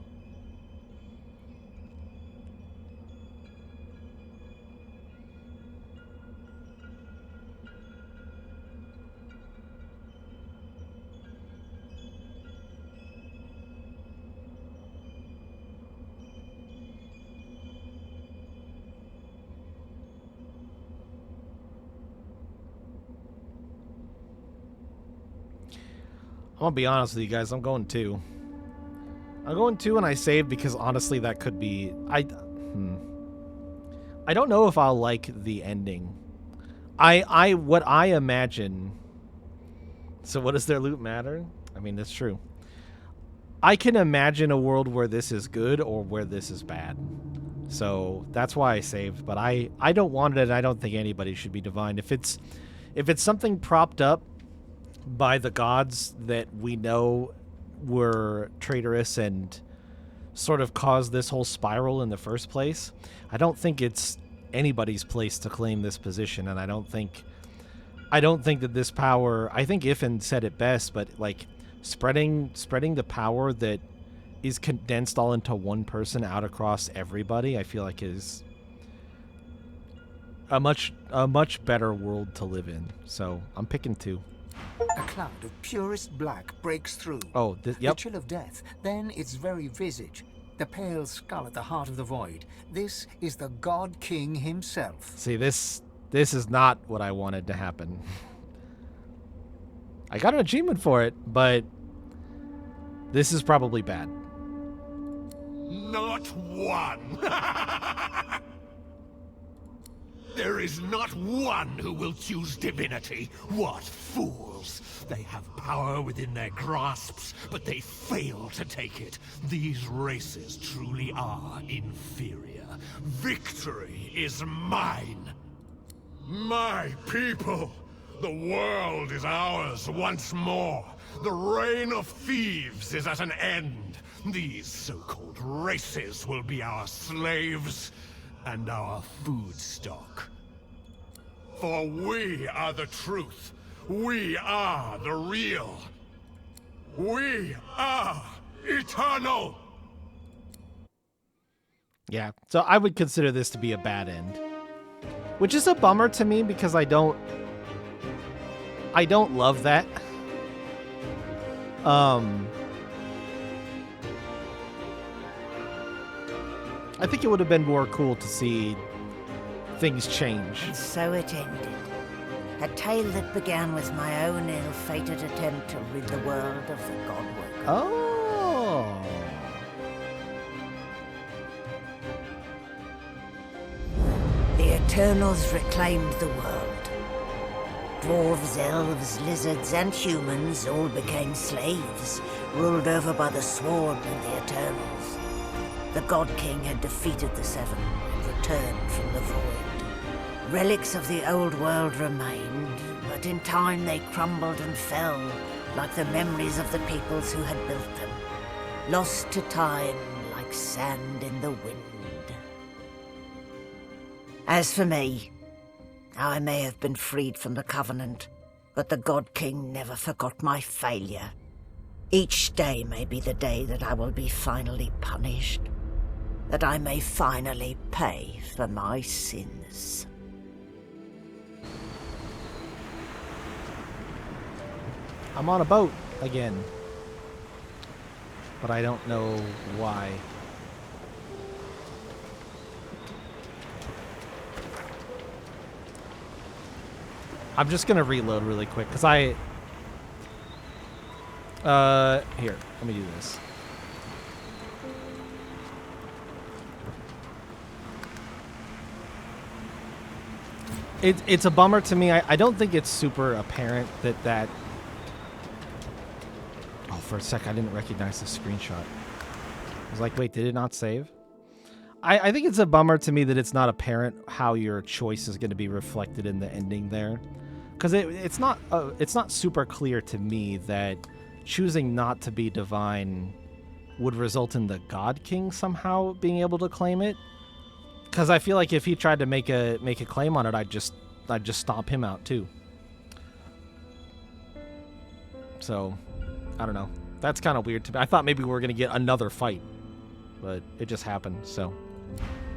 I'm gonna be honest with you guys, I'm going 2. I'm going 2 and I saved because honestly that could be... I don't know if I'll like the ending. What I imagine So what does their loot matter? I mean, that's true. I can imagine a world where this is good or where this is bad. So that's why I saved. But I don't want it, and I don't think anybody should be divine. If it's something propped up by the gods that we know were traitorous and sort of caused this whole spiral in the first place, I don't think it's anybody's place to claim this position, and I don't think that this power, I think Ifin said it best, but like spreading the power that is condensed all into one person out across everybody, I feel like is a much better world to live in. So I'm picking 2. A cloud of purest black breaks through. Oh, yep. The chill of death, then its very visage. The pale skull at the heart of the void. This is the God King himself. See, this is not what I wanted to happen. I got an achievement for it, but this is probably bad. Not one! There is not one who will choose divinity. What fools! They have power within their grasps, but they fail to take it. These races truly are inferior. Victory is mine. My people! The world is ours once more. The reign of thieves is at an end. These so-called races will be our slaves and our food stock. For we are the truth. We are the real. We are eternal. Yeah, so I would consider this to be a bad end. Which is a bummer to me because I don't love that. I think it would have been more cool to see things change. And so it ended. A tale that began with my own ill-fated attempt to rid the world of the godwork. Oh. The Eternals reclaimed the world. Dwarves, elves, lizards, and humans all became slaves, ruled over by the Sworn and the Eternals. The God King had defeated the Seven and returned from the void. Relics of the old world remained, but in time they crumbled and fell, like the memories of the peoples who had built them, lost to time like sand in the wind. As for me, I may have been freed from the Covenant, but the God King never forgot my failure. Each day may be the day that I will be finally punished, that I may finally pay for my sins. I'm on a boat again, but I don't know why. I'm just gonna reload really quick because here, let me do this. It's a bummer to me. I don't think it's super apparent that oh, for a sec I didn't recognize the screenshot. I was like, wait, did it not save? I think it's a bummer to me that it's not apparent how your choice is going to be reflected in the ending there, because it's not super clear to me that choosing not to be divine would result in the God King somehow being able to claim it. Because I feel like if he tried to make a claim on it, I'd just stomp him out too. So I don't know. That's kind of weird to me. I thought maybe we were going to get another fight, but it just happened. So.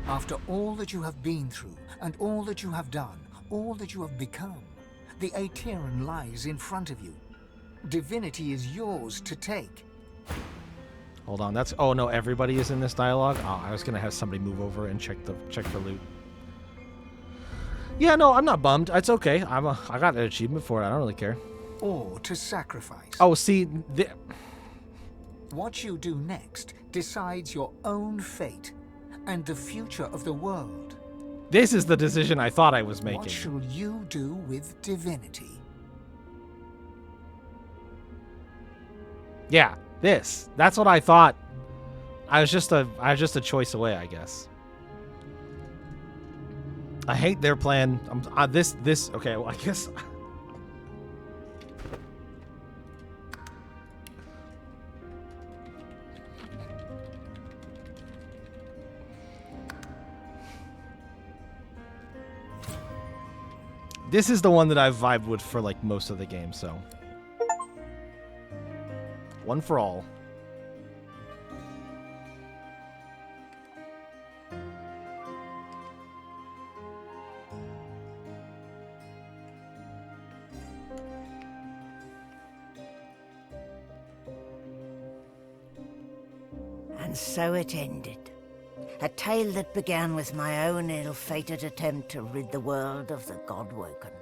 After all that you have been through, and all that you have done, all that you have become, the Aeteran lies in front of you. Divinity is yours to take. Hold on, oh no, everybody is in this dialogue? Oh, I was gonna have somebody move over and check for loot. Yeah, no, I'm not bummed. It's okay. I got an achievement for it. I don't really care. Or to sacrifice. Oh, see, what you do next decides your own fate and the future of the world. This is the decision I thought I was making. What shall you do with divinity? Yeah, this. That's what I thought. I was just a choice away, I guess. I hate their plan. Okay, well, I guess. This is the one that I've vibed with for like most of the game, so. One for all. And so it ended. A tale that began with my own ill-fated attempt to rid the world of the Godwoken.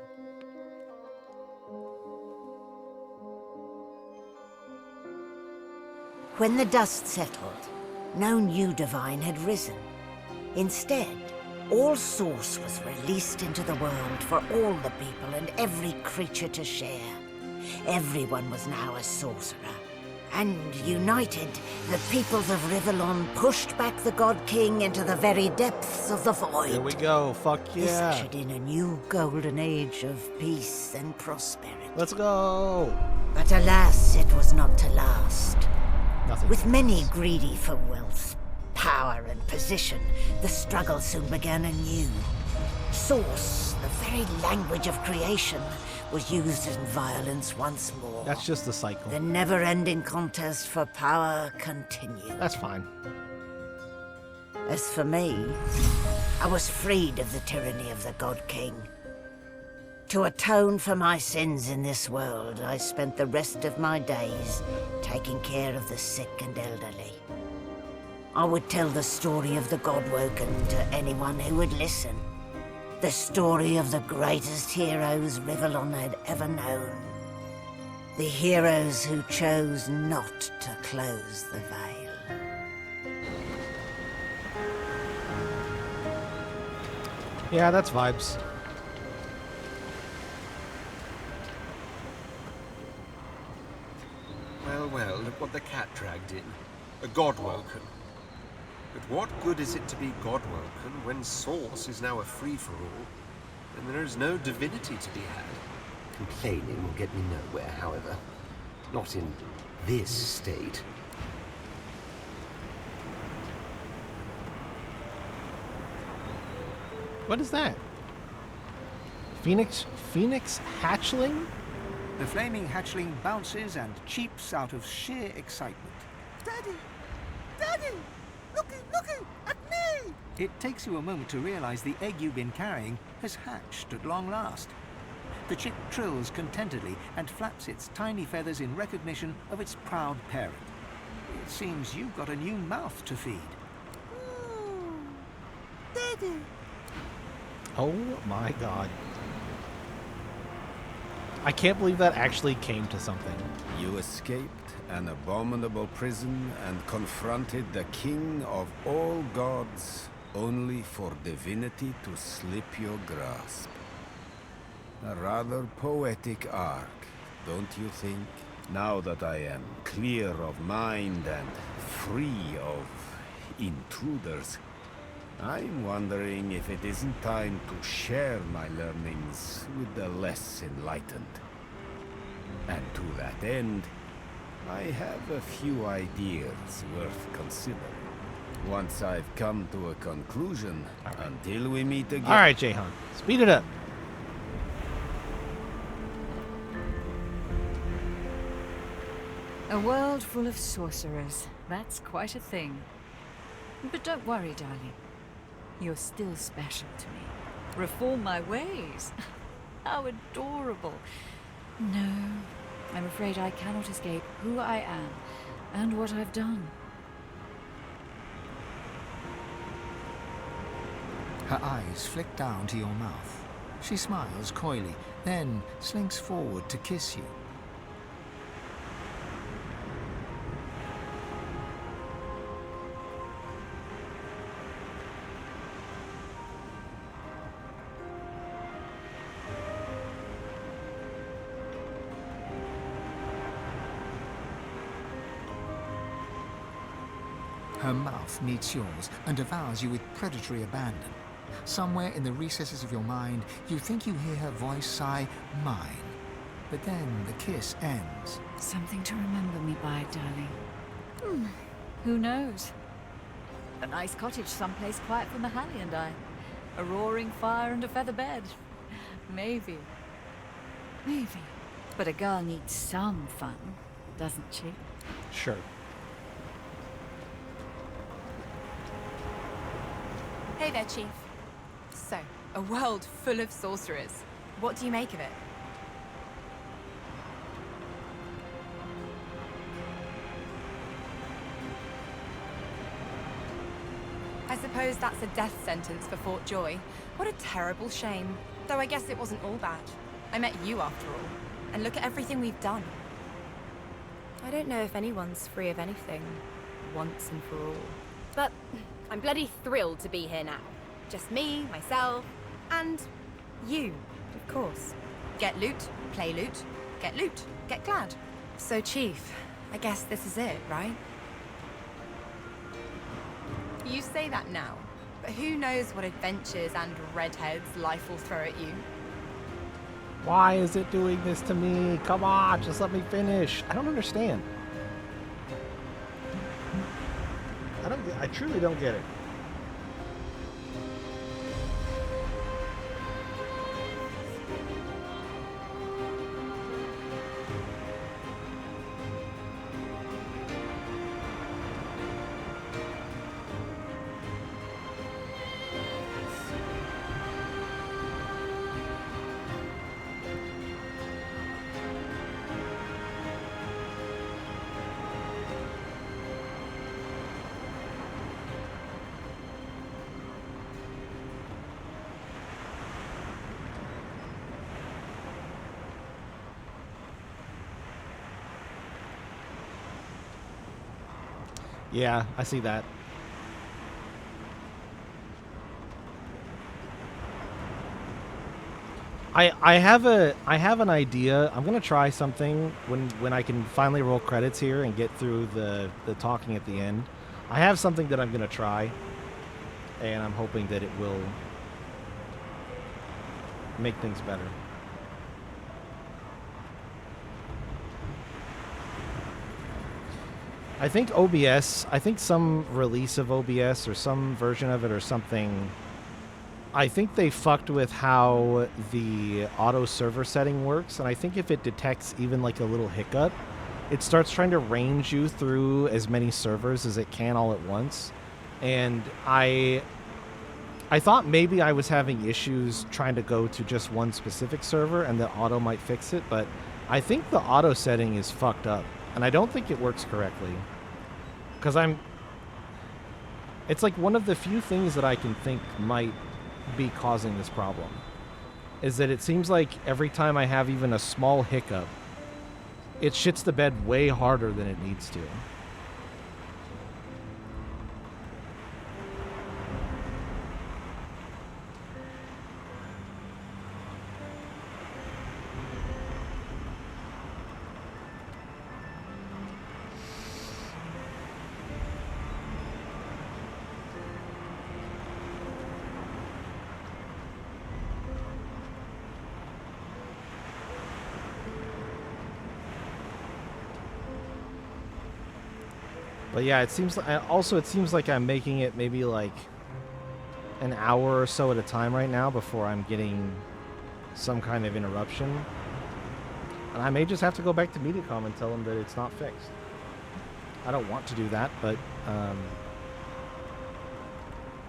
When the dust settled, no new divine had risen. Instead, all Source was released into the world for all the people and every creature to share. Everyone was now a sorcerer. And united, the peoples of Rivellon pushed back the God King into the very depths of the void. Here we go. Fuck yeah. This ushered in a new golden age of peace and prosperity. Let's go. But alas, it was not to last. Nothing. With many greedy for wealth, power, and position, the struggle soon began anew. Source, the very language of creation, was used in violence once more. That's just the cycle. The never-ending contest for power continued. That's fine. As for me, I was freed of the tyranny of the God King. To atone for my sins in this world, I spent the rest of my days taking care of the sick and elderly. I would tell the story of the Godwoken to anyone who would listen. The story of the greatest heroes Rivellon had ever known. The heroes who chose not to close the veil. Yeah, that's vibes. Well, well, look what the cat dragged in. A Godwoken. But what good is it to be Godwoken when Source is now a free-for-all, and there is no divinity to be had? Complaining will get me nowhere, however. Not in this state. What is that? Phoenix hatchling? The flaming hatchling bounces and cheeps out of sheer excitement. Daddy! Daddy! Looky at me! It takes you a moment to realize the egg you've been carrying has hatched at long last. The chick trills contentedly and flaps its tiny feathers in recognition of its proud parent. It seems you've got a new mouth to feed. Daddy! Oh my god. I can't believe that actually came to something. You escaped an abominable prison and confronted the king of all gods, only for Divinity to slip your grasp. A rather poetic arc, don't you think? Now that I am clear of mind and free of intruders, I'm wondering if it isn't time to share my learnings with the less enlightened. And to that end, I have a few ideas worth considering. Once I've come to a conclusion, until we meet again... Alright, Jahan. Speed it up. A world full of sorcerers. That's quite a thing. But don't worry, darling. You're still special to me. Reform my ways. How adorable. No, I'm afraid I cannot escape who I am and what I've done. Her eyes flick down to your mouth. She smiles coyly, then slinks forward to kiss you. Her mouth meets yours and devours you with predatory abandon. Somewhere in the recesses of your mind, you think you hear her voice sigh, mine. But then the kiss ends. Something to remember me by, darling. Who knows? A nice cottage someplace quiet for Mahalia and I. A roaring fire and a feather bed. Maybe. Maybe. But a girl needs some fun, doesn't she? Sure. Hey there, Chief. So, a world full of sorcerers. What do you make of it? I suppose that's a death sentence for Fort Joy. What a terrible shame. Though I guess it wasn't all bad. I met you after all. And look at everything we've done. I don't know if anyone's free of anything, once and for all. But I'm bloody thrilled to be here now. Just me, myself, and you, of course. Get loot, play loot, get glad. So, Chief, I guess this is it, right? You say that now, but who knows what adventures and redheads life will throw at you? Why is it doing this to me? Come on, just let me finish. I don't understand. I truly don't get it. Yeah, I see that. I have an idea. I'm gonna try something when I can finally roll credits here and get through the talking at the end. I have something that I'm gonna try, and I'm hoping that it will make things better. I think OBS, I think some release of OBS or some version of it or something, I think they fucked with how the auto server setting works, and I think if it detects even like a little hiccup, it starts trying to range you through as many servers as it can all at once. And I thought maybe I was having issues trying to go to just one specific server and the auto might fix it, but I think the auto setting is fucked up, and I don't think it works correctly. Because it's like one of the few things that I can think might be causing this problem, is that it seems like every time I have even a small hiccup, it shits the bed way harder than it needs to. But yeah, it seems like I'm making it maybe like an hour or so at a time right now before I'm getting some kind of interruption. And I may just have to go back to Mediacom and tell them that it's not fixed. I don't want to do that, but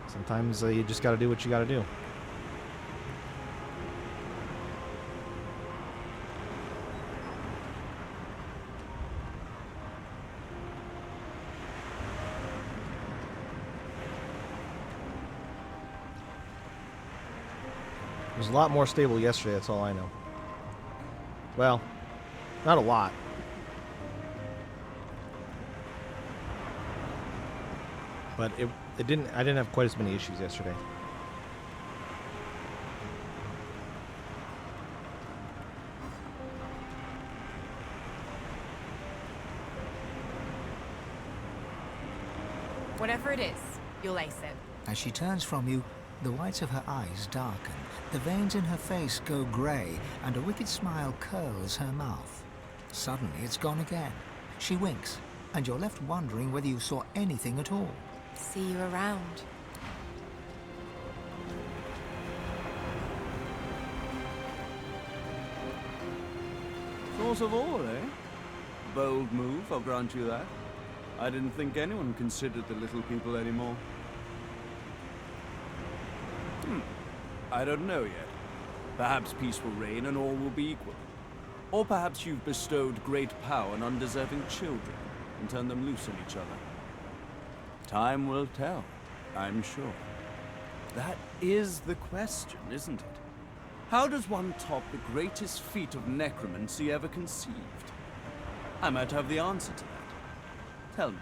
sometimes you just gotta do what you gotta do. It was a lot more stable yesterday, that's all I know. Well, not a lot. But I didn't have quite as many issues yesterday. Whatever it is, you'll ace it. As she turns from you, the whites of her eyes darken, the veins in her face go grey, and a wicked smile curls her mouth. Suddenly it's gone again. She winks, and you're left wondering whether you saw anything at all. See you around. Source of all, eh? Bold move, I'll grant you that. I didn't think anyone considered the little people anymore. I don't know yet. Perhaps peace will reign and all will be equal. Or perhaps you've bestowed great power on undeserving children and turned them loose on each other. Time will tell, I'm sure. That is the question, isn't it? How does one top the greatest feat of necromancy ever conceived? I might have the answer to that. Tell me,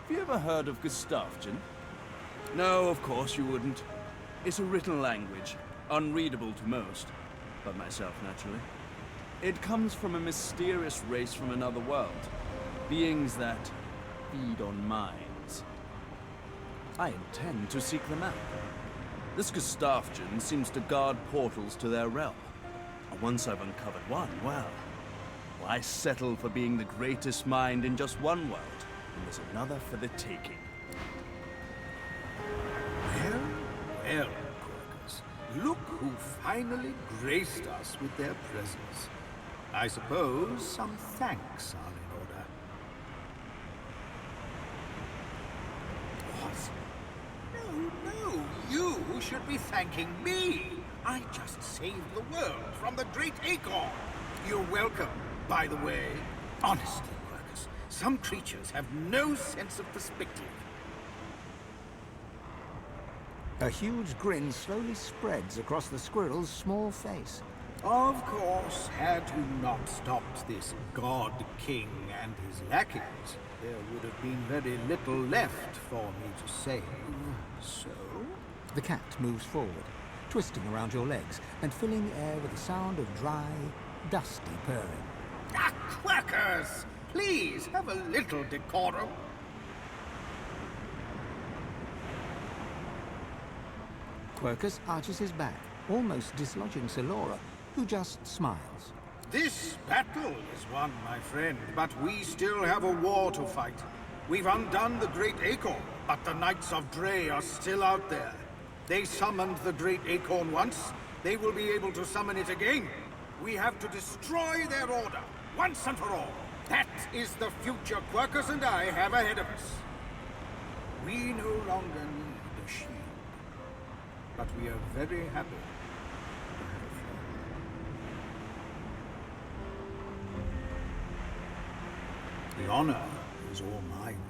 have you ever heard of Gustavgen? No, of course you wouldn't. It's a written language, unreadable to most, but myself naturally. It comes from a mysterious race from another world, beings that feed on minds. I intend to seek them out. This Gustavgen seems to guard portals to their realm. And once I've uncovered one, well, why settle for being the greatest mind in just one world when there's another for the taking? Well, well, Quirkers, look who finally graced us with their presence. I suppose some thanks are in order. What? No, you should be thanking me. I just saved the world from the Great Acorn. You're welcome, by the way. Honestly, Quirkers, some creatures have no sense of perspective. A huge grin slowly spreads across the squirrel's small face. Of course, had you not stopped this God King and his lackeys, there would have been very little left for me to save. So? The cat moves forward, twisting around your legs and filling the air with the sound of dry, dusty purring. Ah, Quirkers! Please, have a little decorum. Quirkus arches his back, almost dislodging Selora, who just smiles. This battle is won, my friend, but we still have a war to fight. We've undone the Great Acorn, but the Knights of Dre are still out there. They summoned the Great Acorn once. They will be able to summon it again. We have to destroy their order, once and for all. That is the future Quirkus and I have ahead of us. We no longer need a shield, but we are very happy to have a friend. The honor is all mine.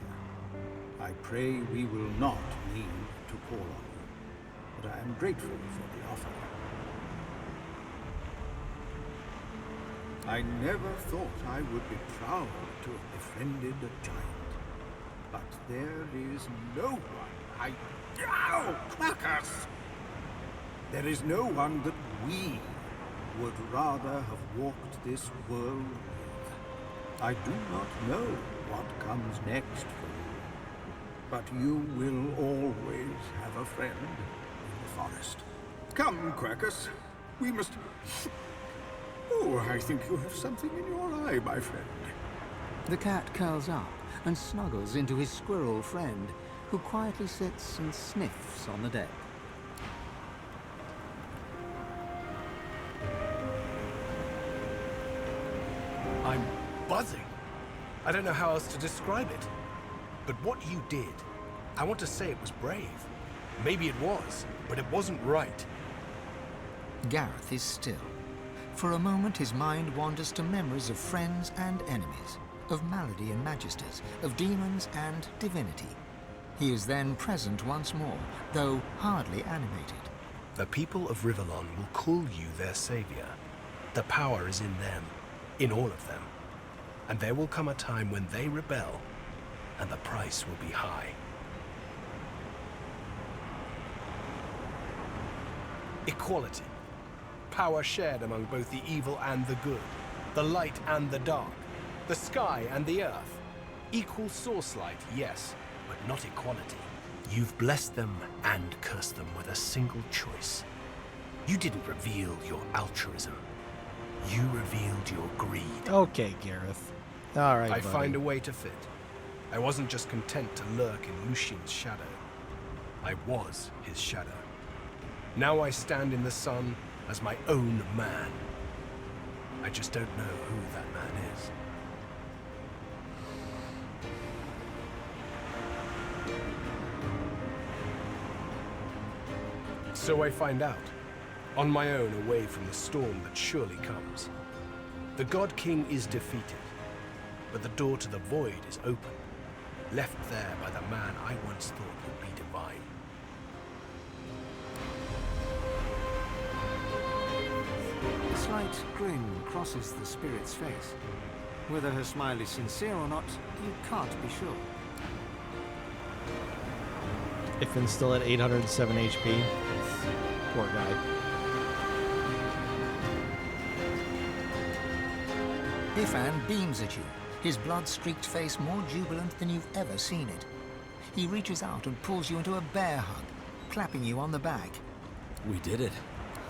I pray we will not need to call on you, but I am grateful for the offer. I never thought I would be proud to have befriended a giant, but there is no one Oh, Quirkers! There is no one that we would rather have walked this world with. I do not know what comes next for you, but you will always have a friend in the forest. Come, Quirkers. We must... Oh, I think you have something in your eye, my friend. The cat curls up and snuggles into his squirrel friend, who quietly sits and sniffs on the deck. I'm buzzing. I don't know how else to describe it. But what you did, I want to say it was brave. Maybe it was, but it wasn't right. Gareth is still. For a moment his mind wanders to memories of friends and enemies, of malady and magisters, of demons and divinity. He is then present once more, though hardly animated. The people of Rivellon will call you their savior. The power is in them, in all of them. And there will come a time when they rebel, and the price will be high. Equality. Power shared among both the evil and the good, the light and the dark, the sky and the earth. Equal source light, yes, but not equality. You've blessed them and cursed them with a single choice. You didn't reveal your altruism. You revealed your greed. Okay, Gareth. All right, I buddy. find a way to fit. I wasn't just content to lurk in Lucian's shadow. I was his shadow. Now I stand in the sun as my own man. I just don't know who that man is. So I find out, on my own away from the storm that surely comes. The God King is defeated, but the door to the void is open, left there by the man I once thought would be divine. A slight grin crosses the spirit's face. Whether her smile is sincere or not, you can't be sure. Iffin's still at 807 HP. Poor guy. Ifan beams at you, his blood-streaked face more jubilant than you've ever seen it. He reaches out and pulls you into a bear hug, clapping you on the back. We did it.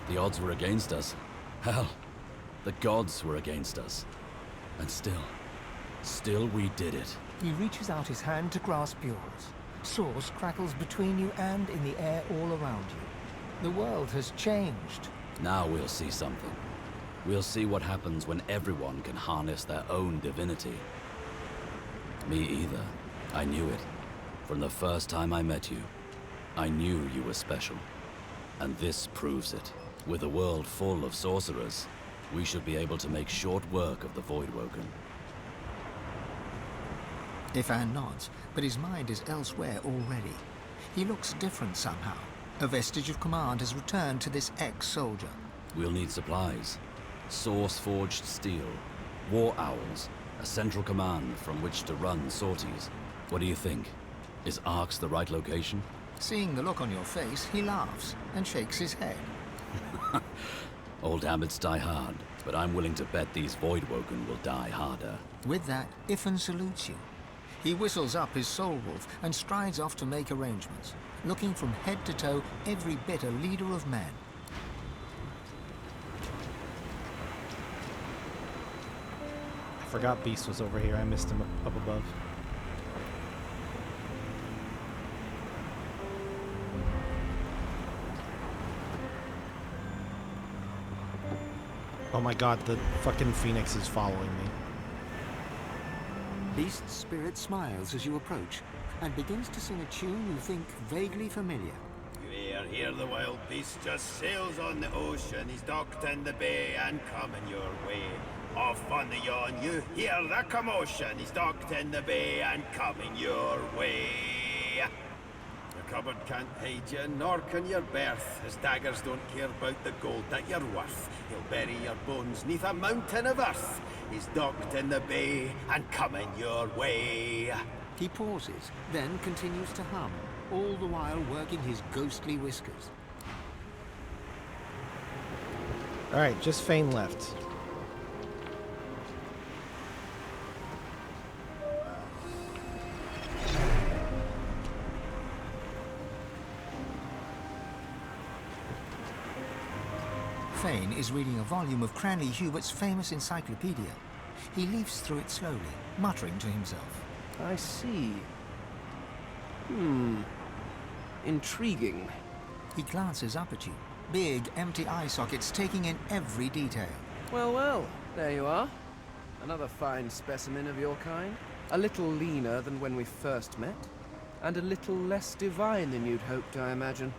The odds were against us. Hell, the gods were against us. And still we did it. He reaches out his hand to grasp yours. Source crackles between you and in the air all around you. The world has changed. Now we'll see something. We'll see what happens when everyone can harness their own divinity. Me either. I knew it. From the first time I met you, I knew you were special. And this proves it. With a world full of sorcerers, we should be able to make short work of the Voidwoken. Ifan nods, but his mind is elsewhere already. He looks different somehow. A vestige of command has returned to this ex-soldier. We'll need supplies. Source-forged steel, war owls, a central command from which to run sorties. What do you think? Is Arx the right location? Seeing the look on your face, he laughs and shakes his head. Old habits die hard, but I'm willing to bet these Voidwoken will die harder. With that, Ifan salutes you. He whistles up his soul wolf and strides off to make arrangements, looking from head to toe every bit a leader of men. I forgot Beast was over here. I missed him up above. Oh my god, the fucking Phoenix is following me. Beast's spirit smiles as you approach, and begins to sing a tune you think vaguely familiar. Here the wild beast just sails on the ocean. He's docked in the bay and coming your way. Off on the yawn, you hear the commotion. He's docked in the bay and coming your way. The cupboard can't hide you, nor can your berth. His daggers don't care about the gold that you're worth. He'll bury your bones neath a mountain of earth. He's docked in the bay and coming your way. He pauses, then continues to hum, all the while working his ghostly whiskers. Alright, just Fane left. Fane is reading a volume of Cranley Hubert's famous encyclopedia. He leafs through it slowly, muttering to himself. I see. Intriguing. He glances up at you, big, empty eye sockets taking in every detail. Well, well, there you are. Another fine specimen of your kind. A little leaner than when we first met, and a little less divine than you'd hoped, I imagine.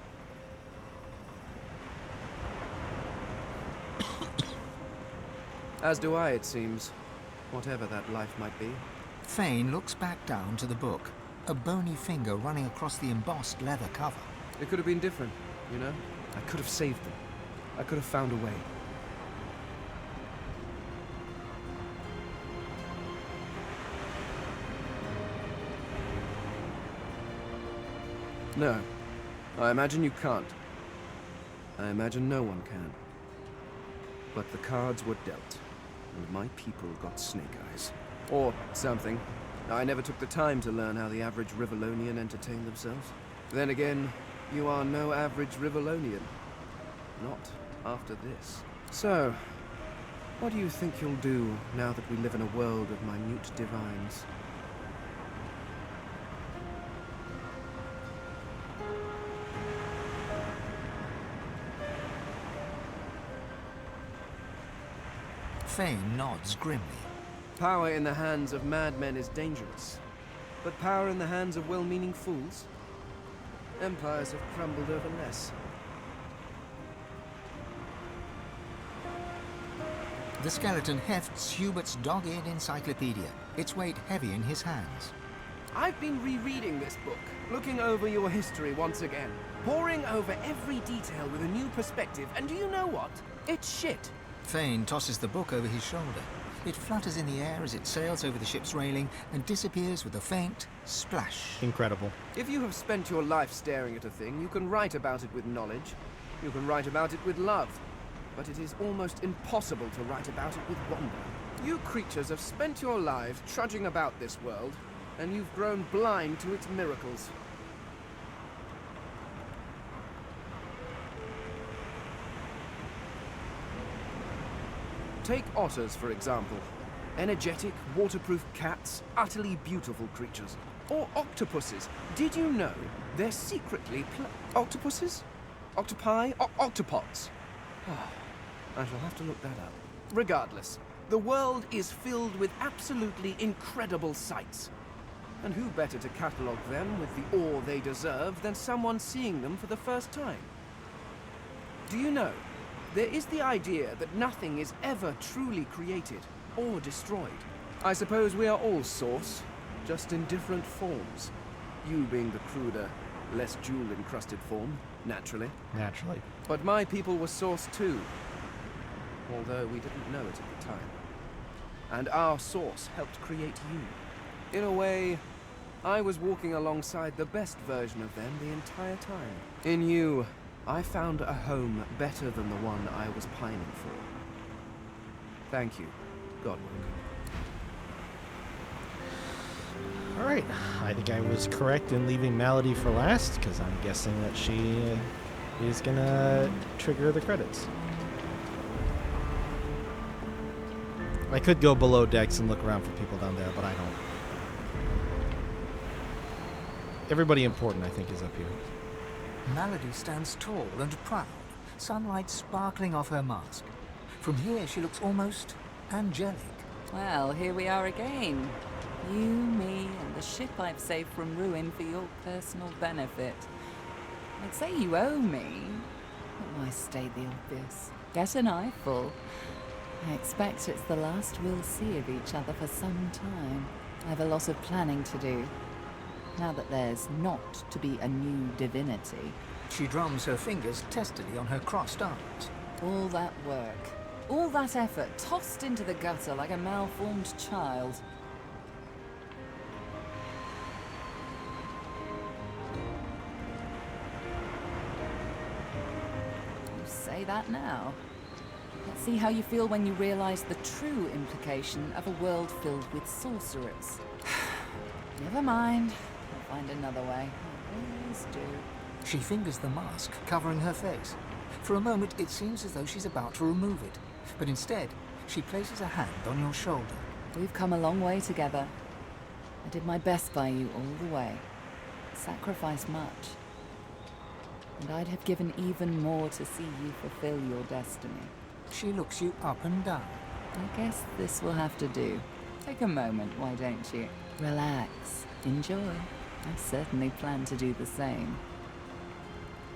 As do I, it seems. Whatever that life might be. Fane looks back down to the book, a bony finger running across the embossed leather cover. It could have been different, you know? I could have saved them. I could have found a way. No. I imagine you can't. I imagine no one can. But the cards were dealt, and my people got snake eyes. Or something. I never took the time to learn how the average Rivellonian entertained themselves. Then again, you are no average Rivellonian. Not after this. So, what do you think you'll do now that we live in a world of minute divines? Fane nods grimly. Power in the hands of madmen is dangerous. But power in the hands of well-meaning fools? Empires have crumbled over less. The skeleton hefts Hubert's dog-eared encyclopedia, its weight heavy in his hands. I've been rereading this book, looking over your history once again, poring over every detail with a new perspective, and do you know what? It's shit. Fane tosses the book over his shoulder. It flutters in the air as it sails over the ship's railing and disappears with a faint splash. Incredible. If you have spent your life staring at a thing, you can write about it with knowledge. You can write about it with love. But it is almost impossible to write about it with wonder. You creatures have spent your lives trudging about this world, and you've grown blind to its miracles. Take otters, for example. Energetic, waterproof cats, utterly beautiful creatures. Or octopuses. Did you know they're secretly octopuses? Octopi? Octopods. I shall have to look that up. Regardless, the world is filled with absolutely incredible sights. And who better to catalogue them with the awe they deserve than someone seeing them for the first time? Do you know, there is the idea that nothing is ever truly created or destroyed. I suppose we are all Source, just in different forms. You being the cruder, less jewel-encrusted form, naturally. Naturally. But my people were Source too, although we didn't know it at the time. And our Source helped create you. In a way, I was walking alongside the best version of them the entire time. In you, I found a home better than the one I was pining for. Thank you, Godwoken. Alright, I think I was correct in leaving Malady for last, because I'm guessing that she is gonna trigger the credits. I could go below decks and look around for people down there, but I don't. Everybody important, I think, is up here. Malady stands tall and proud, sunlight sparkling off her mask. From here, she looks almost angelic. Well, here we are again. You, me, and the ship I've saved from ruin for your personal benefit. I'd say you owe me, but why state the obvious? Get an eyeful. I expect it's the last we'll see of each other for some time. I have a lot of planning to do. Now that there's not to be a new divinity. She drums her fingers testily on her crossed arms. All that work, all that effort, tossed into the gutter like a malformed child. You say that now. Let's see how you feel when you realize the true implication of a world filled with sorcerers. Never mind. I'll find another way. I always do. She fingers the mask, covering her face. For a moment, it seems as though she's about to remove it. But instead, she places a hand on your shoulder. We've come a long way together. I did my best by you all the way. Sacrificed much. And I'd have given even more to see you fulfill your destiny. She looks you up and down. I guess this will have to do. Take a moment, why don't you? Relax. Enjoy. I certainly plan to do the same.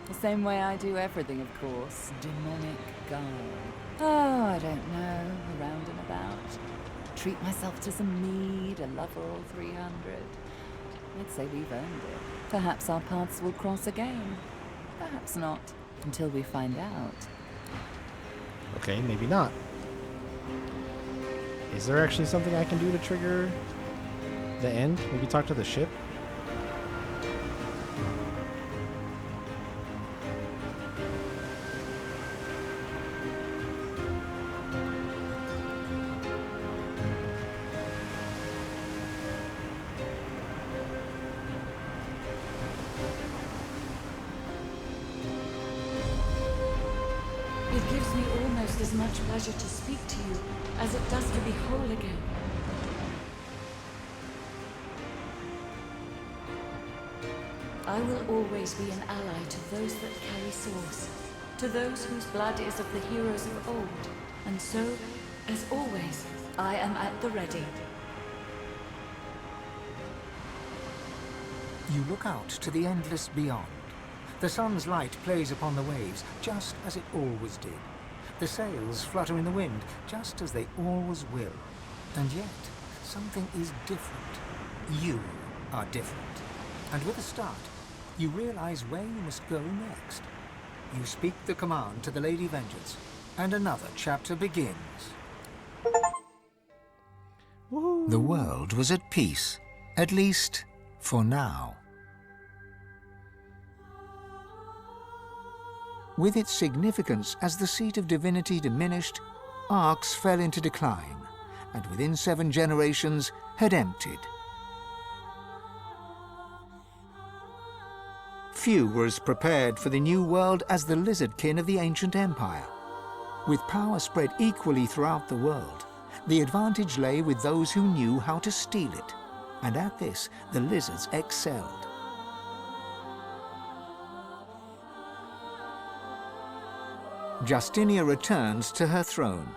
The same way I do everything, of course. Demonic guile. Oh, I don't know. Around and about. Treat myself to some mead, a Lovell 300. I'd say we've earned it. Perhaps our paths will cross again. Perhaps not. Until we find out. Okay, maybe not. Is there actually something I can do to trigger the end? Maybe talk to the ship? much pleasure to speak to you as it does to be whole again. I will always be an ally to those that carry swords, to those whose blood is of the heroes of old. And so, as always, I am at the ready. You look out to the endless beyond. The sun's light plays upon the waves, just as it always did. The sails flutter in the wind, just as they always will. And yet, something is different. You are different. And with a start, you realize where you must go next. You speak the command to the Lady Vengeance, and another chapter begins. The world was at peace, at least for now. With its significance as the seat of divinity diminished, Arx fell into decline, and within 7 generations had emptied. Few were as prepared for the new world as the lizardkin of the ancient empire. With power spread equally throughout the world, the advantage lay with those who knew how to steal it, and at this the lizards excelled. Justinia returned to her throne.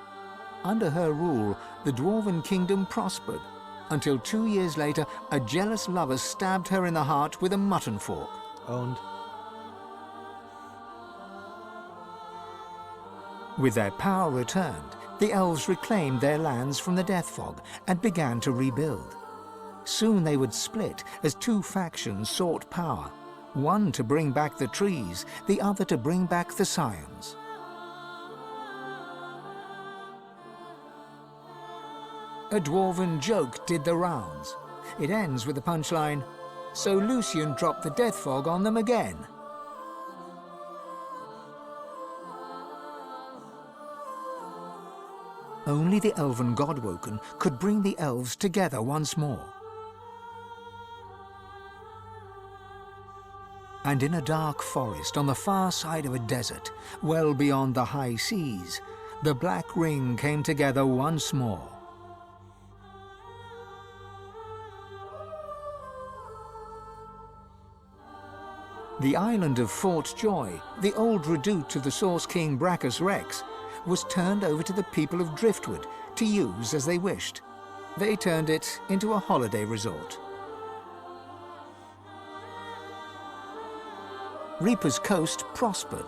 Under her rule, the Dwarven kingdom prospered, until 2 years later, a jealous lover stabbed her in the heart with a mutton fork. Owned. With their power returned, the elves reclaimed their lands from the Death Fog and began to rebuild. Soon they would split as 2 factions sought power, one to bring back the trees, the other to bring back the scions. A dwarven joke did the rounds. It ends with the punchline, "So Lucian dropped the Death Fog on them again." Only the elven Godwoken could bring the elves together once more. And in a dark forest on the far side of a desert, well beyond the high seas, the Black Ring came together once more. The island of Fort Joy, the old redoubt of the Source King Brachus Rex, was turned over to the people of Driftwood to use as they wished. They turned it into a holiday resort. Reaper's Coast prospered.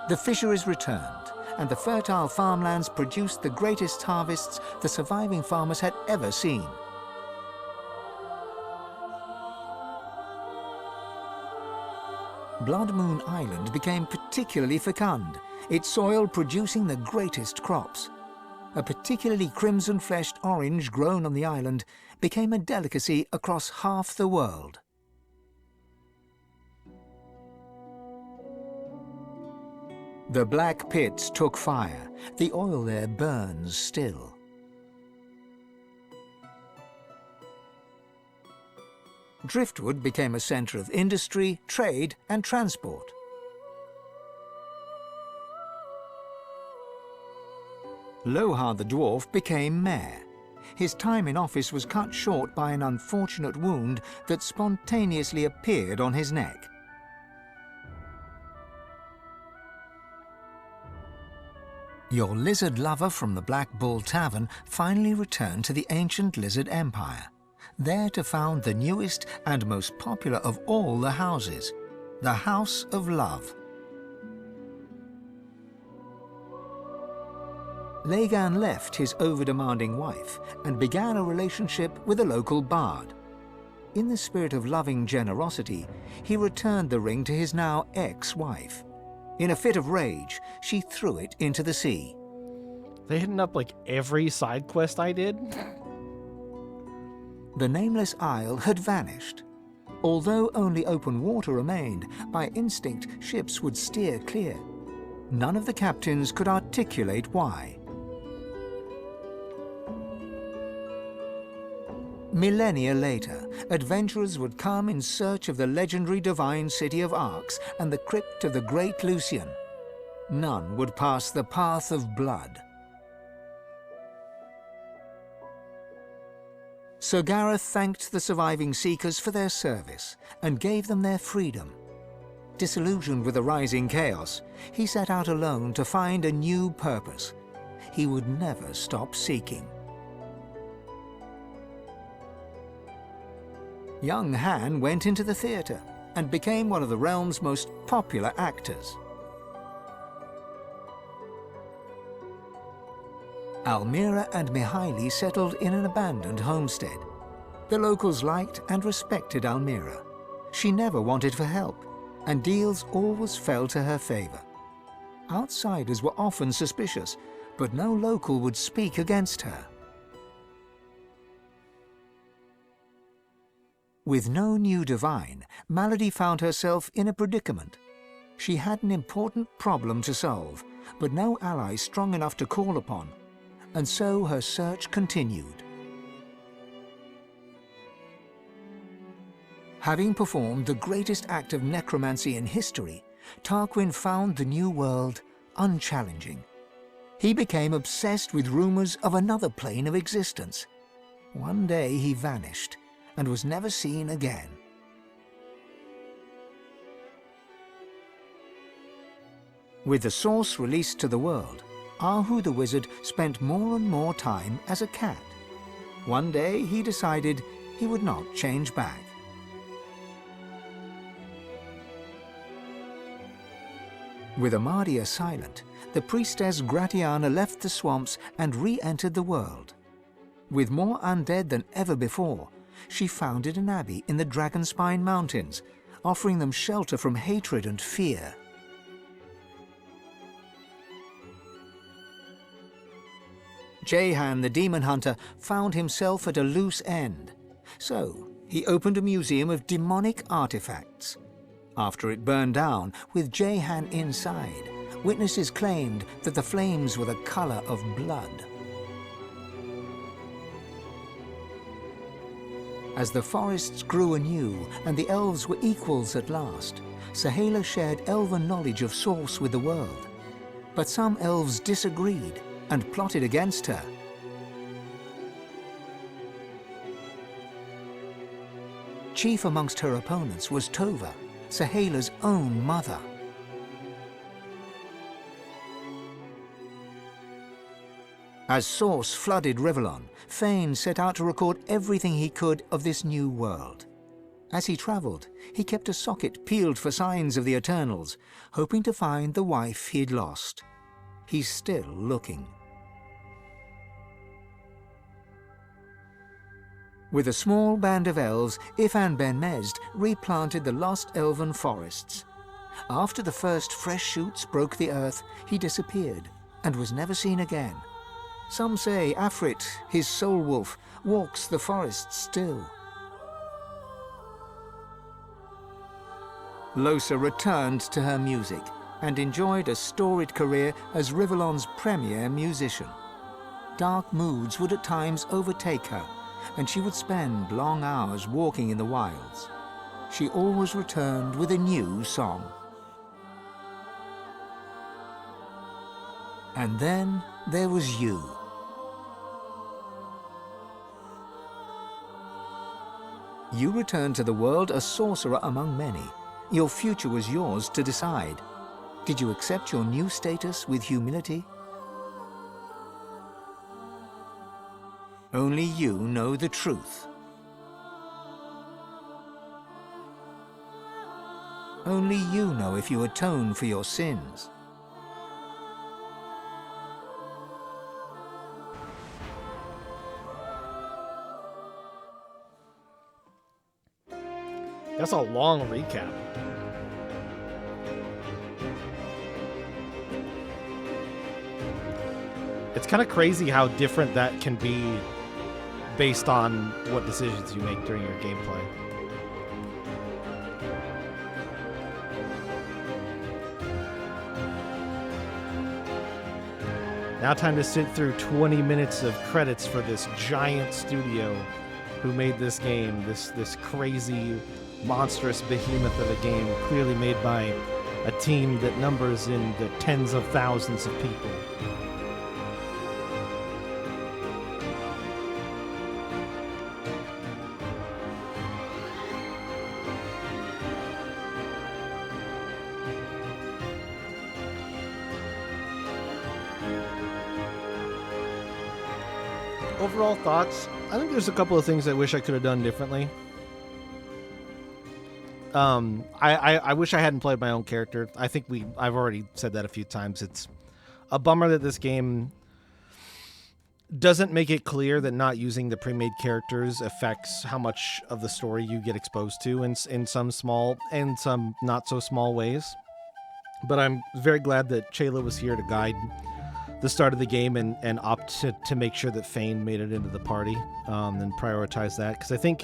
The fisheries returned, and the fertile farmlands produced the greatest harvests the surviving farmers had ever seen. Blood Moon Island became particularly fecund, its soil producing the greatest crops. A particularly crimson-fleshed orange grown on the island became a delicacy across half the world. The Black Pits took fire. The oil there burns still. Driftwood became a centre of industry, trade, and transport. Lohar the dwarf became mayor. His time in office was cut short by an unfortunate wound that spontaneously appeared on his neck. Your lizard lover from the Black Bull Tavern finally returned to the ancient lizard empire, there to found the newest and most popular of all the houses, the House of Love. Lagan left his over-demanding wife and began a relationship with a local bard. In the spirit of loving generosity, he returned the ring to his now ex-wife. In a fit of rage, she threw it into the sea. They hitting up like every side quest I did? The nameless isle had vanished. Although only open water remained, by instinct ships would steer clear. None of the captains could articulate why. Millennia later, adventurers would come in search of the legendary divine city of Arx and the crypt of the great Lucian. None would pass the path of blood. Sir Gareth thanked the surviving Seekers for their service and gave them their freedom. Disillusioned with the rising chaos, he set out alone to find a new purpose. He would never stop seeking. Young Han went into the theatre and became one of the realm's most popular actors. Almira and Mihaili settled in an abandoned homestead. The locals liked and respected Almira. She never wanted for help, and deals always fell to her favor. Outsiders were often suspicious, but no local would speak against her. With no new divine, Malady found herself in a predicament. She had an important problem to solve, but no ally strong enough to call upon, and so her search continued. Having performed the greatest act of necromancy in history, Tarquin found the new world unchallenging. He became obsessed with rumors of another plane of existence. One day he vanished and was never seen again. With the source released to the world, Ahu the wizard spent more and more time as a cat. One day he decided he would not change back. With Amadia silent, the priestess Gratiana left the swamps and re-entered the world. With more undead than ever before, she founded an abbey in the Dragonspine Mountains, offering them shelter from hatred and fear. Jehan the demon hunter found himself at a loose end, so he opened a museum of demonic artifacts. After it burned down, with Jehan inside, witnesses claimed that the flames were the color of blood. As the forests grew anew and the elves were equals at last, Sahala shared elven knowledge of Source with the world. But some elves disagreed and plotted against her. Chief amongst her opponents was Tova, Sahala's own mother. As Source flooded Rivellon, Fane set out to record everything he could of this new world. As he travelled, he kept a socket peeled for signs of the Eternals, hoping to find the wife he'd lost. He's still looking. With a small band of elves, Ifan Ben Mezd replanted the lost elven forests. After the first fresh shoots broke the earth, he disappeared and was never seen again. Some say Afrit, his soul wolf, walks the forests still. Losa returned to her music and enjoyed a storied career as Rivellon's premier musician. Dark moods would at times overtake her, and she would spend long hours walking in the wilds. She always returned with a new song. And then there was you. You returned to the world a sorcerer among many. Your future was yours to decide. Did you accept your new status with humility? Only you know the truth. Only you know if you atone for your sins. That's a long recap. It's kind of crazy how different that can be based on what decisions you make during your gameplay. Now time to sit through 20 minutes of credits for this giant studio who made this game, this crazy, monstrous behemoth of a game, clearly made by a team that numbers in the tens of thousands of people. Overall thoughts, I think there's a couple of things I wish I could have done differently. I wish I hadn't played my own character. I think I've already said that a few times. It's a bummer that this game doesn't make it clear that not using the pre-made characters affects how much of the story you get exposed to in some small and some not so small ways. But I'm very glad that Chayla was here to guide the start of the game and opt to make sure that Fane made it into the party and prioritize that, because I think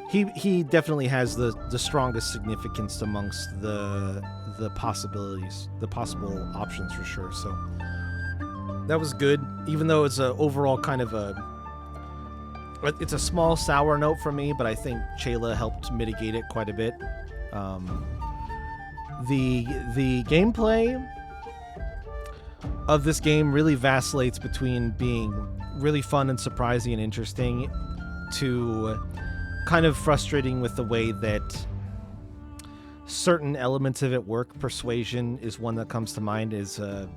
he definitely has the strongest significance amongst the possibilities, the possible options for sure. So that was good, even though it's a overall kind of it's a small sour note for me, but I think Chayla helped mitigate it quite a bit. The gameplay of this game really vacillates between being really fun and surprising and interesting to kind of frustrating with the way that certain elements of it work. Persuasion is one that comes to mind as a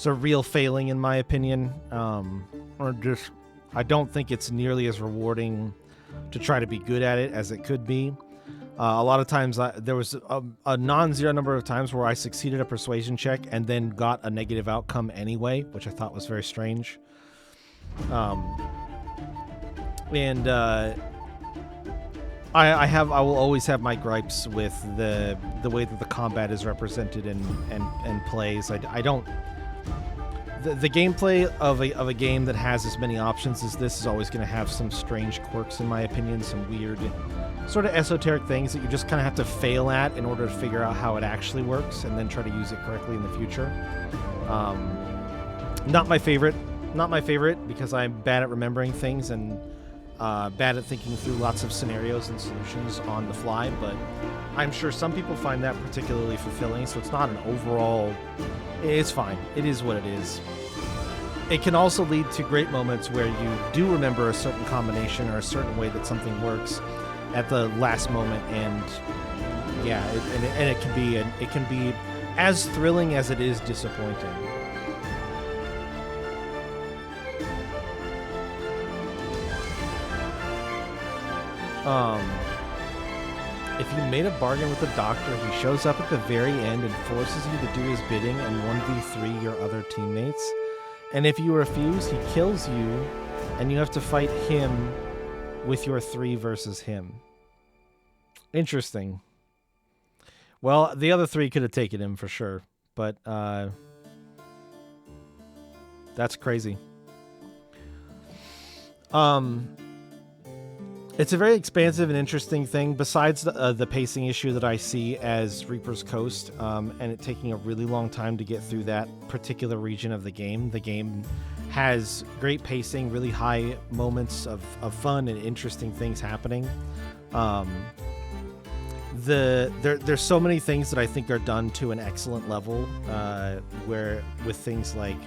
real failing, in my opinion. Or just, I don't think it's nearly as rewarding to try to be good at it as it could be. A lot of times there was a non-zero number of times where I succeeded a persuasion check and then got a negative outcome anyway, which I thought was very strange. I will always have my gripes with the way that the combat is represented and plays. I don't. The gameplay of a game that has as many options as this is always going to have some strange quirks, in my opinion, some weird sort of esoteric things that you just kind of have to fail at in order to figure out how it actually works and then try to use it correctly in the future. Not my favorite because I'm bad at remembering things and bad at thinking through lots of scenarios and solutions on the fly, but I'm sure some people find that particularly fulfilling, so it's not an overall... It's fine. It is what it is. It can also lead to great moments where you do remember a certain combination or a certain way that something works at the last moment, and yeah, it can be as thrilling as it is disappointing. If you made a bargain with the doctor, he shows up at the very end and forces you to do his bidding and 1v3 your other teammates. And if you refuse, he kills you, and you have to fight him with your 3 versus him. Interesting. Well, the other 3 could have taken him for sure, but that's crazy. It's a very expansive and interesting thing, besides the pacing issue that I see as Reaper's Coast, and it taking a really long time to get through that particular region of the game. The game has great pacing, really high moments of fun and interesting things happening. There's so many things that I think are done to an excellent level, where with things like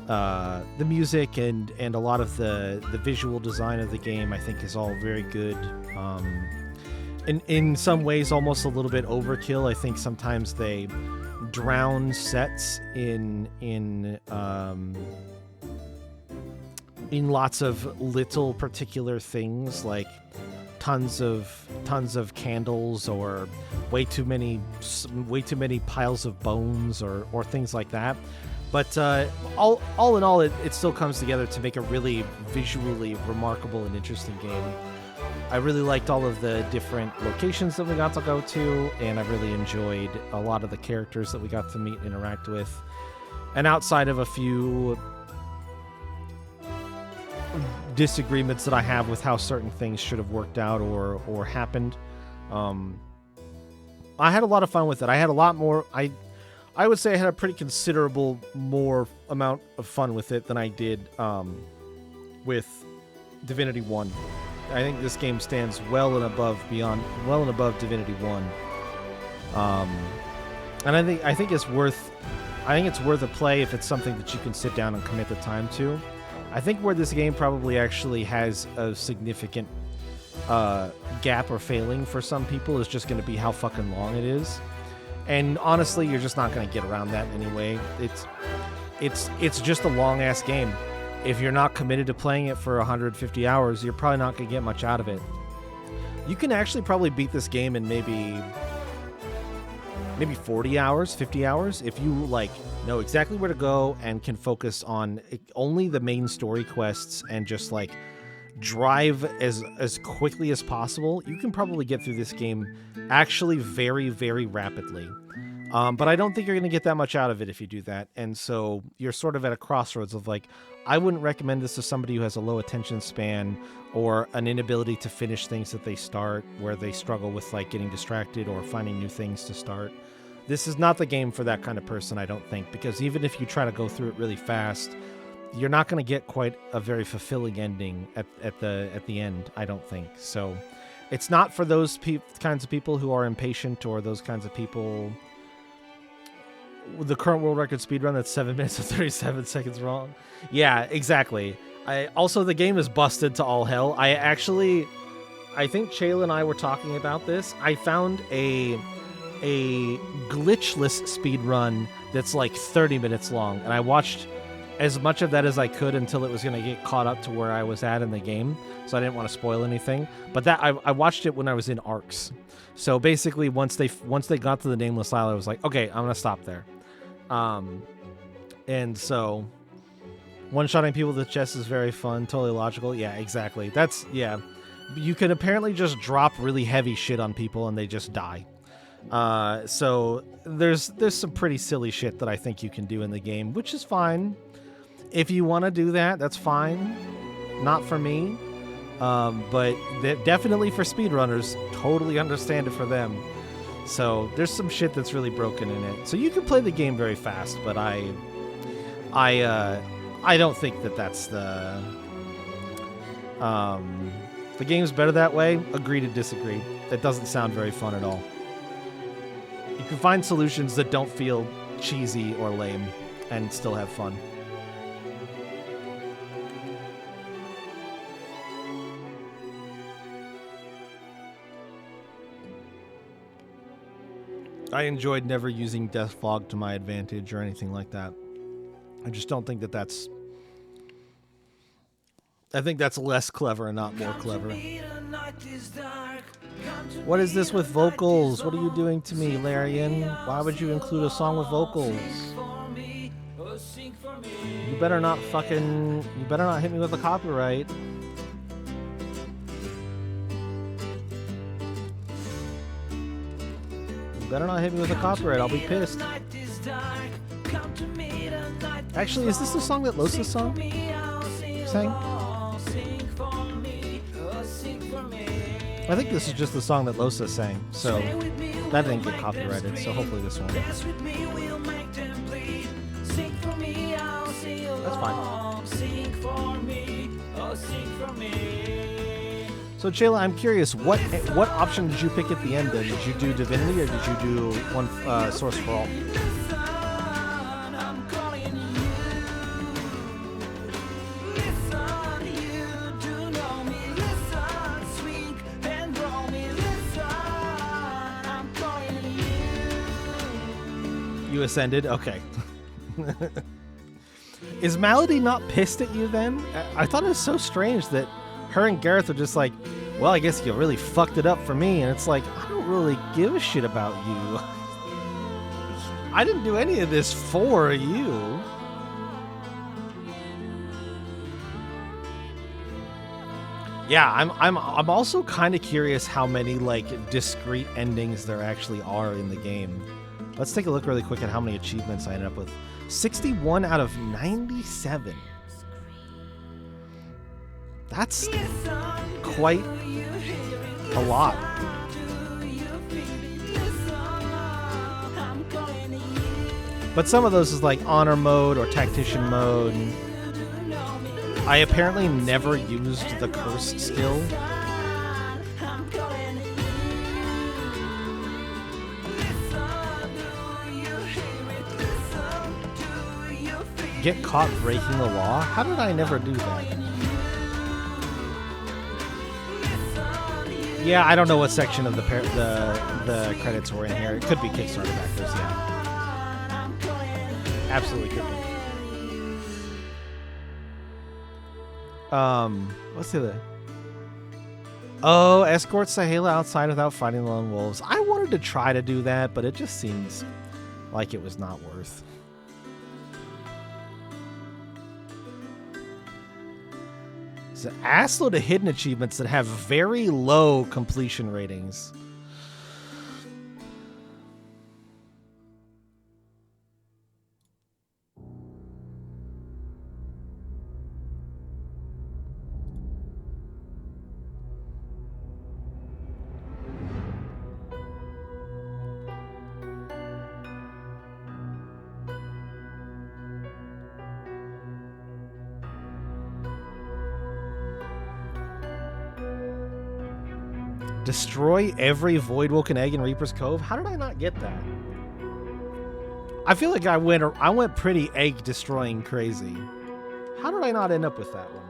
the music and a lot of the visual design of the game, I think, is all very good. In some ways, almost a little bit overkill. I think sometimes they drown sets in lots of little particular things, like tons of candles or way too many piles of bones or things like that. But all in all, it still comes together to make a really visually remarkable and interesting game. I really liked all of the different locations that we got to go to, and I really enjoyed a lot of the characters that we got to meet and interact with. And outside of a few disagreements that I have with how certain things should have worked out or happened, I had a lot of fun with it. I had a lot more... I would say I had a pretty considerable more amount of fun with it than I did with Divinity 1. I think this game stands well and above Divinity 1. And I think it's worth a play if it's something that you can sit down and commit the time to. I think where this game probably actually has a significant gap or failing for some people is just going to be how fucking long it is. And honestly, you're just not going to get around that anyway. It's just a long ass game. If you're not committed to playing it for 150 hours, you're probably not going to get much out of it. You can actually probably beat this game in maybe 40 hours, 50 hours, if you like know exactly where to go and can focus on only the main story quests and just like drive as quickly as possible. You can probably get through this game actually very, very rapidly. But I don't think you're going to get that much out of it if you do that. And so you're sort of at a crossroads of like, I wouldn't recommend this to somebody who has a low attention span or an inability to finish things that they start, where they struggle with like getting distracted or finding new things to start. This is not the game for that kind of person, I don't think, because even if you try to go through it really fast, you're not going to get quite a very fulfilling ending at the end, I don't think. So it's not for those kinds of people who are impatient or those kinds of people. The current world record speedrun, that's 7 minutes and 37 seconds wrong. Yeah, exactly. Also, the game is busted to all hell. I think Chayla and I were talking about this. I found a glitchless speedrun that's like 30 minutes long, and I watched as much of that as I could until it was going to get caught up to where I was at in the game, so I didn't want to spoil anything. But that I watched it when I was in ARCs. So basically, once they got to the Nameless Isle, I was like, okay, I'm gonna stop there. And so one-shotting people with the chest is very fun, totally logical. Yeah, exactly. Yeah. You can apparently just drop really heavy shit on people and they just die. So there's some pretty silly shit that I think you can do in the game, which is fine. If you want to do that, that's fine. Not for me. But definitely for speedrunners, totally understand it for them. So there's some shit that's really broken in it. So you can play the game very fast, but I don't think that's the game's better that way. Agree to disagree. That doesn't sound very fun at all. You can find solutions that don't feel cheesy or lame and still have fun. I enjoyed never using Death Fog to my advantage or anything like that. I just don't think that's... I think that's less clever and not more clever. What is this with vocals? What are you doing to me, Larian? Why would you include a song with vocals? You better not hit me with a copyright. You better not hit me with a copyright. I'll be pissed. Actually, is this the song that Losa sang? I think this is just the song that Losa sang, so that didn't get copyrighted, so hopefully this one. That's fine. So Chayla, I'm curious, what option did you pick at the end then? Did you do Divinity or did you do one Source for All? You ascended? Okay. Is Malady not pissed at you then? I thought it was so strange that her and Gareth are just like, well, I guess you really fucked it up for me. And it's like, I don't really give a shit about you. I didn't do any of this for you. Yeah, I'm also kind of curious how many like discrete endings there actually are in the game. Let's take a look really quick at how many achievements I ended up with. 61 out of 97. That's quite a lot. But some of those is like honor mode or tactician mode. I apparently never used the cursed skill. Get caught breaking the law? How did I never do that? Yeah, I don't know what section of the credits were in here. It could be Kickstarter backers, yeah. Absolutely could be. What's the other? Oh, escort Sahela outside without fighting the lone wolves. I wanted to try to do that, but it just seems like it was not worth. It's an assload of hidden achievements that have very low completion ratings. Destroy every Voidwoken egg in Reaper's Cove? How did I not get that? I feel like I went pretty egg destroying crazy. How did I not end up with that one?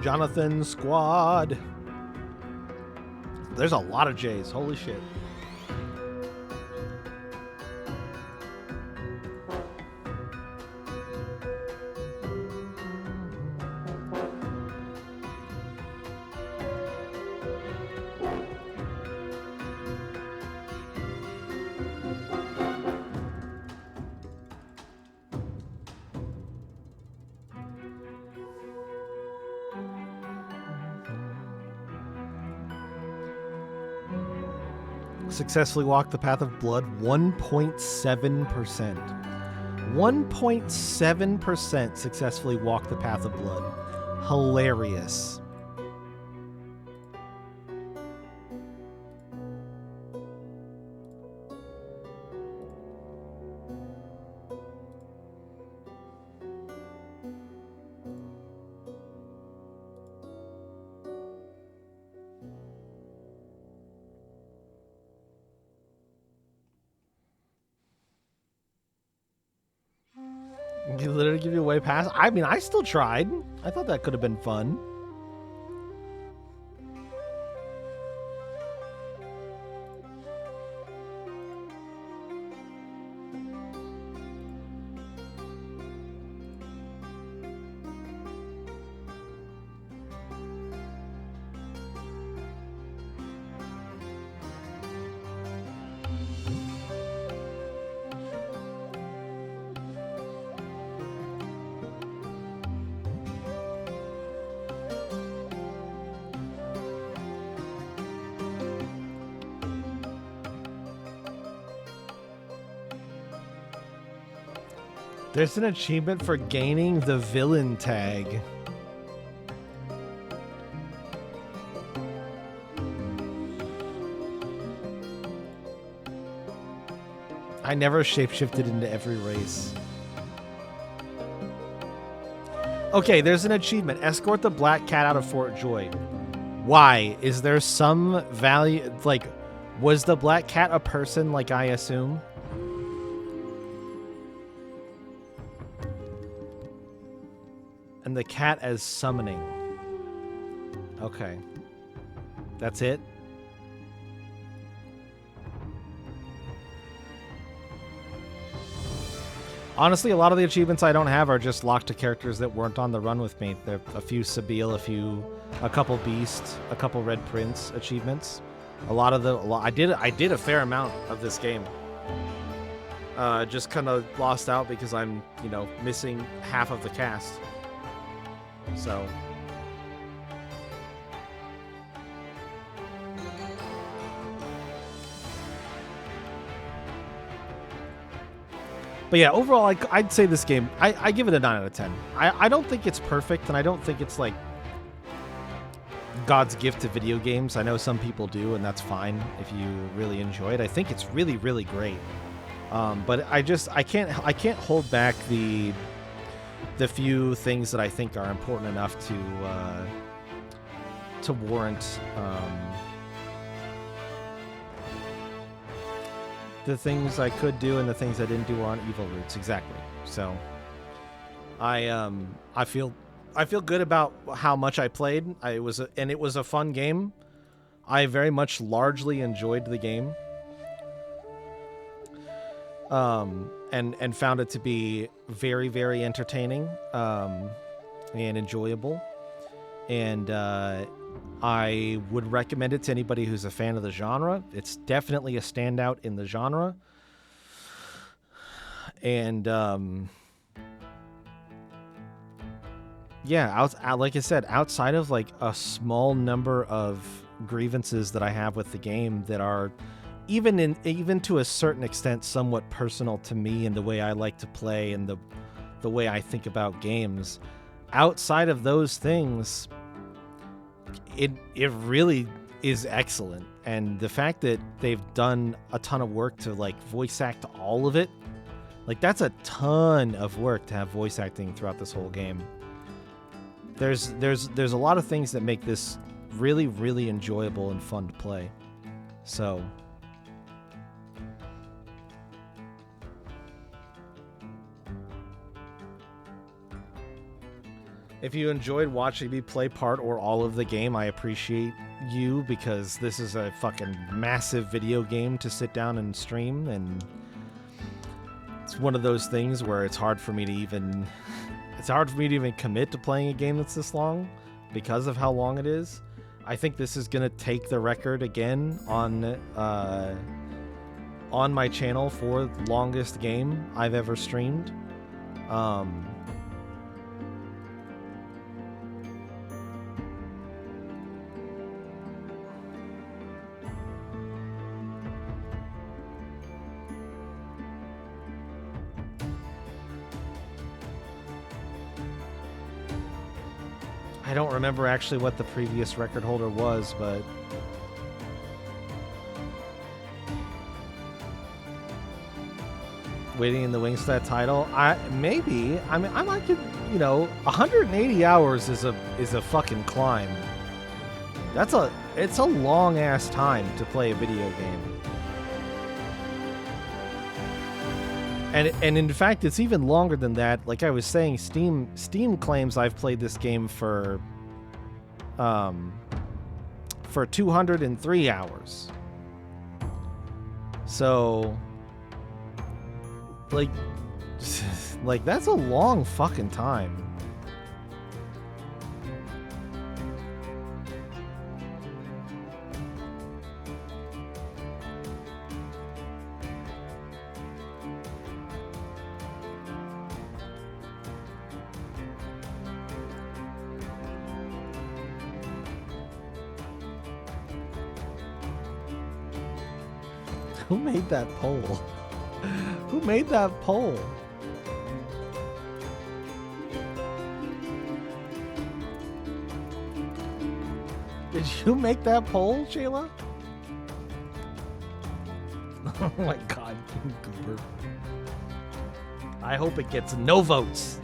Jonathan Squad. There's a lot of J's. Holy shit. Successfully walked the path of blood 1.7%. 1.7% successfully walked the path of blood. Hilarious. They literally give you a way past. I mean, I still tried. I thought that could have been fun. There's an achievement for gaining the villain tag. I never shapeshifted into every race. Okay, there's an achievement. Escort the Black Cat out of Fort Joy. Why? Is there some value? Like, was the Black Cat a person like I assume? And the cat as summoning. Okay. That's it? Honestly, a lot of the achievements I don't have are just locked to characters that weren't on the run with me. There are a few Sabine, a couple Beast, a couple Red Prince achievements. I did a fair amount of this game. Just kind of lost out because I'm, missing half of the cast. So. But yeah, overall, I'd say this game, I give it a 9 out of 10. I don't think it's perfect, and I don't think it's like God's gift to video games. I know some people do, and that's fine if you really enjoy it. I think it's really, really great. But I can't hold back the few things that I think are important enough to warrant the things I could do and the things I didn't do were on evil roots. Exactly. So I feel good about how much I played. It was a fun game. I very much largely enjoyed the game. And found it to be very, very entertaining, and enjoyable. And I would recommend it to anybody who's a fan of the genre. It's definitely a standout in the genre. And yeah, like I said, outside of like a small number of grievances that I have with the game that are even to a certain extent somewhat personal to me and the way I like to play and the way I think about games, outside of those things, it really is excellent. And the fact that they've done a ton of work to like voice act all of it, like that's a ton of work to have voice acting throughout this whole game. There's a lot of things that make this really, really enjoyable and fun to play. So if you enjoyed watching me play part or all of the game, I appreciate you, because this is a fucking massive video game to sit down and stream, and it's one of those things where it's hard for me to even commit to playing a game that's this long because of how long it is. I think this is gonna take the record again on my channel for longest game I've ever streamed. I don't remember actually what the previous record holder was, but waiting in the wings for that title. I might could, 180 hours is a fucking climb. It's a long ass time to play a video game. And in fact, it's even longer than that. Like I was saying, Steam claims I've played this game for 203 hours. So, like that's a long fucking time. Who made that poll? Who made that poll? Did you make that poll, Shayla? Oh my god, Cooper. I hope it gets no votes.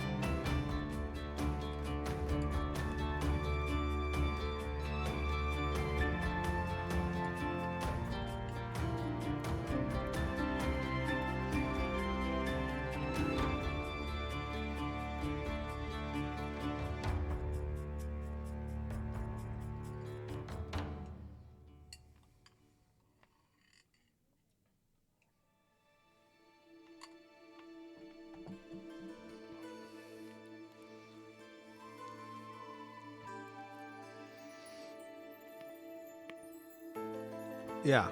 Yeah.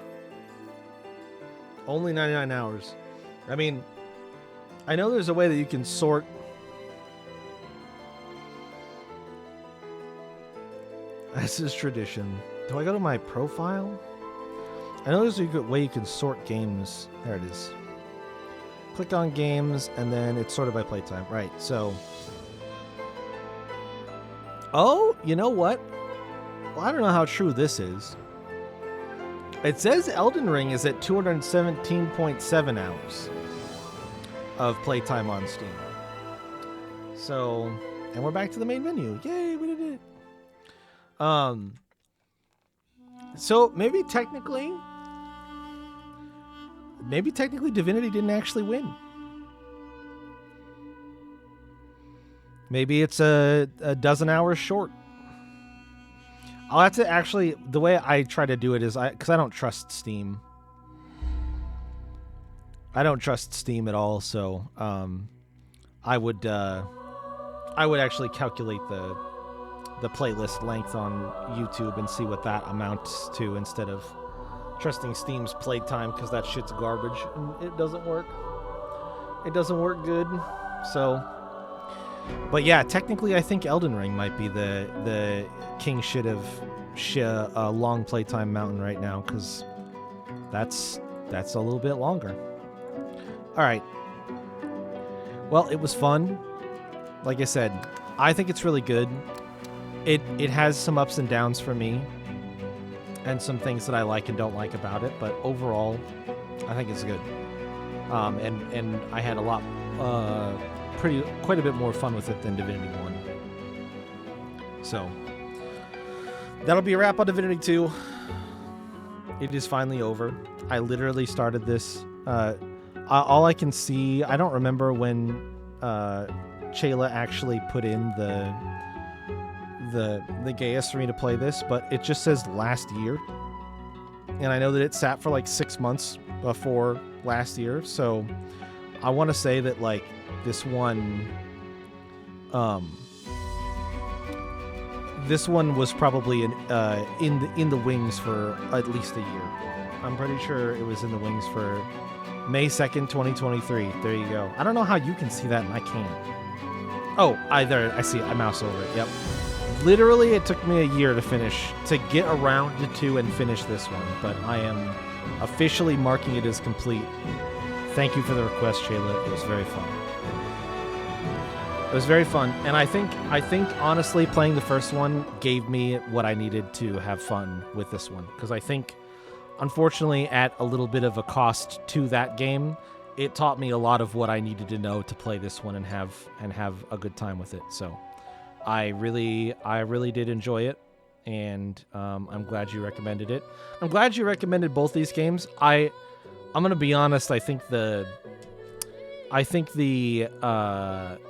Only 99 hours. I mean, I know there's a way that you can sort. This is tradition. Do I go to my profile? I know there's a good way you can sort games. There it is. Click on games, and then it's sorted by playtime. Right, so. Oh, you know what? Well, I don't know how true this is. It says Elden Ring is at 217.7 hours of playtime on Steam. So, and we're back to the main menu. Yay, we did it. So maybe technically Divinity didn't actually win. Maybe it's a dozen hours short. I'll have to actually, the way I try to do it is because I don't trust Steam. I don't trust Steam at all, so I would actually calculate the playlist length on YouTube and see what that amounts to instead of trusting Steam's playtime, because that shit's garbage and it doesn't work. It doesn't work good. So, but yeah, technically I think Elden Ring might be the king shit of long playtime mountain right now, because that's a little bit longer. All right. Well, it was fun. Like I said, I think it's really good. It has some ups and downs for me, and some things that I like and don't like about it. But overall, I think it's good. And I had a lot, quite a bit more fun with it than Divinity 1. So that'll be a wrap on Divinity 2. It is finally over. I literally started this. All I can see, I don't remember when Chayla actually put in the Gaius for me to play this, but it just says last year, and I know that it sat for like 6 months before last year, so I want to say that like this one was probably in the wings for at least a year. I'm pretty sure it was in the wings for May 2nd, 2023. There you go. I don't know how you can see that and I can't. Oh, there, I see it. I mouse over it. Yep. Literally, it took me a year to get around to and finish this one, but I am officially marking it as complete. Thank you for the request, Shayla. It was very fun. It was very fun, and I think honestly, playing the first one gave me what I needed to have fun with this one, because I think, unfortunately, at a little bit of a cost to that game, it taught me a lot of what I needed to know to play this one and have a good time with it. So I really did enjoy it, and I'm glad you recommended it. I'm glad you recommended both these games. I'm gonna be honest. I think the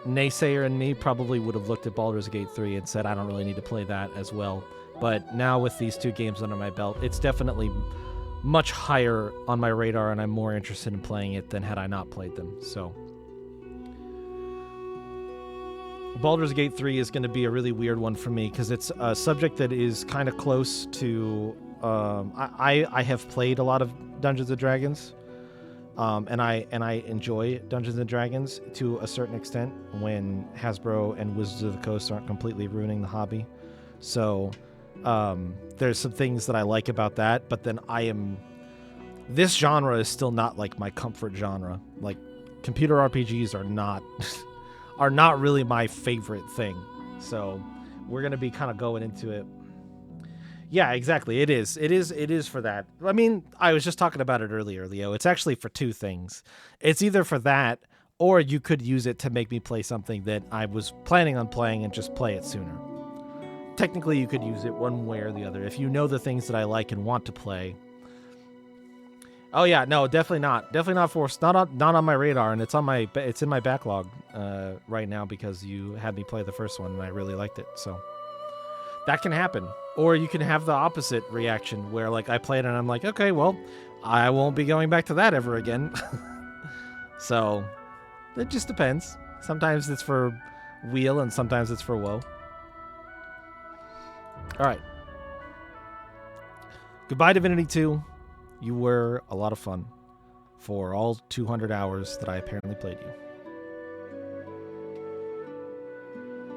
naysayer in me probably would have looked at Baldur's Gate 3 and said, I don't really need to play that as well. But now with these two games under my belt, it's definitely much higher on my radar, and I'm more interested in playing it than had I not played them. So Baldur's Gate 3 is going to be a really weird one for me, because it's a subject that is kind of close to... I have played a lot of Dungeons & Dragons, and I enjoy Dungeons & Dragons to a certain extent when Hasbro and Wizards of the Coast aren't completely ruining the hobby. So there's some things that I like about that, but then this genre is still not like my comfort genre. Like, computer RPGs are not really my favorite thing. So we're going to be kind of going into it. Yeah, exactly. It is for that. I mean, I was just talking about it earlier, Leo. It's actually for two things. It's either for that, or you could use it to make me play something that I was planning on playing and just play it sooner. Technically, you could use it one way or the other. If you know the things that I like and want to play. Oh yeah, no, definitely not. Definitely not forced. Not on my radar, and it's in my backlog right now because you had me play the first one and I really liked it. So that can happen. Or you can have the opposite reaction where like I played it and I'm like, okay, well, I won't be going back to that ever again. So it just depends. Sometimes it's for weal and sometimes it's for woe. All right. Goodbye, Divinity 2. You were a lot of fun for all 200 hours that I apparently played you.